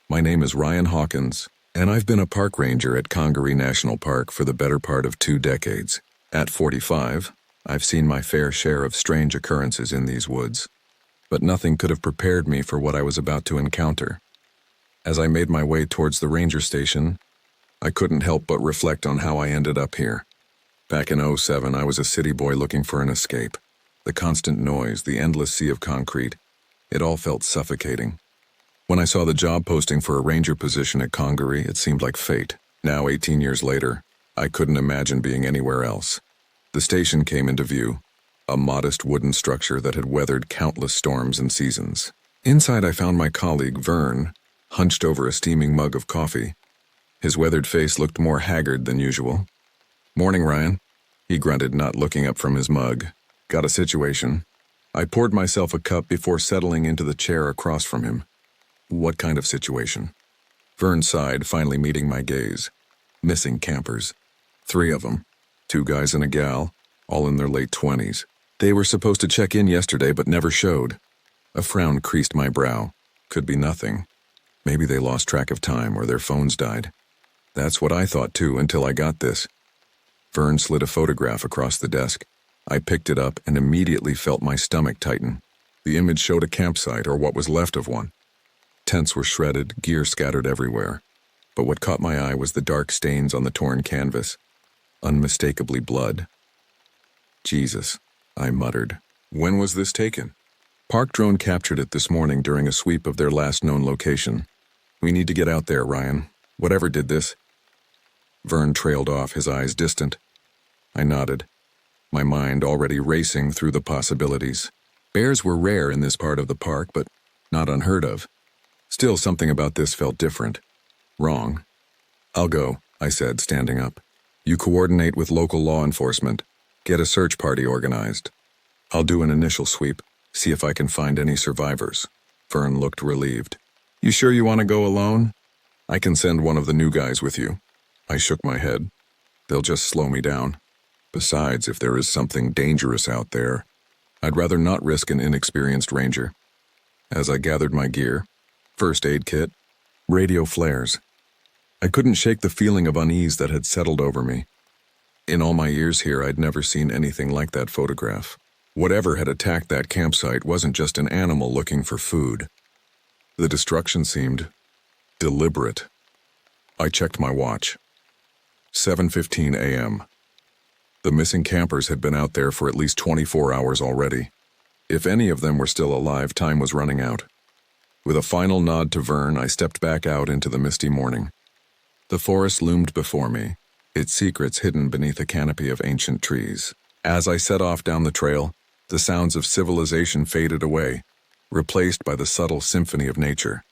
S1: My name is Ryan Hawkins, and I've been a park ranger at Congaree National Park for the better part of 2 decades. At 45, I've seen my fair share of strange occurrences in these woods, but nothing could have prepared me for what I was about to encounter. As I made my way towards the ranger station, I couldn't help but reflect on how I ended up here. Back in '07, I was a city boy looking for an escape. The constant noise, the endless sea of concrete, it all felt suffocating. When I saw the job posting for a ranger position at Congaree, it seemed like fate. Now, 18 years later, I couldn't imagine being anywhere else. The station came into view, a modest wooden structure that had weathered countless storms and seasons. Inside, I found my colleague, Vern, hunched over a steaming mug of coffee. His weathered face looked more haggard than usual. "Morning, Ryan," he grunted, not looking up from his mug. "Got a situation." I poured myself a cup before settling into the chair across from him. "What kind of situation?" Vern sighed, finally meeting my gaze. "Missing campers. 3 of them. 2 guys and a gal, all in their late 20s. They were supposed to check in yesterday but never showed." A frown creased my brow. Could be nothing. Maybe they lost track of time or their phones died. That's what I thought too until I got this. Vern slid a photograph across the desk. I picked it up and immediately felt my stomach tighten. The image showed a campsite, or what was left of one. Tents were shredded, gear scattered everywhere. But what caught my eye was the dark stains on the torn canvas. Unmistakably blood. Jesus, I muttered. When was this taken? Park drone captured it this morning during a sweep of their last known location. We need to get out there, Ryan. Whatever did this. Vern trailed off, his eyes distant. I nodded, my mind already racing through the possibilities. Bears were rare in this part of the park, but not unheard of. Still, something about this felt different. Wrong. I'll go, I said, standing up. You coordinate with local law enforcement. Get a search party organized. I'll do an initial sweep, see if I can find any survivors. Vern looked relieved. You sure you want to go alone? I can send one of the new guys with you. I shook my head. They'll just slow me down. Besides, if there is something dangerous out there, I'd rather not risk an inexperienced ranger. As I gathered my gear, first aid kit, radio flares, I couldn't shake the feeling of unease that had settled over me. In all my years here, I'd never seen anything like that photograph. Whatever had attacked that campsite wasn't just an animal looking for food. The destruction seemed deliberate. I checked my watch. 7:15 a.m. The missing campers had been out there for at least 24 hours already. If any of them were still alive, time was running out. With a final nod to Vern, I stepped back out into the misty morning. The forest loomed before me, its secrets hidden beneath a canopy of ancient trees. As I set off down the trail, the sounds of civilization faded away, replaced by the subtle symphony of nature.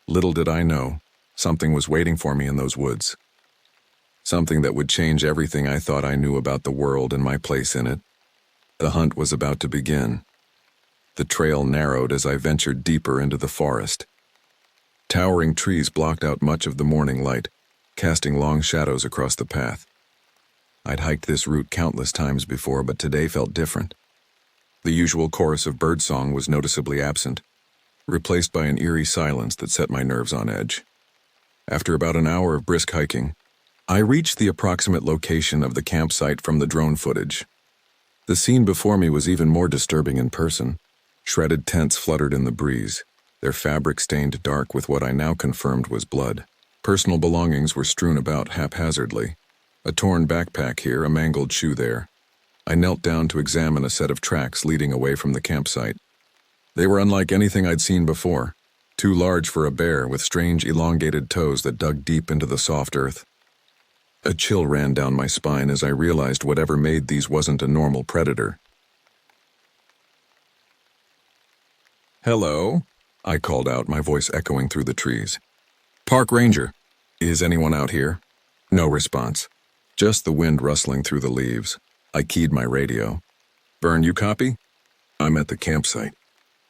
S1: Little did I know, something was waiting for me in those woods. Something that would change everything I thought I knew about the world and my place in it. The hunt was about to begin. The trail narrowed as I ventured deeper into the forest. Towering trees blocked out much of the morning light, casting long shadows across the path. I'd hiked this route countless times before, but today felt different. The usual chorus of birdsong was noticeably absent, replaced by an eerie silence that set my nerves on edge. After about an hour of brisk hiking, I reached the approximate location of the campsite from the drone footage. The scene before me was even more disturbing in person. Shredded tents fluttered in the breeze, their fabric stained dark with what I now confirmed was blood. Personal belongings were strewn about haphazardly. A torn backpack here, a mangled shoe there. I knelt down to examine a set of tracks leading away from the campsite. They were unlike anything I'd seen before, too large for a bear, with strange elongated toes that dug deep into the soft earth. A chill ran down my spine as I realized whatever made these wasn't a normal predator. "Hello?" I called out, my voice echoing through the trees. "Park Ranger. Is anyone out here?" No response. Just the wind rustling through the leaves. I keyed my radio. "Vern, you copy?" "I'm at the campsite.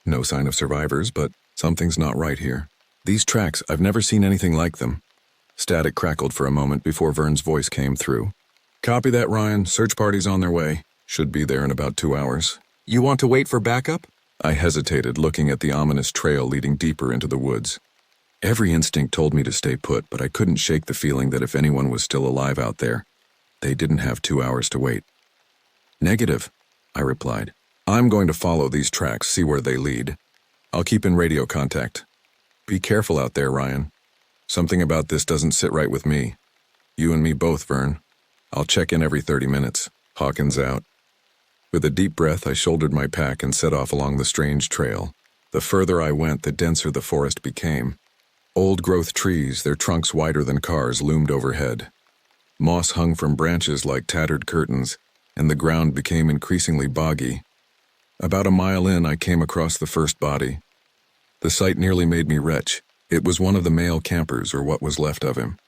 S1: No sign of survivors, but something's not right here. These tracks, I've never seen anything like them." Static crackled for a moment before Vern's voice came through. "Copy that, Ryan. Search party's on their way. Should be there in about 2 hours. You want to wait for backup?" I hesitated, looking at the ominous trail leading deeper into the woods. Every instinct told me to stay put, but I couldn't shake the feeling that if anyone was still alive out there, they didn't have 2 hours to wait. "Negative," I replied. "I'm going to follow these tracks, see where they lead. I'll keep in radio contact. Be careful out there, Ryan. Something about this doesn't sit right with me. You and me both, Vern. I'll check in every 30 minutes. Hawkins out." With a deep breath, I shouldered my pack and set off along the strange trail. The further I went, the denser the forest became. Old-growth trees, their trunks wider than cars, loomed overhead. Moss hung from branches like tattered curtains, and the ground became increasingly boggy. About a mile in, I came across the first body. The sight nearly made me retch. It was one of the male campers, or what was left of him.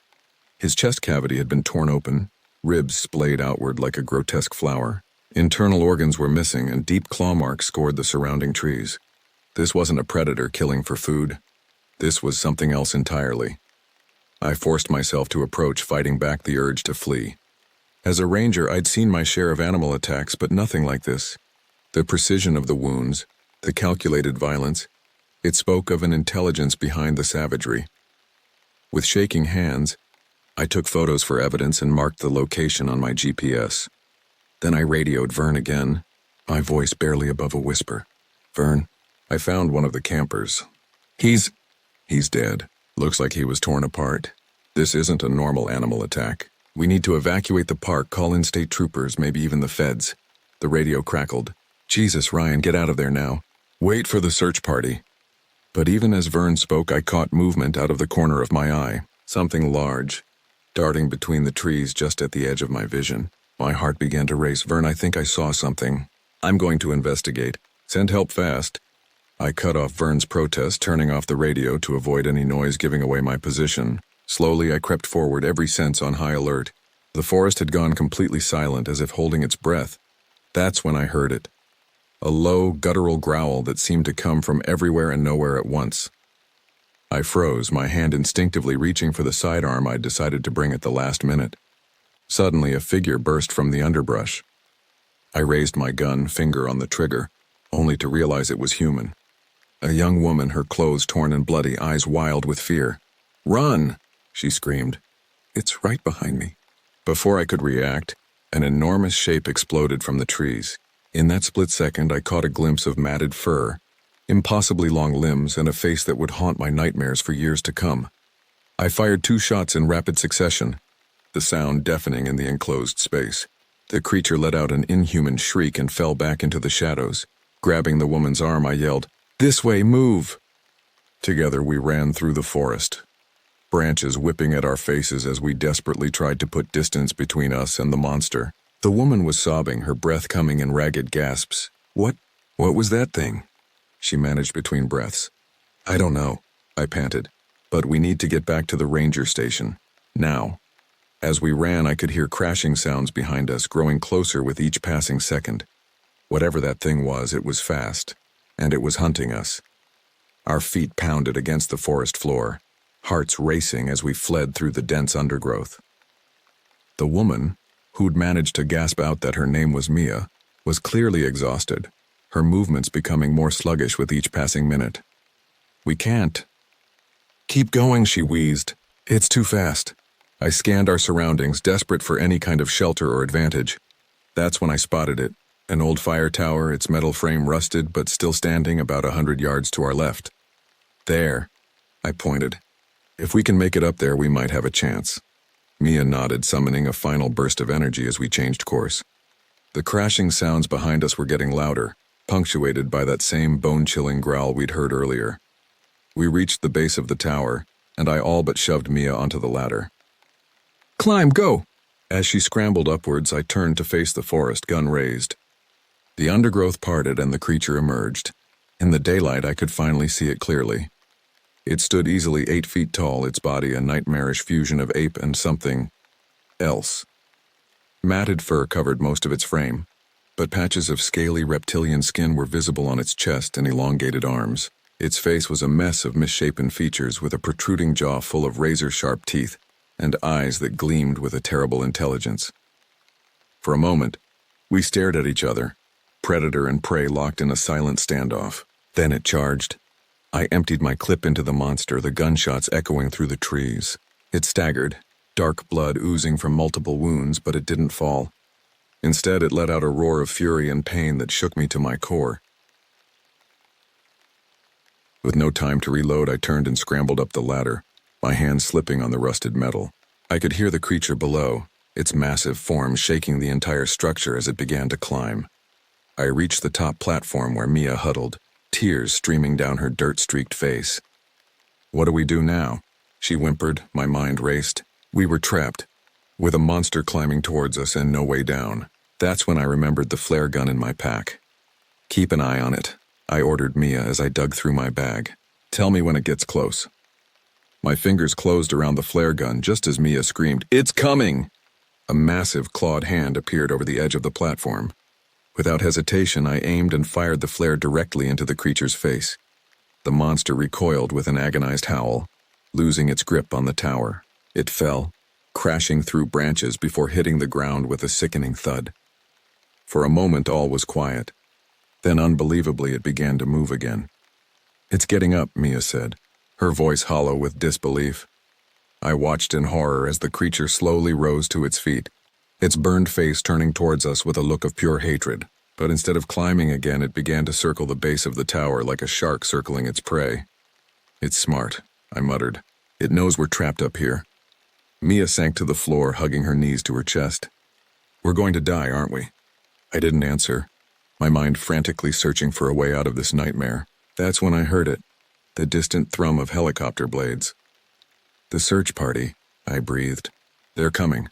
S1: His chest cavity had been torn open, ribs splayed outward like a grotesque flower. Internal organs were missing, and deep claw marks scored the surrounding trees. This wasn't a predator killing for food. This was something else entirely. I forced myself to approach, fighting back the urge to flee. As a ranger, I'd seen my share of animal attacks, but nothing like this. The precision of the wounds, the calculated violence, it spoke of an intelligence behind the savagery. With shaking hands, I took photos for evidence and marked the location on my GPS. Then I radioed Vern again, my voice barely above a whisper. "Vern, I found one of the campers. He's dead. Looks like he was torn apart. This isn't a normal animal attack. We need to evacuate the park, call in state troopers, maybe even the feds." The radio crackled. "Jesus, Ryan, get out of there now. Wait for the search party." But even as Vern spoke, I caught movement out of the corner of my eye. Something large, darting between the trees just at the edge of my vision. My heart began to race. "Vern, I think I saw something. I'm going to investigate. Send help fast." I cut off Vern's protest, turning off the radio to avoid any noise giving away my position. Slowly, I crept forward, every sense on high alert. The forest had gone completely silent, as if holding its breath. That's when I heard it. A low, guttural growl that seemed to come from everywhere and nowhere at once. I froze, my hand instinctively reaching for the sidearm I'd decided to bring at the last minute. Suddenly, a figure burst from the underbrush. I raised my gun, finger on the trigger, only to realize it was human. A young woman, her clothes torn and bloody, eyes wild with fear. "Run!" she screamed. "It's right behind me." Before I could react, an enormous shape exploded from the trees. In that split second, I caught a glimpse of matted fur, impossibly long limbs, and a face that would haunt my nightmares for years to come. I fired 2 shots in rapid succession, the sound deafening in the enclosed space. The creature let out an inhuman shriek and fell back into the shadows. Grabbing the woman's arm, I yelled, "This way, move!" Together we ran through the forest, branches whipping at our faces as we desperately tried to put distance between us and the monster. The woman was sobbing, her breath coming in ragged gasps. What was that thing?" she managed between breaths. "I don't know," I panted, "but we need to get back to the ranger station. Now." As we ran, I could hear crashing sounds behind us, growing closer with each passing second. Whatever that thing was, it was fast, and it was hunting us. Our feet pounded against the forest floor, hearts racing as we fled through the dense undergrowth. The woman, who'd managed to gasp out that her name was Mia, was clearly exhausted, her movements becoming more sluggish with each passing minute. "We can't." "Keep going," she wheezed. "It's too fast." I scanned our surroundings, desperate for any kind of shelter or advantage. That's when I spotted it, an old fire tower, its metal frame rusted but still standing about 100 yards to our left. "There," I pointed. "If we can make it up there, we might have a chance." Mia nodded, summoning a final burst of energy as we changed course. The crashing sounds behind us were getting louder, punctuated by that same bone-chilling growl we'd heard earlier. We reached the base of the tower, and I all but shoved Mia onto the ladder. "Climb, go!" As she scrambled upwards, I turned to face the forest, gun raised. The undergrowth parted and the creature emerged. In the daylight, I could finally see it clearly. It stood easily 8 feet tall, its body a nightmarish fusion of ape and something else. Matted fur covered most of its frame, but patches of scaly reptilian skin were visible on its chest and elongated arms. Its face was a mess of misshapen features with a protruding jaw full of razor-sharp teeth and eyes that gleamed with a terrible intelligence. For a moment, we stared at each other, predator and prey locked in a silent standoff. Then it charged. I emptied my clip into the monster, the gunshots echoing through the trees. It staggered, dark blood oozing from multiple wounds, but it didn't fall. Instead, it let out a roar of fury and pain that shook me to my core. With no time to reload, I turned and scrambled up the ladder, my hands slipping on the rusted metal. I could hear the creature below, its massive form shaking the entire structure as it began to climb. I reached the top platform where Mia huddled, tears streaming down her dirt-streaked face. "What do we do now?" she whimpered. My mind raced. We were trapped, with a monster climbing towards us and no way down. That's when I remembered the flare gun in my pack. "Keep an eye on it," I ordered Mia as I dug through my bag. "Tell me when it gets close." My fingers closed around the flare gun just as Mia screamed, "It's coming!" A massive clawed hand appeared over the edge of the platform. Without hesitation, I aimed and fired the flare directly into the creature's face. The monster recoiled with an agonized howl, losing its grip on the tower. It fell, crashing through branches before hitting the ground with a sickening thud. For a moment, all was quiet. Then, unbelievably, it began to move again. "It's getting up," Mia said, her voice hollow with disbelief. I watched in horror as the creature slowly rose to its feet, its burned face turning towards us with a look of pure hatred. But instead of climbing again, it began to circle the base of the tower like a shark circling its prey. "It's smart," I muttered. "It knows we're trapped up here." Mia sank to the floor, hugging her knees to her chest. "We're going to die, aren't we?" I didn't answer, my mind frantically searching for a way out of this nightmare. That's when I heard it, the distant thrum of helicopter blades. "The search party," I breathed. "They're coming."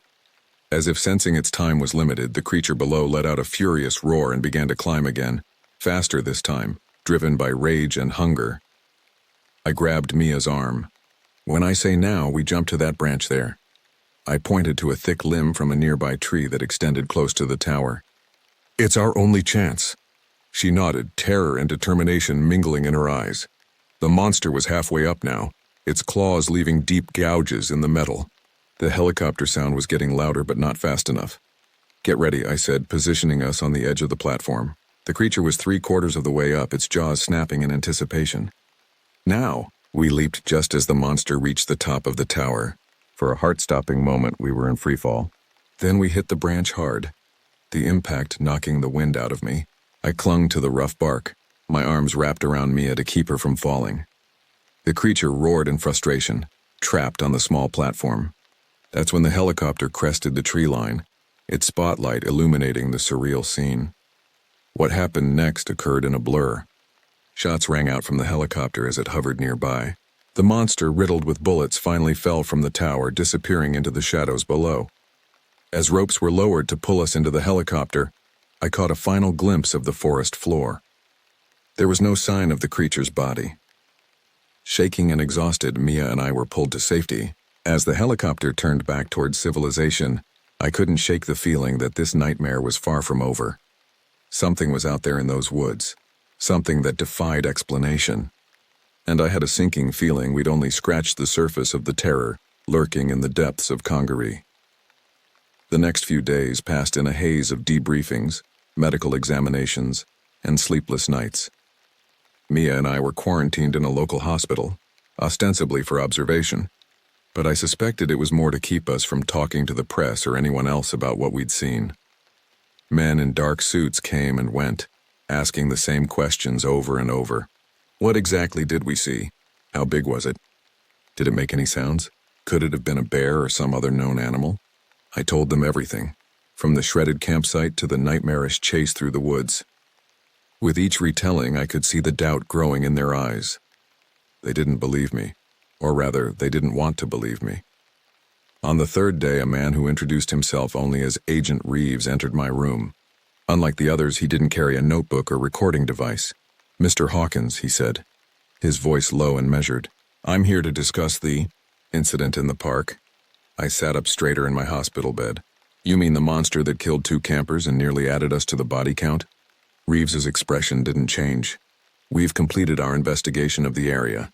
S1: As if sensing its time was limited, the creature below let out a furious roar and began to climb again, faster this time, driven by rage and hunger. I grabbed Mia's arm. "When I say now, we jump to that branch there." I pointed to a thick limb from a nearby tree that extended close to the tower. "It's our only chance." She nodded, terror and determination mingling in her eyes. The monster was halfway up now, its claws leaving deep gouges in the metal. The helicopter sound was getting louder, but not fast enough. "Get ready," I said, positioning us on the edge of the platform. The creature was 3/4 of the way up, its jaws snapping in anticipation. "Now!" We leaped just as the monster reached the top of the tower. For a heart-stopping moment, we were in freefall. Then we hit the branch hard, the impact knocking the wind out of me. I clung to the rough bark, my arms wrapped around Mia to keep her from falling. The creature roared in frustration, trapped on the small platform. That's when the helicopter crested the tree line, its spotlight illuminating the surreal scene. What happened next occurred in a blur. Shots rang out from the helicopter as it hovered nearby. The monster, riddled with bullets, finally fell from the tower, disappearing into the shadows below. As ropes were lowered to pull us into the helicopter, I caught a final glimpse of the forest floor. There was no sign of the creature's body. Shaking and exhausted, Mia and I were pulled to safety. As the helicopter turned back towards civilization, I couldn't shake the feeling that this nightmare was far from over. Something was out there in those woods, something that defied explanation. And I had a sinking feeling we'd only scratched the surface of the terror lurking in the depths of Congaree. The next few days passed in a haze of debriefings, medical examinations, and sleepless nights. Mia and I were quarantined in a local hospital, ostensibly for observation, but I suspected it was more to keep us from talking to the press or anyone else about what we'd seen. Men in dark suits came and went, asking the same questions over and over. What exactly did we see? How big was it? Did it make any sounds? Could it have been a bear or some other known animal? I told them everything, from the shredded campsite to the nightmarish chase through the woods. With each retelling, I could see the doubt growing in their eyes. They didn't believe me. Or rather, they didn't want to believe me. On the third day, a man who introduced himself only as Agent Reeves entered my room. Unlike the others, he didn't carry a notebook or recording device. "Mr. Hawkins," he said, his voice low and measured. "I'm here to discuss the incident in the park." I sat up straighter in my hospital bed. "You mean the monster that killed 2 campers and nearly added us to the body count?" Reeves's expression didn't change. "We've completed our investigation of the area.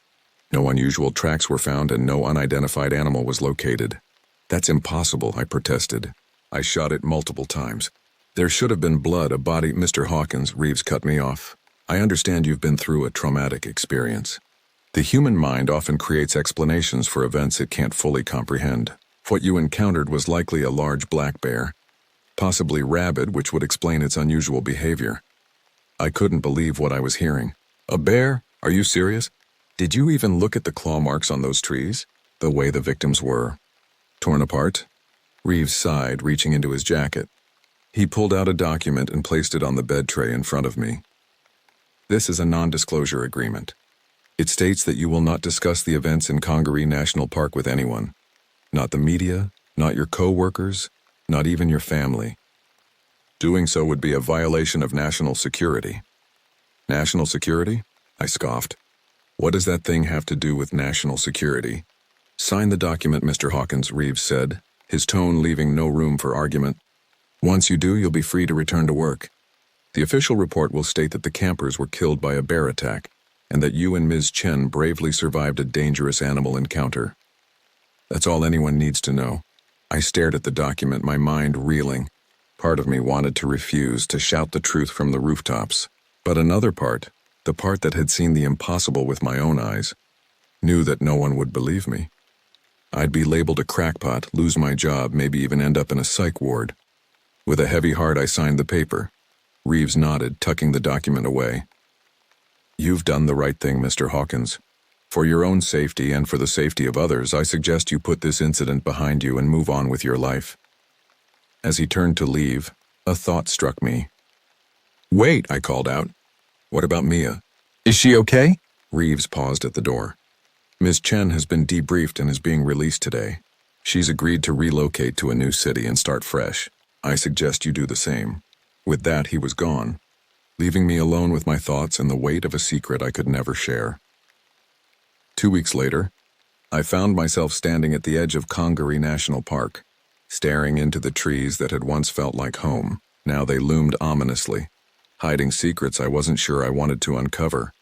S1: No unusual tracks were found and no unidentified animal was located." "That's impossible," I protested. "I shot it multiple times. There should have been blood, a body." "Mr. Hawkins," Reeves cut me off. "I understand you've been through a traumatic experience. The human mind often creates explanations for events it can't fully comprehend. What you encountered was likely a large black bear, possibly rabid, which would explain its unusual behavior." I couldn't believe what I was hearing. "A bear? Are you serious? Did you even look at the claw marks on those trees? The way the victims were torn apart?" Reeves sighed, reaching into his jacket. He pulled out a document and placed it on the bed tray in front of me. "This is a non-disclosure agreement. It states that you will not discuss the events in Congaree National Park with anyone. Not the media, not your co-workers, not even your family. Doing so would be a violation of national security." "National security?" I scoffed. "What does that thing have to do with national security?" "Sign the document, Mr. Hawkins," Reeves said, his tone leaving no room for argument. "Once you do, you'll be free to return to work. The official report will state that the campers were killed by a bear attack, and that you and Ms. Chen bravely survived a dangerous animal encounter. That's all anyone needs to know." I stared at the document, my mind reeling. Part of me wanted to refuse, to shout the truth from the rooftops. But another part, the part that had seen the impossible with my own eyes, knew that no one would believe me. I'd be labeled a crackpot, lose my job, maybe even end up in a psych ward. With a heavy heart, I signed the paper. Reeves nodded, tucking the document away. You've done the right thing, Mr. Hawkins. For your own safety and for the safety of others, I suggest you put this incident behind you and move on with your life. As he turned to leave, a thought struck me. Wait, I called out. What about Mia?
S2: Is she okay?
S1: Reeves paused at the door. Ms. Chen has been debriefed and is being released today. She's agreed to relocate to a new city and start fresh. I suggest you do the same. With that, he was gone, leaving me alone with my thoughts and the weight of a secret I could never share. 2 weeks later, I found myself standing at the edge of Congaree National Park, staring into the trees that had once felt like home. Now they loomed ominously, hiding secrets I wasn't sure I wanted to uncover.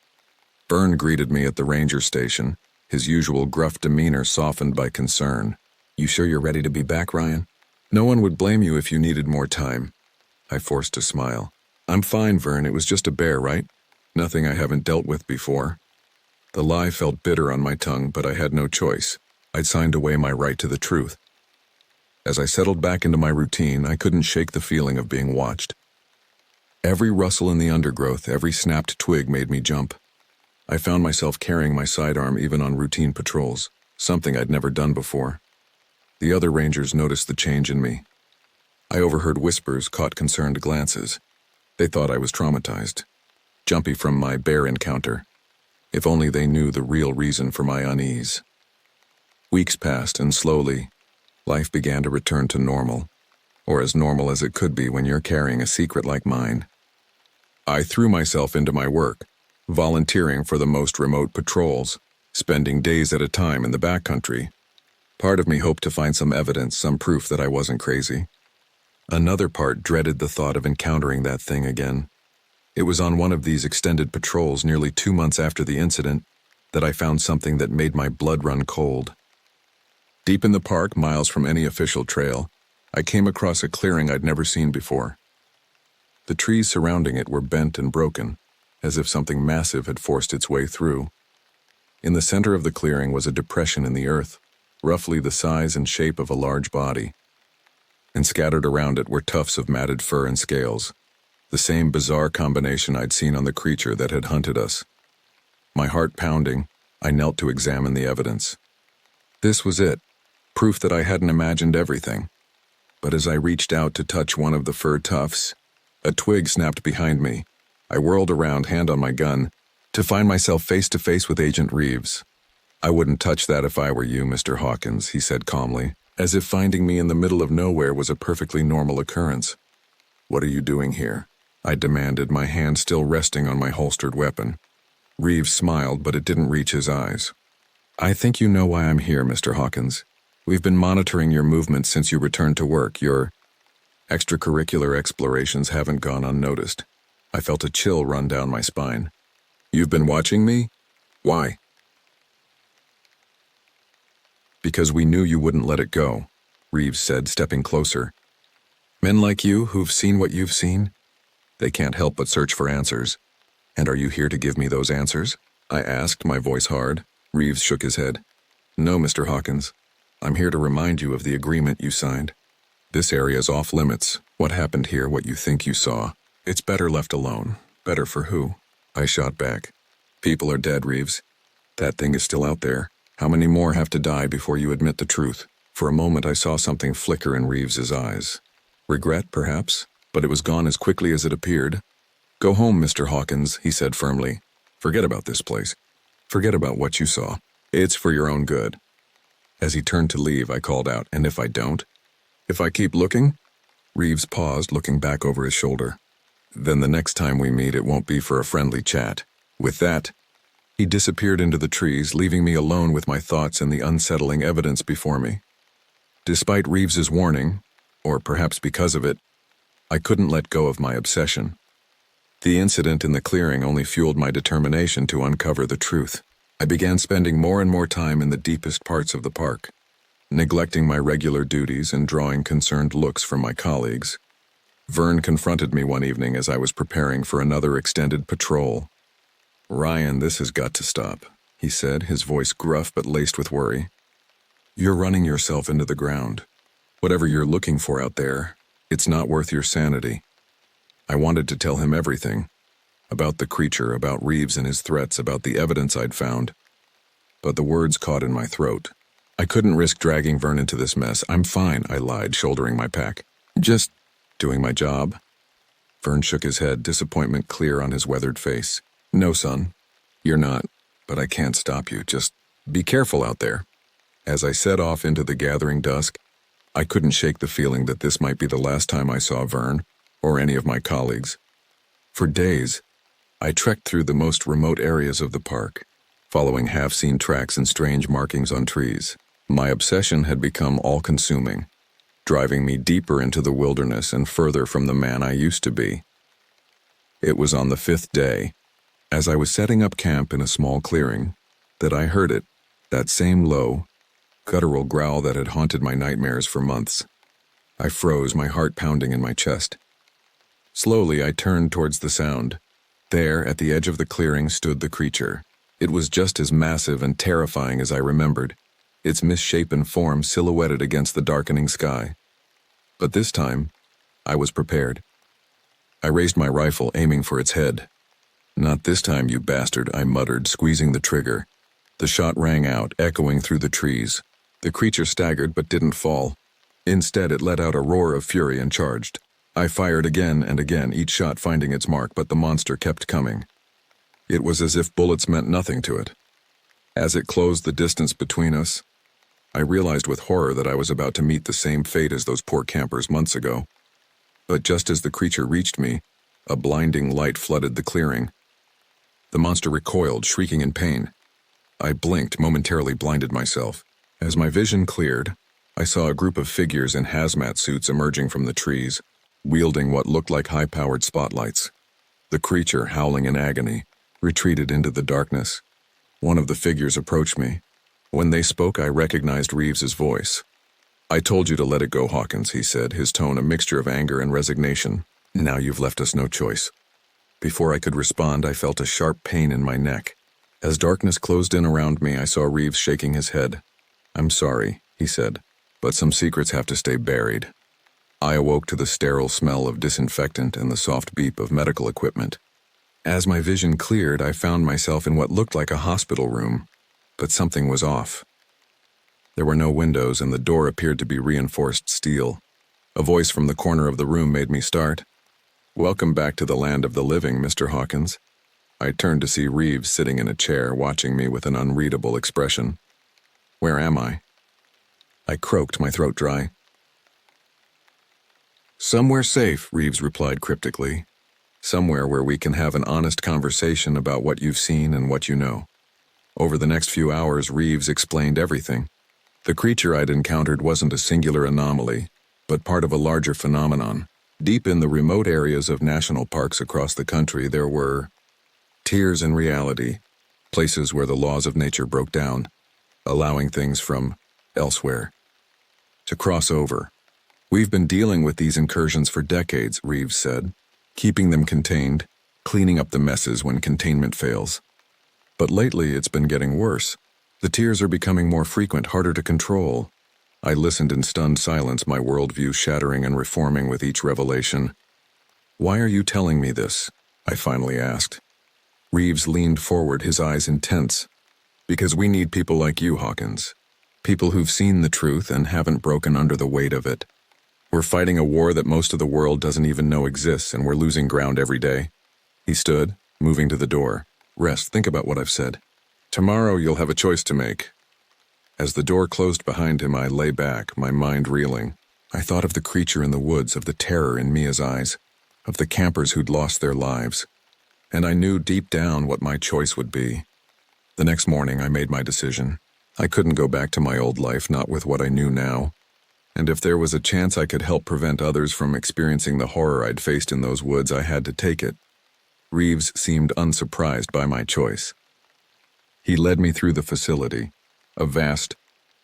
S1: Vern greeted me at the ranger station, his usual gruff demeanor softened by concern. You sure you're ready to be back, Ryan? No one would blame you if you needed more time. I forced a smile. I'm fine, Vern. It was just a bear, right? Nothing I haven't dealt with before. The lie felt bitter on my tongue, but I had no choice. I'd signed away my right to the truth. As I settled back into my routine, I couldn't shake the feeling of being watched. Every rustle in the undergrowth, every snapped twig made me jump. I found myself carrying my sidearm even on routine patrols, something I'd never done before. The other rangers noticed the change in me. I overheard whispers, caught concerned glances. They thought I was traumatized, jumpy from my bear encounter. If only they knew the real reason for my unease. Weeks passed, and slowly, life began to return to normal, or as normal as it could be when you're carrying a secret like mine. I threw myself into my work, volunteering for the most remote patrols, spending days at a time in the backcountry. Part of me hoped to find some evidence, some proof that I wasn't crazy. Another part dreaded the thought of encountering that thing again. It was on one of these extended patrols nearly 2 months after the incident that I found something that made my blood run cold. Deep in the park, miles from any official trail, I came across a clearing I'd never seen before. The trees surrounding it were bent and broken, as if something massive had forced its way through. In the center of the clearing was a depression in the earth, roughly the size and shape of a large body. And scattered around it were tufts of matted fur and scales, the same bizarre combination I'd seen on the creature that had hunted us. My heart pounding, I knelt to examine the evidence. This was it, proof that I hadn't imagined everything. But as I reached out to touch one of the fur tufts, a twig snapped behind me. I whirled around, hand on my gun, to find myself face to face with Agent Reeves. I wouldn't touch that if I were you, Mr. Hawkins, he said calmly, as if finding me in the middle of nowhere was a perfectly normal occurrence. What are you doing here? I demanded, my hand still resting on my holstered weapon. Reeves smiled, but it didn't reach his eyes. I think you know why I'm here, Mr. Hawkins. We've been monitoring your movements since you returned to work. Your extracurricular explorations haven't gone unnoticed. I felt a chill run down my spine. You've been watching me? Why? Because we knew you wouldn't let it go, Reeves said, stepping closer. Men like you, who've seen what you've seen, they can't help but search for answers. And are you here to give me those answers? I asked, my voice hard. Reeves shook his head. No, Mr. Hawkins. I'm here to remind you of the agreement you signed. This area's off limits. What happened here, what you think you saw, it's better left alone. Better for who? I shot back. People are dead, Reeves. That thing is still out there. How many more have to die before you admit the truth? For a moment I saw something flicker in Reeves's eyes. Regret, perhaps, but it was gone as quickly as it appeared. Go home, Mr. Hawkins, he said firmly. Forget about this place. Forget about what you saw. It's for your own good. As he turned to leave, I called out, and if I don't? If I keep looking? Reeves paused, looking back over his shoulder. Then the next time we meet, it won't be for a friendly chat. With that, he disappeared into the trees, leaving me alone with my thoughts and the unsettling evidence before me. Despite Reeves's warning, or perhaps because of it, I couldn't let go of my obsession. The incident in the clearing only fueled my determination to uncover the truth. I began spending more and more time in the deepest parts of the park, neglecting my regular duties and drawing concerned looks from my colleagues. Vern confronted me one evening as I was preparing for another extended patrol. Ryan, this has got to stop, he said, his voice gruff but laced with worry. You're running yourself into the ground. Whatever you're looking for out there, it's not worth your sanity. I wanted to tell him everything. About the creature, about Reeves and his threats, about the evidence I'd found. But the words caught in my throat. I couldn't risk dragging Vern into this mess. I'm fine, I lied, shouldering my pack. Just doing my job. Vern shook his head, disappointment clear on his weathered face. No, son, you're not, but I can't stop you. Just be careful out there. As I set off into the gathering dusk, I couldn't shake the feeling that this might be the last time I saw Vern, or any of my colleagues. For days, I trekked through the most remote areas of the park, following half-seen tracks and strange markings on trees. My obsession had become all-consuming, driving me deeper into the wilderness and further from the man I used to be. It was on the 5th day, as I was setting up camp in a small clearing, that I heard it, that same low, guttural growl that had haunted my nightmares for months. I froze, my heart pounding in my chest. Slowly, I turned towards the sound. There, at the edge of the clearing, stood the creature. It was just as massive and terrifying as I remembered, its misshapen form silhouetted against the darkening sky. But this time, I was prepared. I raised my rifle, aiming for its head. Not this time, you bastard, I muttered, squeezing the trigger. The shot rang out, echoing through the trees. The creature staggered but didn't fall. Instead, it let out a roar of fury and charged. I fired again and again, each shot finding its mark, but the monster kept coming. It was as if bullets meant nothing to it. As it closed the distance between us, I realized with horror that I was about to meet the same fate as those poor campers months ago. But just as the creature reached me, a blinding light flooded the clearing. The monster recoiled, shrieking in pain. I blinked, momentarily blinded myself. As my vision cleared, I saw a group of figures in hazmat suits emerging from the trees, wielding what looked like high-powered spotlights. The creature, howling in agony, retreated into the darkness. One of the figures approached me. When they spoke, I recognized Reeves's voice. I told you to let it go, Hawkins, he said, his tone a mixture of anger and resignation. Now you've left us no choice. Before I could respond, I felt a sharp pain in my neck. As darkness closed in around me, I saw Reeves shaking his head. I'm sorry, he said, but some secrets have to stay buried. I awoke to the sterile smell of disinfectant and the soft beep of medical equipment. As my vision cleared, I found myself in what looked like a hospital room, but something was off. There were no windows, and the door appeared to be reinforced steel. A voice from the corner of the room made me start. Welcome back to the land of the living, Mr. Hawkins. I turned to see Reeves sitting in a chair, watching me with an unreadable expression. Where am I? I croaked, my throat dry. Somewhere safe, Reeves replied cryptically. Somewhere where we can have an honest conversation about what you've seen and what you know. Over the next few hours, Reeves explained everything. The creature I'd encountered wasn't a singular anomaly, but part of a larger phenomenon. Deep in the remote areas of national parks across the country, there were tiers in reality, places where the laws of nature broke down, allowing things from elsewhere to cross over. We've been dealing with these incursions for decades, Reeves said, keeping them contained, cleaning up the messes when containment fails. But lately it's been getting worse. The tiers are becoming more frequent, harder to control. I listened in stunned silence, my worldview shattering and reforming with each revelation. Why are you telling me this? I finally asked. Reeves leaned forward, his eyes intense. Because we need people like you, Hawkins. People who've seen the truth and haven't broken under the weight of it. We're fighting a war that most of the world doesn't even know exists, and we're losing ground every day. He stood, moving to the door. Rest, think about what I've said. Tomorrow you'll have a choice to make. As the door closed behind him, I lay back, my mind reeling. I thought of the creature in the woods, of the terror in Mia's eyes, of the campers who'd lost their lives. And I knew deep down what my choice would be. The next morning, I made my decision. I couldn't go back to my old life, not with what I knew now. And if there was a chance I could help prevent others from experiencing the horror I'd faced in those woods, I had to take it. Reeves seemed unsurprised by my choice. He led me through the facility, a vast,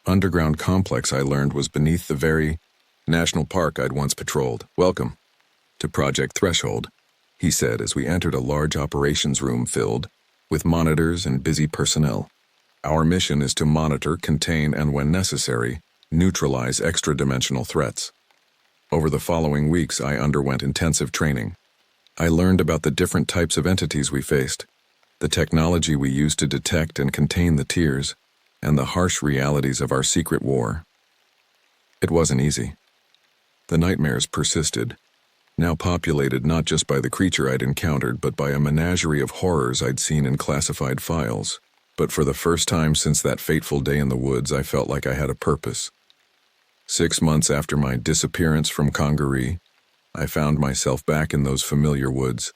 S1: underground complex I learned was beneath the very national park I'd once patrolled. Welcome to Project Threshold, he said as we entered a large operations room filled with monitors and busy personnel. Our mission is to monitor, contain, and when necessary, neutralize extra-dimensional threats. Over the following weeks, I underwent intensive training. I learned about the different types of entities we faced, the technology we used to detect and contain the tiers, and the harsh realities of our secret war. It wasn't easy. The nightmares persisted, now populated not just by the creature I'd encountered, but by a menagerie of horrors I'd seen in classified files. But for the first time since that fateful day in the woods, I felt like I had a purpose. 6 months after my disappearance from Congaree, I found myself back in those familiar woods.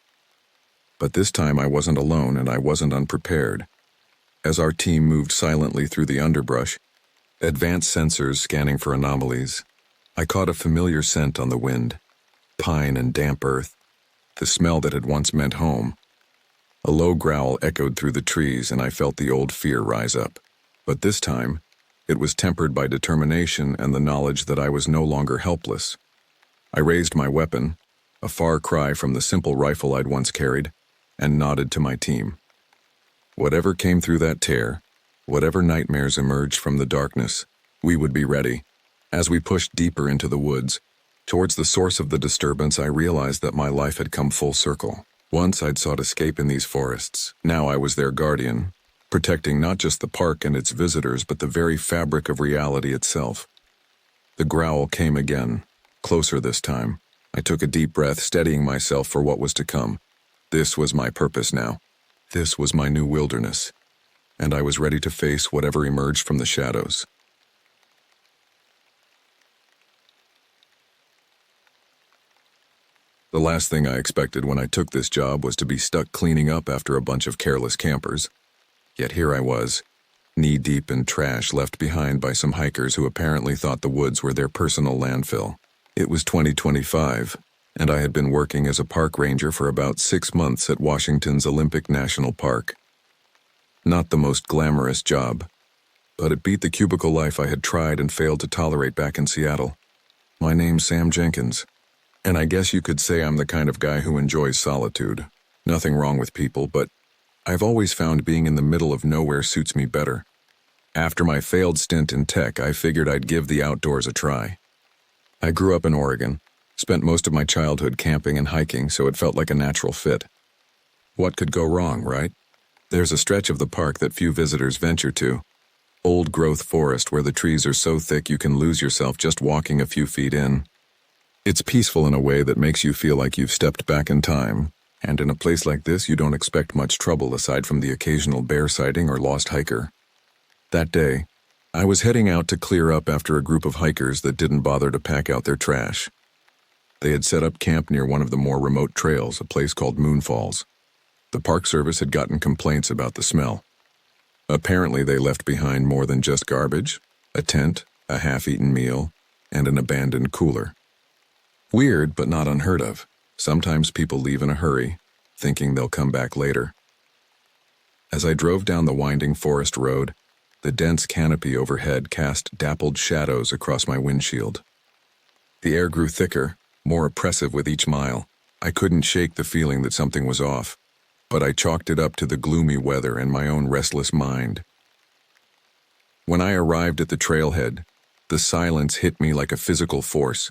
S1: But this time I wasn't alone, and I wasn't unprepared. As our team moved silently through the underbrush, advanced sensors scanning for anomalies, I caught a familiar scent on the wind, pine and damp earth, the smell that had once meant home. A low growl echoed through the trees, and I felt the old fear rise up. But this time, it was tempered by determination and the knowledge that I was no longer helpless. I raised my weapon, a far cry from the simple rifle I'd once carried, and nodded to my team. Whatever came through that tear, whatever nightmares emerged from the darkness, we would be ready. As we pushed deeper into the woods, towards the source of the disturbance, I realized that my life had come full circle. Once I'd sought escape in these forests. Now I was their guardian, protecting not just the park and its visitors, but the very fabric of reality itself. The growl came again, closer this time. I took a deep breath, steadying myself for what was to come. This was my purpose now. This was my new wilderness, and I was ready to face whatever emerged from the shadows. The last thing I expected when I took this job was to be stuck cleaning up after a bunch of careless campers. Yet here I was, knee-deep in trash left behind by some hikers who apparently thought the woods were their personal landfill. It was 2025, and I had been working as a park ranger for about 6 months at Washington's Olympic National Park. Not the most glamorous job, but it beat the cubicle life I had tried and failed to tolerate back in Seattle. My name's Sam Jenkins, and I guess you could say I'm the kind of guy who enjoys solitude. Nothing wrong with people, but I've always found being in the middle of nowhere suits me better. After my failed stint in tech, I figured I'd give the outdoors a try. I grew up in Oregon, spent most of my childhood camping and hiking, so it felt like a natural fit. What could go wrong, right? There's a stretch of the park that few visitors venture to. Old-growth forest where the trees are so thick you can lose yourself just walking a few feet in. It's peaceful in a way that makes you feel like you've stepped back in time, and in a place like this you don't expect much trouble aside from the occasional bear sighting or lost hiker. That day, I was heading out to clear up after a group of hikers that didn't bother to pack out their trash. They had set up camp near one of the more remote trails, a place called Moon Falls. The Park Service had gotten complaints about the smell. Apparently they left behind more than just garbage, a tent, a half-eaten meal, and an abandoned cooler. Weird, but not unheard of. Sometimes people leave in a hurry, thinking they'll come back later. As I drove down the winding forest road, the dense canopy overhead cast dappled shadows across my windshield. The air grew thicker, more oppressive with each mile. I couldn't shake the feeling that something was off, but I chalked it up to the gloomy weather and my own restless mind. When I arrived at the trailhead, the silence hit me like a physical force.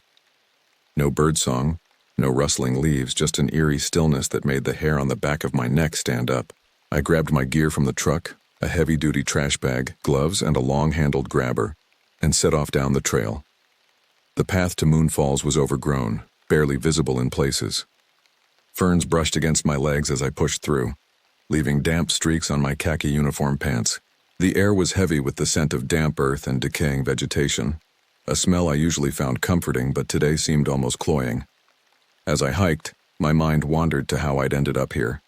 S1: No birdsong, no rustling leaves, just an eerie stillness that made the hair on the back of my neck stand up. I grabbed my gear from the truck, a heavy-duty trash bag, gloves, and a long-handled grabber, and set off down the trail. The path to Moon Falls was overgrown, barely visible in places. Ferns brushed against my legs as I pushed through, leaving damp streaks on my khaki uniform pants. The air was heavy with the scent of damp earth and decaying vegetation, a smell I usually found comforting but today seemed almost cloying. As I hiked, my mind wandered to how I'd ended up here.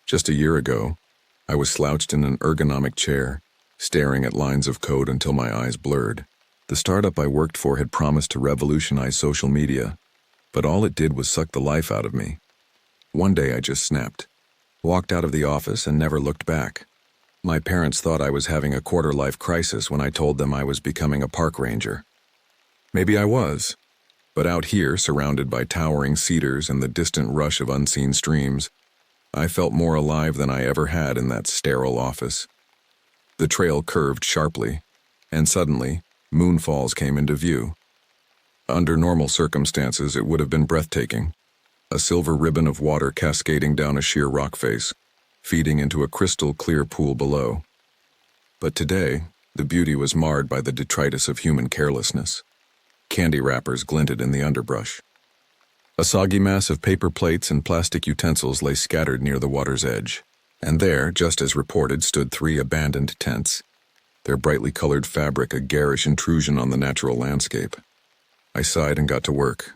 S1: Just a year ago, I was slouched in an ergonomic chair, staring at lines of code until my eyes blurred. The startup I worked for had promised to revolutionize social media, but all it did was suck the life out of me. One day I just snapped, walked out of the office and never looked back. My parents thought I was having a quarter-life crisis when I told them I was becoming a park ranger. Maybe I was, but out here, surrounded by towering cedars and the distant rush of unseen streams, I felt more alive than I ever had in that sterile office. The trail curved sharply, and suddenly, moonfalls came into view. Under normal circumstances, it would have been breathtaking. A silver ribbon of water cascading down a sheer rock face, feeding into a crystal-clear pool below. But today, the beauty was marred by the detritus of human carelessness. Candy wrappers glinted in the underbrush. A soggy mass of paper plates and plastic utensils lay scattered near the water's edge, and there, just as reported, stood 3 abandoned tents, their brightly colored fabric a garish intrusion on the natural landscape. I sighed and got to work,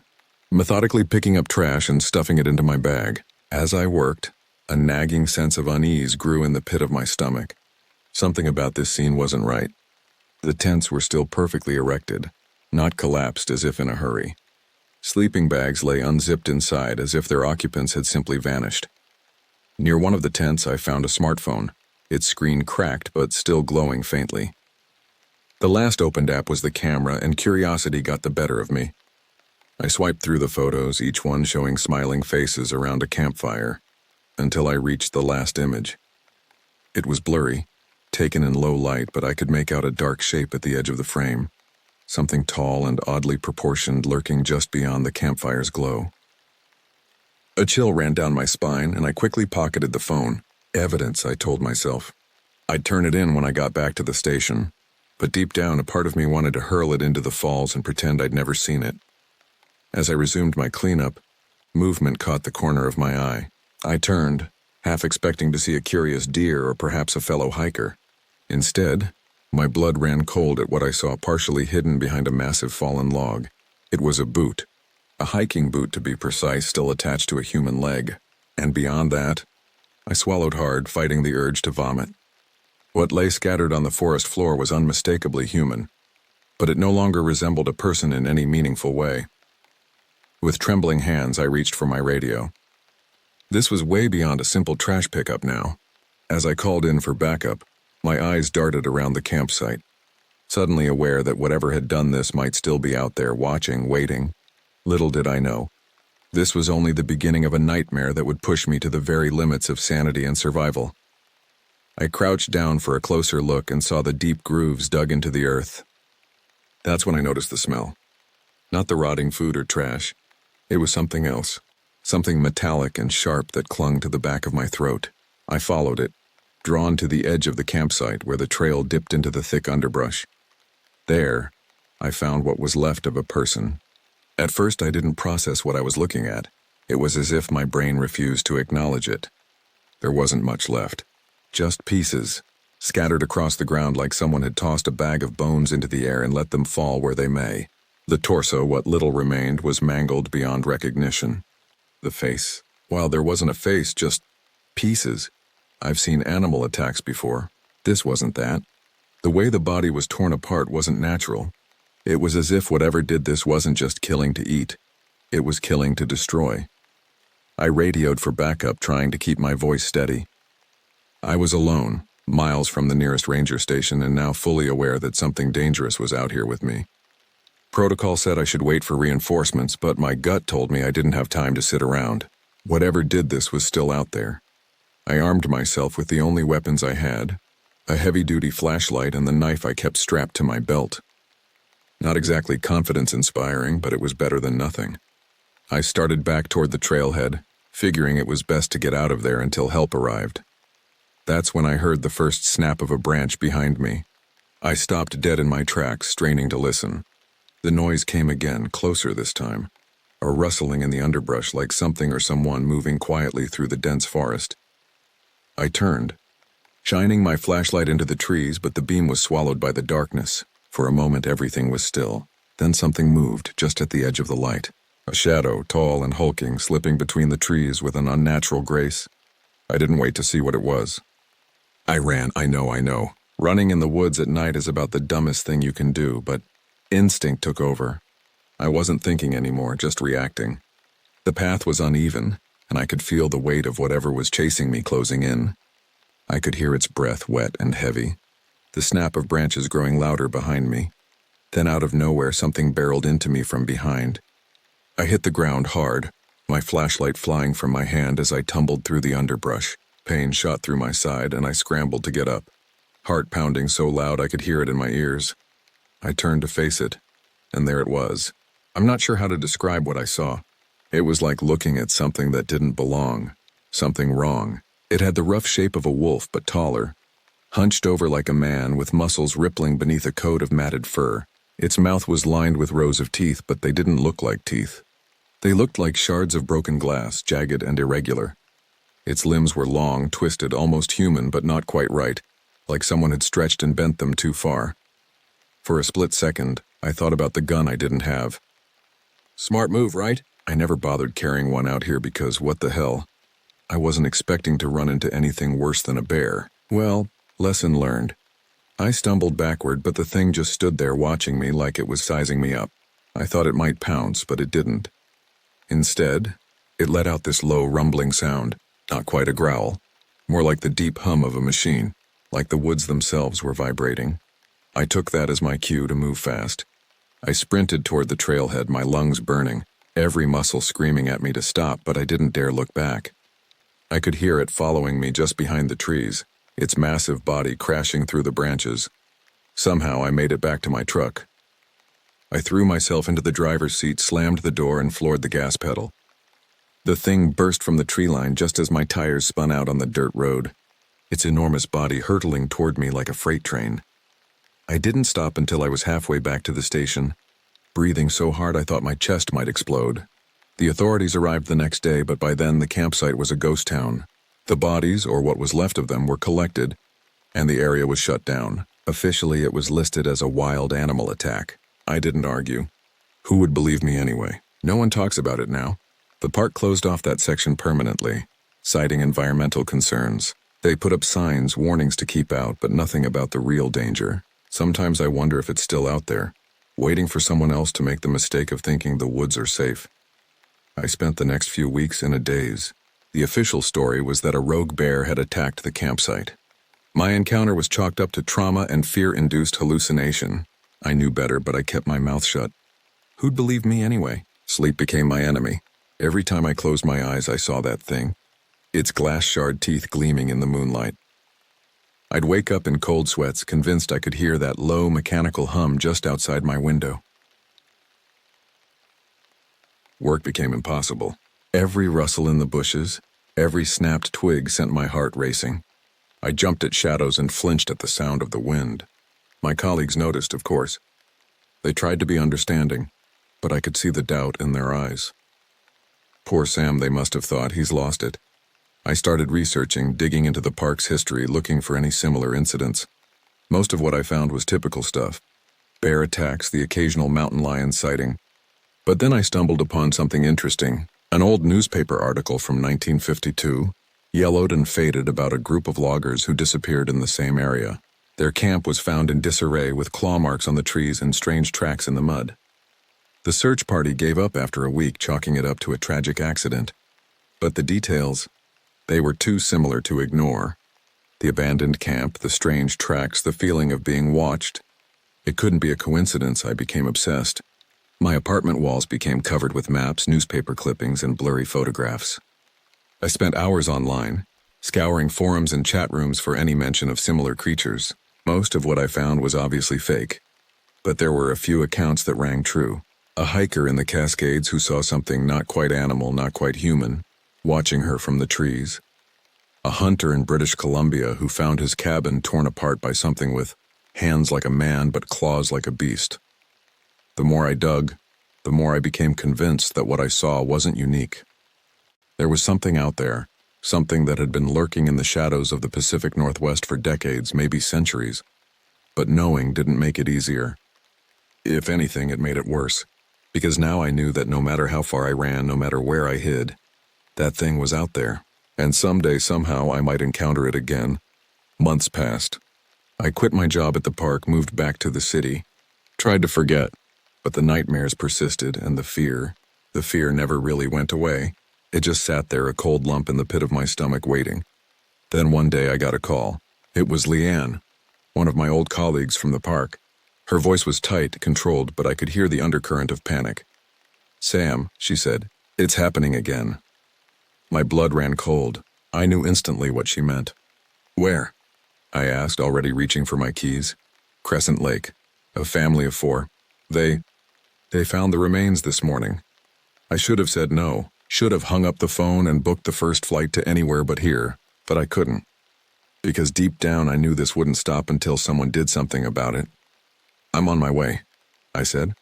S1: methodically picking up trash and stuffing it into my bag. As I worked, a nagging sense of unease grew in the pit of my stomach. Something about this scene wasn't right. The tents were still perfectly erected, not collapsed as if in a hurry. Sleeping bags lay unzipped inside as if their occupants had simply vanished. Near one of the tents, I found a smartphone, its screen cracked but still glowing faintly. The last opened app was the camera, and curiosity got the better of me. I swiped through the photos, each one showing smiling faces around a campfire, until I reached the last image. It was blurry, taken in low light, but I could make out a dark shape at the edge of the frame, something tall and oddly proportioned lurking just beyond the campfire's glow. A chill ran down my spine, and I quickly pocketed the phone. Evidence, I told myself. I'd turn it in when I got back to the station, but deep down a part of me wanted to hurl it into the falls and pretend I'd never seen it. As I resumed my cleanup, movement caught the corner of my eye. I turned, half expecting to see a curious deer or perhaps a fellow hiker. Instead, my blood ran cold at what I saw partially hidden behind a massive fallen log. It was a boot. A hiking boot, to be precise, still attached to a human leg. And beyond that, I swallowed hard, fighting the urge to vomit. What lay scattered on the forest floor was unmistakably human, but it no longer resembled a person in any meaningful way. With trembling hands, I reached for my radio. This was way beyond a simple trash pickup now. As I called in for backup, my eyes darted around the campsite, suddenly aware that whatever had done this might still be out there watching, waiting. Little did I know, this was only the beginning of a nightmare that would push me to the very limits of sanity and survival. I crouched down for a closer look and saw the deep grooves dug into the earth. That's when I noticed the smell. Not the rotting food or trash. It was something else, something metallic and sharp that clung to the back of my throat. I followed it, drawn to the edge of the campsite where the trail dipped into the thick underbrush. There, I found what was left of a person. At first, I didn't process what I was looking at. It was as if my brain refused to acknowledge it. There wasn't much left. Just pieces, scattered across the ground like someone had tossed a bag of bones into the air and let them fall where they may. The torso, what little remained, was mangled beyond recognition. The face, well, there wasn't a face, just pieces. I've seen animal attacks before. This wasn't that. The way the body was torn apart wasn't natural. It was as if whatever did this wasn't just killing to eat. It was killing to destroy. I radioed for backup, trying to keep my voice steady. I was alone, miles from the nearest ranger station, and now fully aware that something dangerous was out here with me. Protocol said I should wait for reinforcements, but my gut told me I didn't have time to sit around. Whatever did this was still out there. I armed myself with the only weapons I had, a heavy-duty flashlight and the knife I kept strapped to my belt. Not exactly confidence-inspiring, but it was better than nothing. I started back toward the trailhead, figuring it was best to get out of there until help arrived. That's when I heard the first snap of a branch behind me. I stopped dead in my tracks, straining to listen. The noise came again, closer this time, a rustling in the underbrush like something or someone moving quietly through the dense forest. I turned, shining my flashlight into the trees, but the beam was swallowed by the darkness. For a moment, everything was still. Then something moved, just at the edge of the light. A shadow, tall and hulking, slipping between the trees with an unnatural grace. I didn't wait to see what it was. I ran, I know. Running in the woods at night is about the dumbest thing you can do, but instinct took over. I wasn't thinking anymore, just reacting. The path was uneven, and I could feel the weight of whatever was chasing me closing in. I could hear its breath, wet and heavy. The snap of branches growing louder behind me. Then out of nowhere, something barreled into me from behind. I hit the ground hard, my flashlight flying from my hand as I tumbled through the underbrush. Pain shot through my side, and I scrambled to get up. heart pounding so loud I could hear it in my ears. I turned to face it, and there it was. I'm not sure how to describe what I saw. It was like looking at something that didn't belong, something wrong. It had the rough shape of a wolf, but taller, hunched over like a man with muscles rippling beneath a coat of matted fur. Its mouth was lined with rows of teeth, but they didn't look like teeth. They looked like shards of broken glass, jagged and irregular. Its limbs were long, twisted, almost human, but not quite right, like someone had stretched and bent them too far. For a split second, I thought about the gun I didn't have. Smart move, right? I never bothered carrying one out here because what the hell? I wasn't expecting to run into anything worse than a bear. Well, lesson learned. I stumbled backward, but the thing just stood there watching me like it was sizing me up. I thought it might pounce, but it didn't. Instead, it let out this low, rumbling sound, not quite a growl, more like the deep hum of a machine, like the woods themselves were vibrating. I took that as my cue to move fast. I sprinted toward the trailhead, my lungs burning, every muscle screaming at me to stop, but I didn't dare look back. I could hear it following me just behind the trees, its massive body crashing through the branches. Somehow I made it back to my truck. I threw myself into the driver's seat, slammed the door, and floored the gas pedal. The thing burst from the tree line just as my tires spun out on the dirt road, its enormous body hurtling toward me like a freight train. I didn't stop until I was halfway back to the station, breathing so hard I thought my chest might explode. The authorities arrived the next day, but by then the campsite was a ghost town. The bodies, or what was left of them, were collected, and the area was shut down. Officially, it was listed as a wild animal attack. I didn't argue. Who would believe me anyway? No one talks about it now. The park closed off that section permanently, citing environmental concerns. They put up signs, warnings to keep out, but nothing about the real danger. Sometimes I wonder if it's still out there, waiting for someone else to make the mistake of thinking the woods are safe. I spent the next few weeks in a daze. The official story was that a rogue bear had attacked the campsite. My encounter was chalked up to trauma and fear-induced hallucination. I knew better, but I kept my mouth shut. Who'd believe me anyway? Sleep became my enemy. Every time I closed my eyes, I saw that thing, its glass-shard teeth gleaming in the moonlight. I'd wake up in cold sweats, convinced I could hear that low, mechanical hum just outside my window. Work became impossible. Every rustle in the bushes, every snapped twig sent my heart racing. I jumped at shadows and flinched at the sound of the wind. My colleagues noticed, of course. They tried to be understanding, but I could see the doubt in their eyes. Poor Sam, they must have thought, he's lost it. I started researching, digging into the park's history, looking for any similar incidents. Most of what I found was typical stuff. Bear attacks, the occasional mountain lion sighting. But then I stumbled upon something interesting. An old newspaper article from 1952, yellowed and faded, about a group of loggers who disappeared in the same area. Their camp was found in disarray with claw marks on the trees and strange tracks in the mud. The search party gave up after a week, chalking it up to a tragic accident. But the details, they were too similar to ignore. The abandoned camp, the strange tracks, the feeling of being watched. It couldn't be a coincidence. I became obsessed. My apartment walls became covered with maps, newspaper clippings, and blurry photographs. I spent hours online, scouring forums and chat rooms for any mention of similar creatures. Most of what I found was obviously fake, but there were a few accounts that rang true. A hiker in the Cascades who saw something not quite animal, not quite human, watching her from the trees. A hunter in British Columbia who found his cabin torn apart by something with hands like a man but claws like a beast. The more I dug, the more I became convinced that what I saw wasn't unique. There was something out there, something that had been lurking in the shadows of the Pacific Northwest for decades, maybe centuries. But knowing didn't make it easier. If anything, it made it worse. Because now I knew that no matter how far I ran, no matter where I hid, that thing was out there. And someday, somehow, I might encounter it again. Months passed. I quit my job at the park, moved back to the city, tried to forget, but the nightmares persisted, and the fear never really went away. It just sat there, a cold lump in the pit of my stomach, waiting. Then one day I got a call. It was Leanne, one of my old colleagues from the park. Her voice was tight, controlled, but I could hear the undercurrent of panic. "Sam," she said, "it's happening again." My blood ran cold. I knew instantly what she meant. "Where?" I asked, already reaching for my keys. Crescent Lake. A family of 4. They found the remains this morning. I should have said no. Should have hung up the phone and booked the first flight to anywhere but here, but I couldn't. Because deep down I knew this wouldn't stop until someone did something about it. I'm on my way, I said.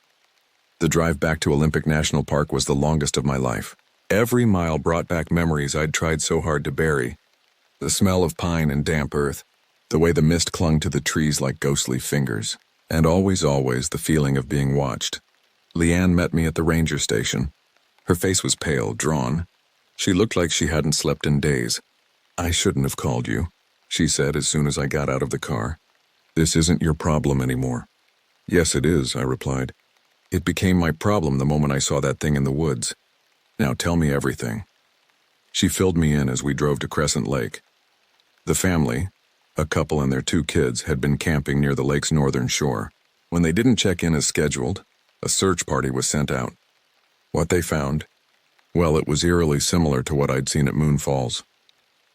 S1: The drive back to Olympic National Park was the longest of my life. Every mile brought back memories I'd tried so hard to bury. The smell of pine and damp earth, the way the mist clung to the trees like ghostly fingers, and always the feeling of being watched. Leanne met me at the ranger station. Her face was pale, drawn. She looked like she hadn't slept in days. I shouldn't have called you, she said as soon as I got out of the car. This isn't your problem anymore. Yes, it is, I replied. It became my problem the moment I saw that thing in the woods. Now tell me everything. She filled me in as we drove to Crescent Lake. The family, a couple and their 2 kids, had been camping near the lake's northern shore. When they didn't check in as scheduled, a search party was sent out. What they found? Well, it was eerily similar to what I'd seen at Moon Falls.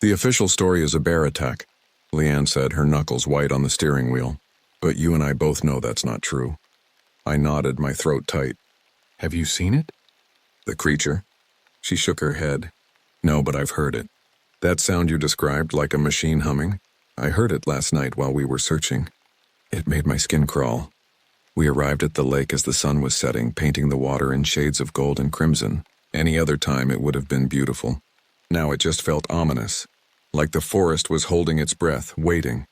S1: The official story is a bear attack, Leanne said, her knuckles white on the steering wheel. But you and I both know that's not true. I nodded, my throat tight. Have you seen it? The creature? She shook her head. No, but I've heard it. That sound you described, like a machine humming, I heard it last night while we were searching. It made my skin crawl. We arrived at the lake as the sun was setting, painting the water in shades of gold and crimson. Any other time it would have been beautiful. Now it just felt ominous, like the forest was holding its breath, waiting.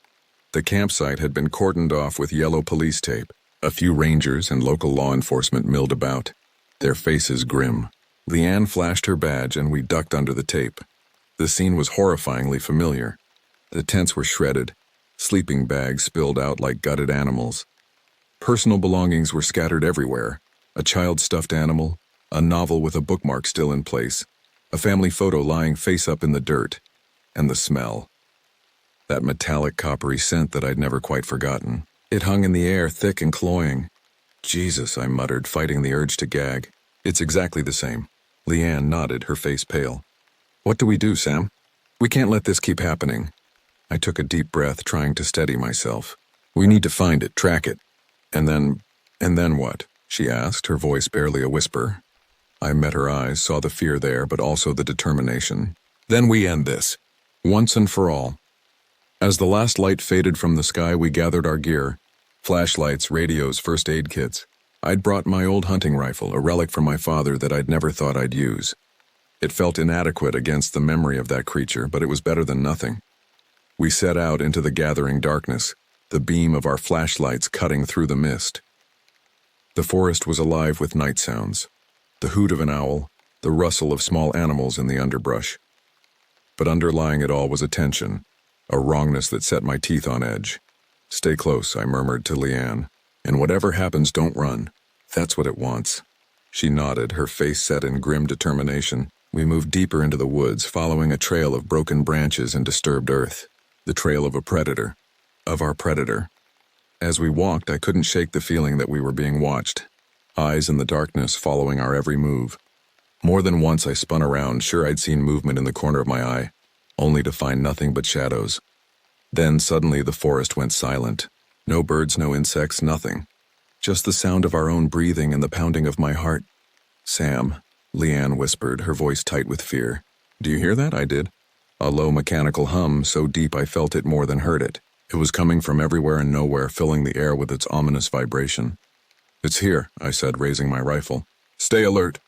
S1: The campsite had been cordoned off with yellow police tape. A few rangers and local law enforcement milled about, their faces grim. Leanne flashed her badge and we ducked under the tape. The scene was horrifyingly familiar. The tents were shredded, sleeping bags spilled out like gutted animals. Personal belongings were scattered everywhere. A child's stuffed animal, a novel with a bookmark still in place, a family photo lying face up in the dirt, and the smell. That metallic coppery scent that I'd never quite forgotten. It hung in the air, thick and cloying. Jesus, I muttered, fighting the urge to gag. It's exactly the same. Leanne nodded, her face pale. What do we do, Sam? We can't let this keep happening. I took a deep breath, trying to steady myself. We need to find it, track it. And then what? She asked, her voice barely a whisper. I met her eyes, saw the fear there, but also the determination. Then we end this. Once and for all. As the last light faded from the sky, we gathered our gear. Flashlights, radios, first aid kits. I'd brought my old hunting rifle, a relic from my father that I'd never thought I'd use. It felt inadequate against the memory of that creature, but it was better than nothing. We set out into the gathering darkness, the beam of our flashlights cutting through the mist. The forest was alive with night sounds, the hoot of an owl, the rustle of small animals in the underbrush. But underlying it all was a tension, a wrongness that set my teeth on edge. Stay close, I murmured to Leanne. And whatever happens, don't run. That's what it wants. She nodded, her face set in grim determination. We moved deeper into the woods, following a trail of broken branches and disturbed earth. The trail of a predator. Of our predator. As we walked, I couldn't shake the feeling that we were being watched. Eyes in the darkness following our every move. More than once I spun around, sure I'd seen movement in the corner of my eye, only to find nothing but shadows. Then suddenly the forest went silent. No birds, no insects, nothing. Just the sound of our own breathing and the pounding of my heart. Sam, Leanne whispered, her voice tight with fear. Do you hear that? I did. A low mechanical hum, so deep I felt it more than heard it. It was coming from everywhere and nowhere, filling the air with its ominous vibration. It's here, I said, raising my rifle. Stay alert.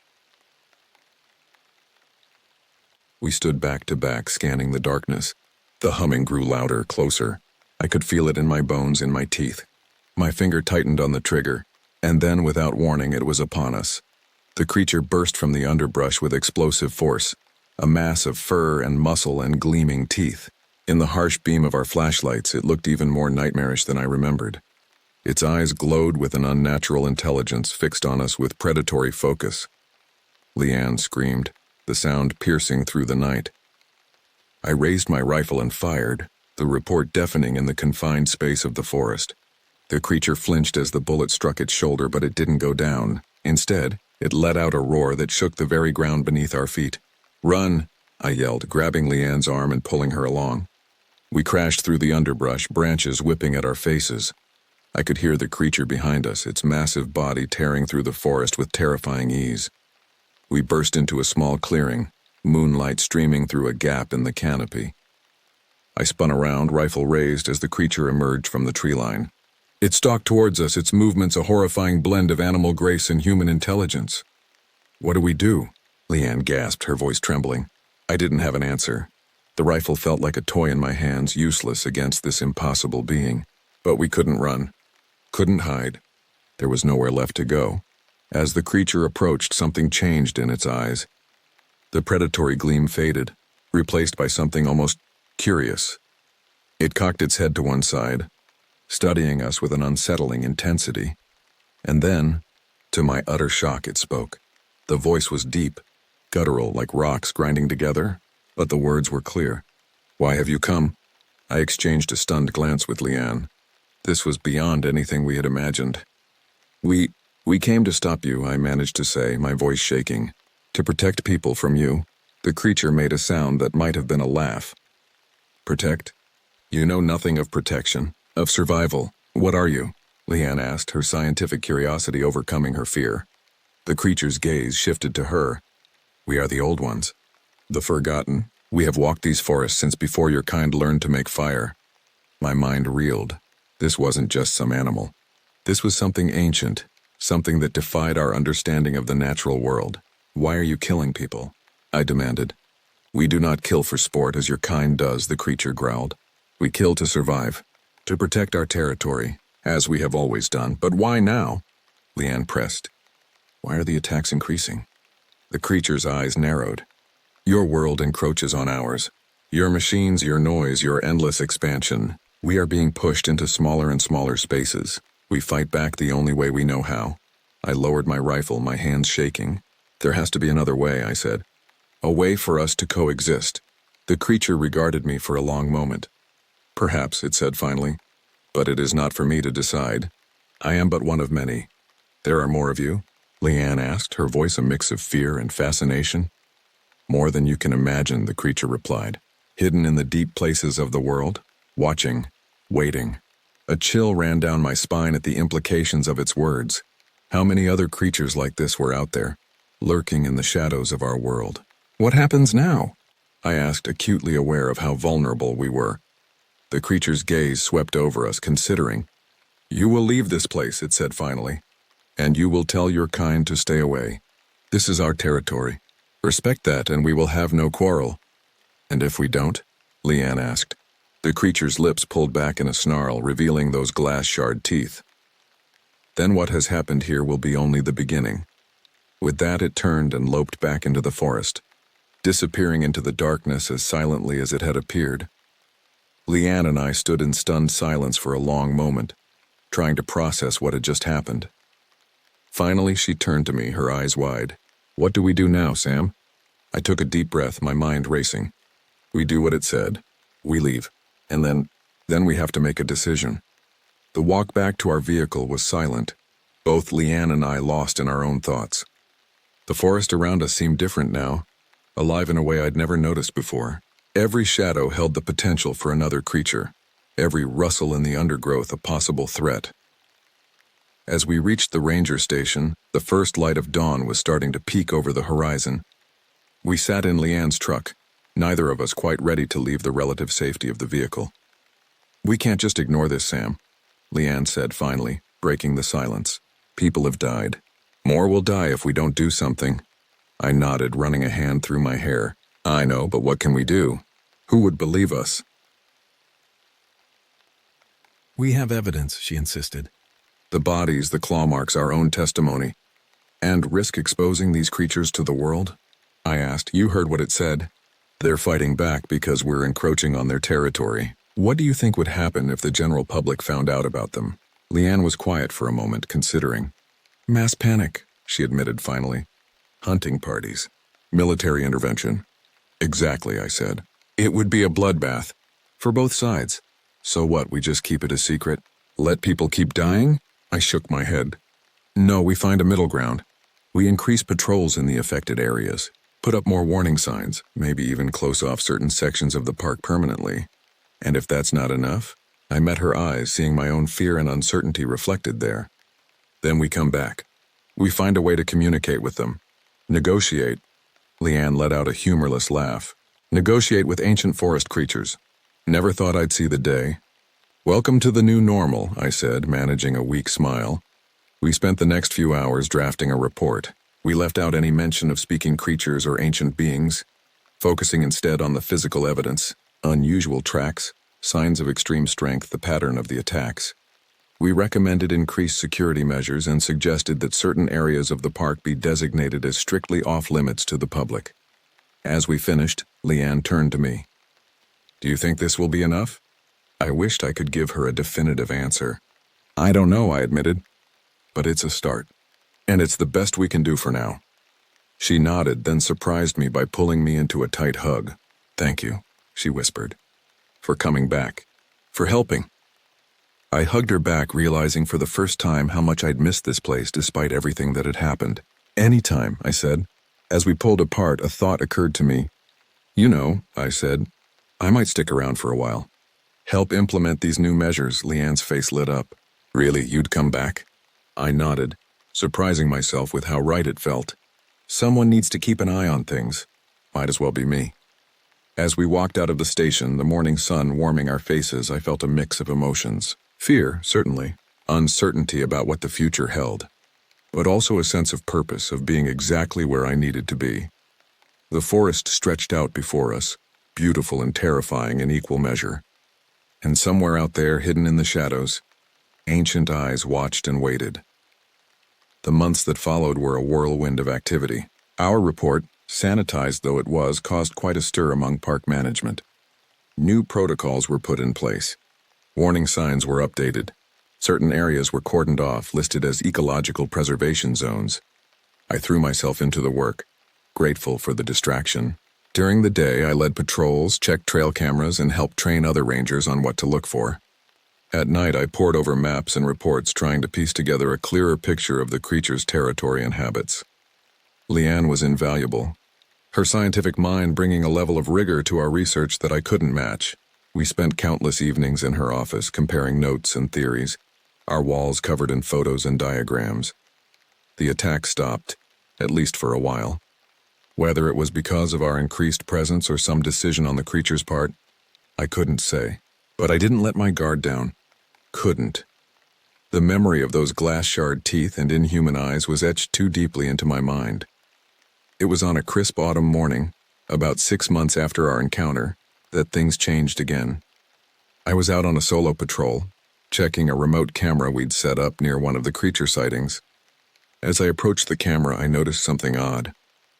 S1: We stood back to back, scanning the darkness. The humming grew louder, closer. I could feel it in my bones, in my teeth. My finger tightened on the trigger, and then, without warning, it was upon us. The creature burst from the underbrush with explosive force, a mass of fur and muscle and gleaming teeth. In the harsh beam of our flashlights, it looked even more nightmarish than I remembered. Its eyes glowed with an unnatural intelligence fixed on us with predatory focus. Leanne screamed, the sound piercing through the night. I raised my rifle and fired, the report deafening in the confined space of the forest. The creature flinched as the bullet struck its shoulder, but it didn't go down. Instead, it let out a roar that shook the very ground beneath our feet. Run, I yelled, grabbing Leanne's arm and pulling her along. We crashed through the underbrush, branches whipping at our faces. I could hear the creature behind us, its massive body tearing through the forest with terrifying ease. We burst into a small clearing, moonlight streaming through a gap in the canopy. I spun around, rifle raised, as the creature emerged from the tree line. It stalked towards us, its movements a horrifying blend of animal grace and human intelligence. "What do we do?" Leanne gasped, her voice trembling. I didn't have an answer. The rifle felt like a toy in my hands, useless against this impossible being. But we couldn't run, couldn't hide. There was nowhere left to go. As the creature approached, something changed in its eyes. The predatory gleam faded, replaced by something almost curious. It cocked its head to one side, studying us with an unsettling intensity. And then, to my utter shock, it spoke. The voice was deep, guttural, like rocks grinding together, but the words were clear. "Why have you come?" I exchanged a stunned glance with Leanne. This was beyond anything we had imagined. We came to stop you," I managed to say, my voice shaking. "To protect people from you." The creature made a sound that might have been a laugh. "Protect? You know nothing of protection, of survival. What are you?" Leanne asked, her scientific curiosity overcoming her fear. The creature's gaze shifted to her. "We are the old ones. The forgotten. We have walked these forests since before your kind learned to make fire." My mind reeled. This wasn't just some animal. This was something ancient, something that defied our understanding of the natural world. "Why are you killing people?" I demanded. "We do not kill for sport as your kind does," the creature growled. "We kill to survive, to protect our territory, as we have always done." "But why now?" Leanne pressed. "Why are the attacks increasing?" The creature's eyes narrowed. "Your world encroaches on ours. Your machines, your noise, your endless expansion. We are being pushed into smaller and smaller spaces. We fight back the only way we know how." I lowered my rifle, my hands shaking. "There has to be another way," I said. "A way for us to coexist." The creature regarded me for a long moment. "Perhaps," it said finally, "but it is not for me to decide. I am but one of many." "There are more of you?" Leanne asked, her voice a mix of fear and fascination. "More than you can imagine," the creature replied. "Hidden in the deep places of the world, watching, waiting." A chill ran down my spine at the implications of its words. How many other creatures like this were out there, lurking in the shadows of our world? "What happens now?" I asked, acutely aware of how vulnerable we were. The creature's gaze swept over us, considering. "You will leave this place," it said finally, "and you will tell your kind to stay away. This is our territory. Respect that, and we will have no quarrel." "And if we don't?" Leanne asked. The creature's lips pulled back in a snarl, revealing those glass-shard teeth. "Then what has happened here will be only the beginning." With that, it turned and loped back into the forest, disappearing into the darkness as silently as it had appeared. Leanne and I stood in stunned silence for a long moment, trying to process what had just happened. Finally, she turned to me, her eyes wide. "What do we do now, Sam?" I took a deep breath, my mind racing. "We do what it said. We leave. And then we have to make a decision." The walk back to our vehicle was silent, both Leanne and I lost in our own thoughts. The forest around us seemed different now, alive in a way I'd never noticed before. Every shadow held the potential for another creature, every rustle in the undergrowth a possible threat. As we reached the ranger station, the first light of dawn was starting to peek over the horizon. We sat in Leanne's truck, neither of us quite ready to leave the relative safety of the vehicle. "We can't just ignore this, Sam," Leanne said finally, breaking the silence. "People have died. More will die if we don't do something." I nodded, running a hand through my hair. "I know, but what can we do? Who would believe us?" "We have evidence," she insisted. "The bodies, the claw marks, our own testimony. And risk exposing these creatures to the world?" I asked. "You heard what it said. They're fighting back because we're encroaching on their territory. What do you think would happen if the general public found out about them?" Leanne was quiet for a moment, considering. "Mass panic," she admitted finally. "Hunting parties. Military intervention." "Exactly," I said. "It would be a bloodbath. For both sides. So what, we just keep it a secret? Let people keep dying?" I shook my head. "No, we find a middle ground. We increase patrols in the affected areas. Put up more warning signs, maybe even close off certain sections of the park permanently. And if that's not enough, I met her eyes, seeing my own fear and uncertainty reflected there. Then we come back. We find a way to communicate with them. Negotiate. Leanne let out a humorless laugh. Negotiate with ancient forest creatures. Never thought I'd see the day. Welcome to the new normal, I said, managing a weak smile. We spent the next few hours drafting a report. We left out any mention of speaking creatures or ancient beings, focusing instead on the physical evidence, unusual tracks, signs of extreme strength, the pattern of the attacks. We recommended increased security measures and suggested that certain areas of the park be designated as strictly off-limits to the public. As we finished, Leanne turned to me. Do you think this will be enough? I wished I could give her a definitive answer. I don't know, I admitted, but it's a start. And it's the best we can do for now. She nodded, then surprised me by pulling me into a tight hug. Thank you, she whispered, for coming back, for helping. I hugged her back, realizing for the first time how much I'd missed this place despite everything that had happened. Anytime, I said. As we pulled apart, a thought occurred to me. You know, I said, I might stick around for a while. Help implement these new measures. Leanne's face lit up. Really, you'd come back? I nodded, surprising myself with how right it felt. Someone needs to keep an eye on things. Might as well be me. As we walked out of the station, the morning sun warming our faces, I felt a mix of emotions. Fear, certainly. Uncertainty about what the future held. But also a sense of purpose, of being exactly where I needed to be. The forest stretched out before us, beautiful and terrifying in equal measure. And somewhere out there, hidden in the shadows, ancient eyes watched and waited. The months that followed were a whirlwind of activity. Our report, sanitized though it was, caused quite a stir among park management. New protocols were put in place. Warning signs were updated. Certain areas were cordoned off, listed as ecological preservation zones. I threw myself into the work, grateful for the distraction. During the day, I led patrols, checked trail cameras, and helped train other rangers on what to look for. At night, I pored over maps and reports, trying to piece together a clearer picture of the creature's territory and habits. Leanne was invaluable, her scientific mind bringing a level of rigor to our research that I couldn't match. We spent countless evenings in her office, comparing notes and theories, our walls covered in photos and diagrams. The attack stopped, at least for a while. Whether it was because of our increased presence or some decision on the creature's part, I couldn't say. But I didn't let my guard down. Couldn't. The memory of those glass-shard teeth and inhuman eyes was etched too deeply into my mind. It was on a crisp autumn morning, about 6 months after our encounter, that things changed again. I was out on a solo patrol, checking a remote camera we'd set up near one of the creature sightings. As I approached the camera, I noticed something odd.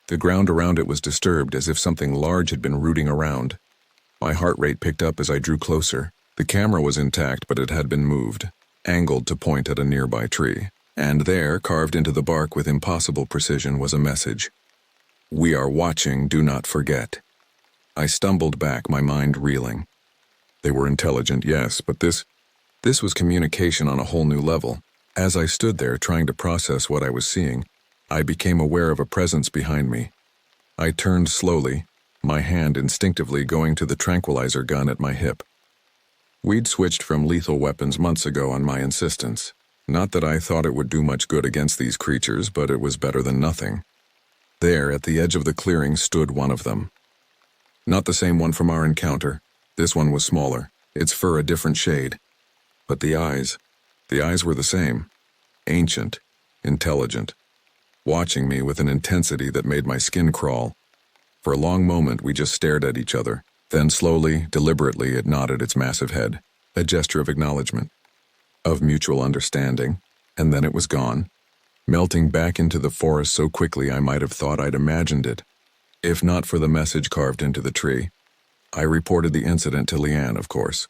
S1: The ground around it was disturbed, as if something large had been rooting around. My heart rate picked up as I drew closer. The camera was intact, but it had been moved, angled to point at a nearby tree. And there, carved into the bark with impossible precision, was a message. We are watching, do not forget. I stumbled back, my mind reeling. They were intelligent, yes, but this was communication on a whole new level. As I stood there trying to process what I was seeing, I became aware of a presence behind me. I turned slowly, my hand instinctively going to the tranquilizer gun at my hip. We'd switched from lethal weapons months ago on my insistence. Not that I thought it would do much good against these creatures, but it was better than nothing. There, at the edge of the clearing, stood one of them. Not the same one from our encounter. This one was smaller, its fur a different shade. But the eyes were the same. Ancient, intelligent, watching me with an intensity that made my skin crawl. For a long moment, we just stared at each other. Then slowly, deliberately, it nodded its massive head, a gesture of acknowledgement, of mutual understanding, and then it was gone, melting back into the forest so quickly I might have thought I'd imagined it, if not for the message carved into the tree. I reported the incident to Leanne, of course.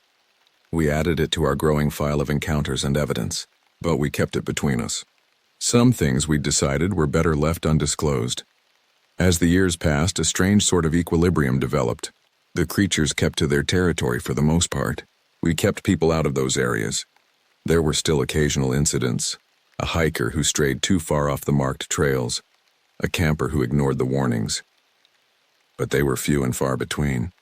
S1: We added it to our growing file of encounters and evidence, but we kept it between us. Some things we'd decided were better left undisclosed. As the years passed, a strange sort of equilibrium developed. The creatures kept to their territory for the most part. We kept people out of those areas. There were still occasional incidents. A hiker who strayed too far off the marked trails. A camper who ignored the warnings. But they were few and far between.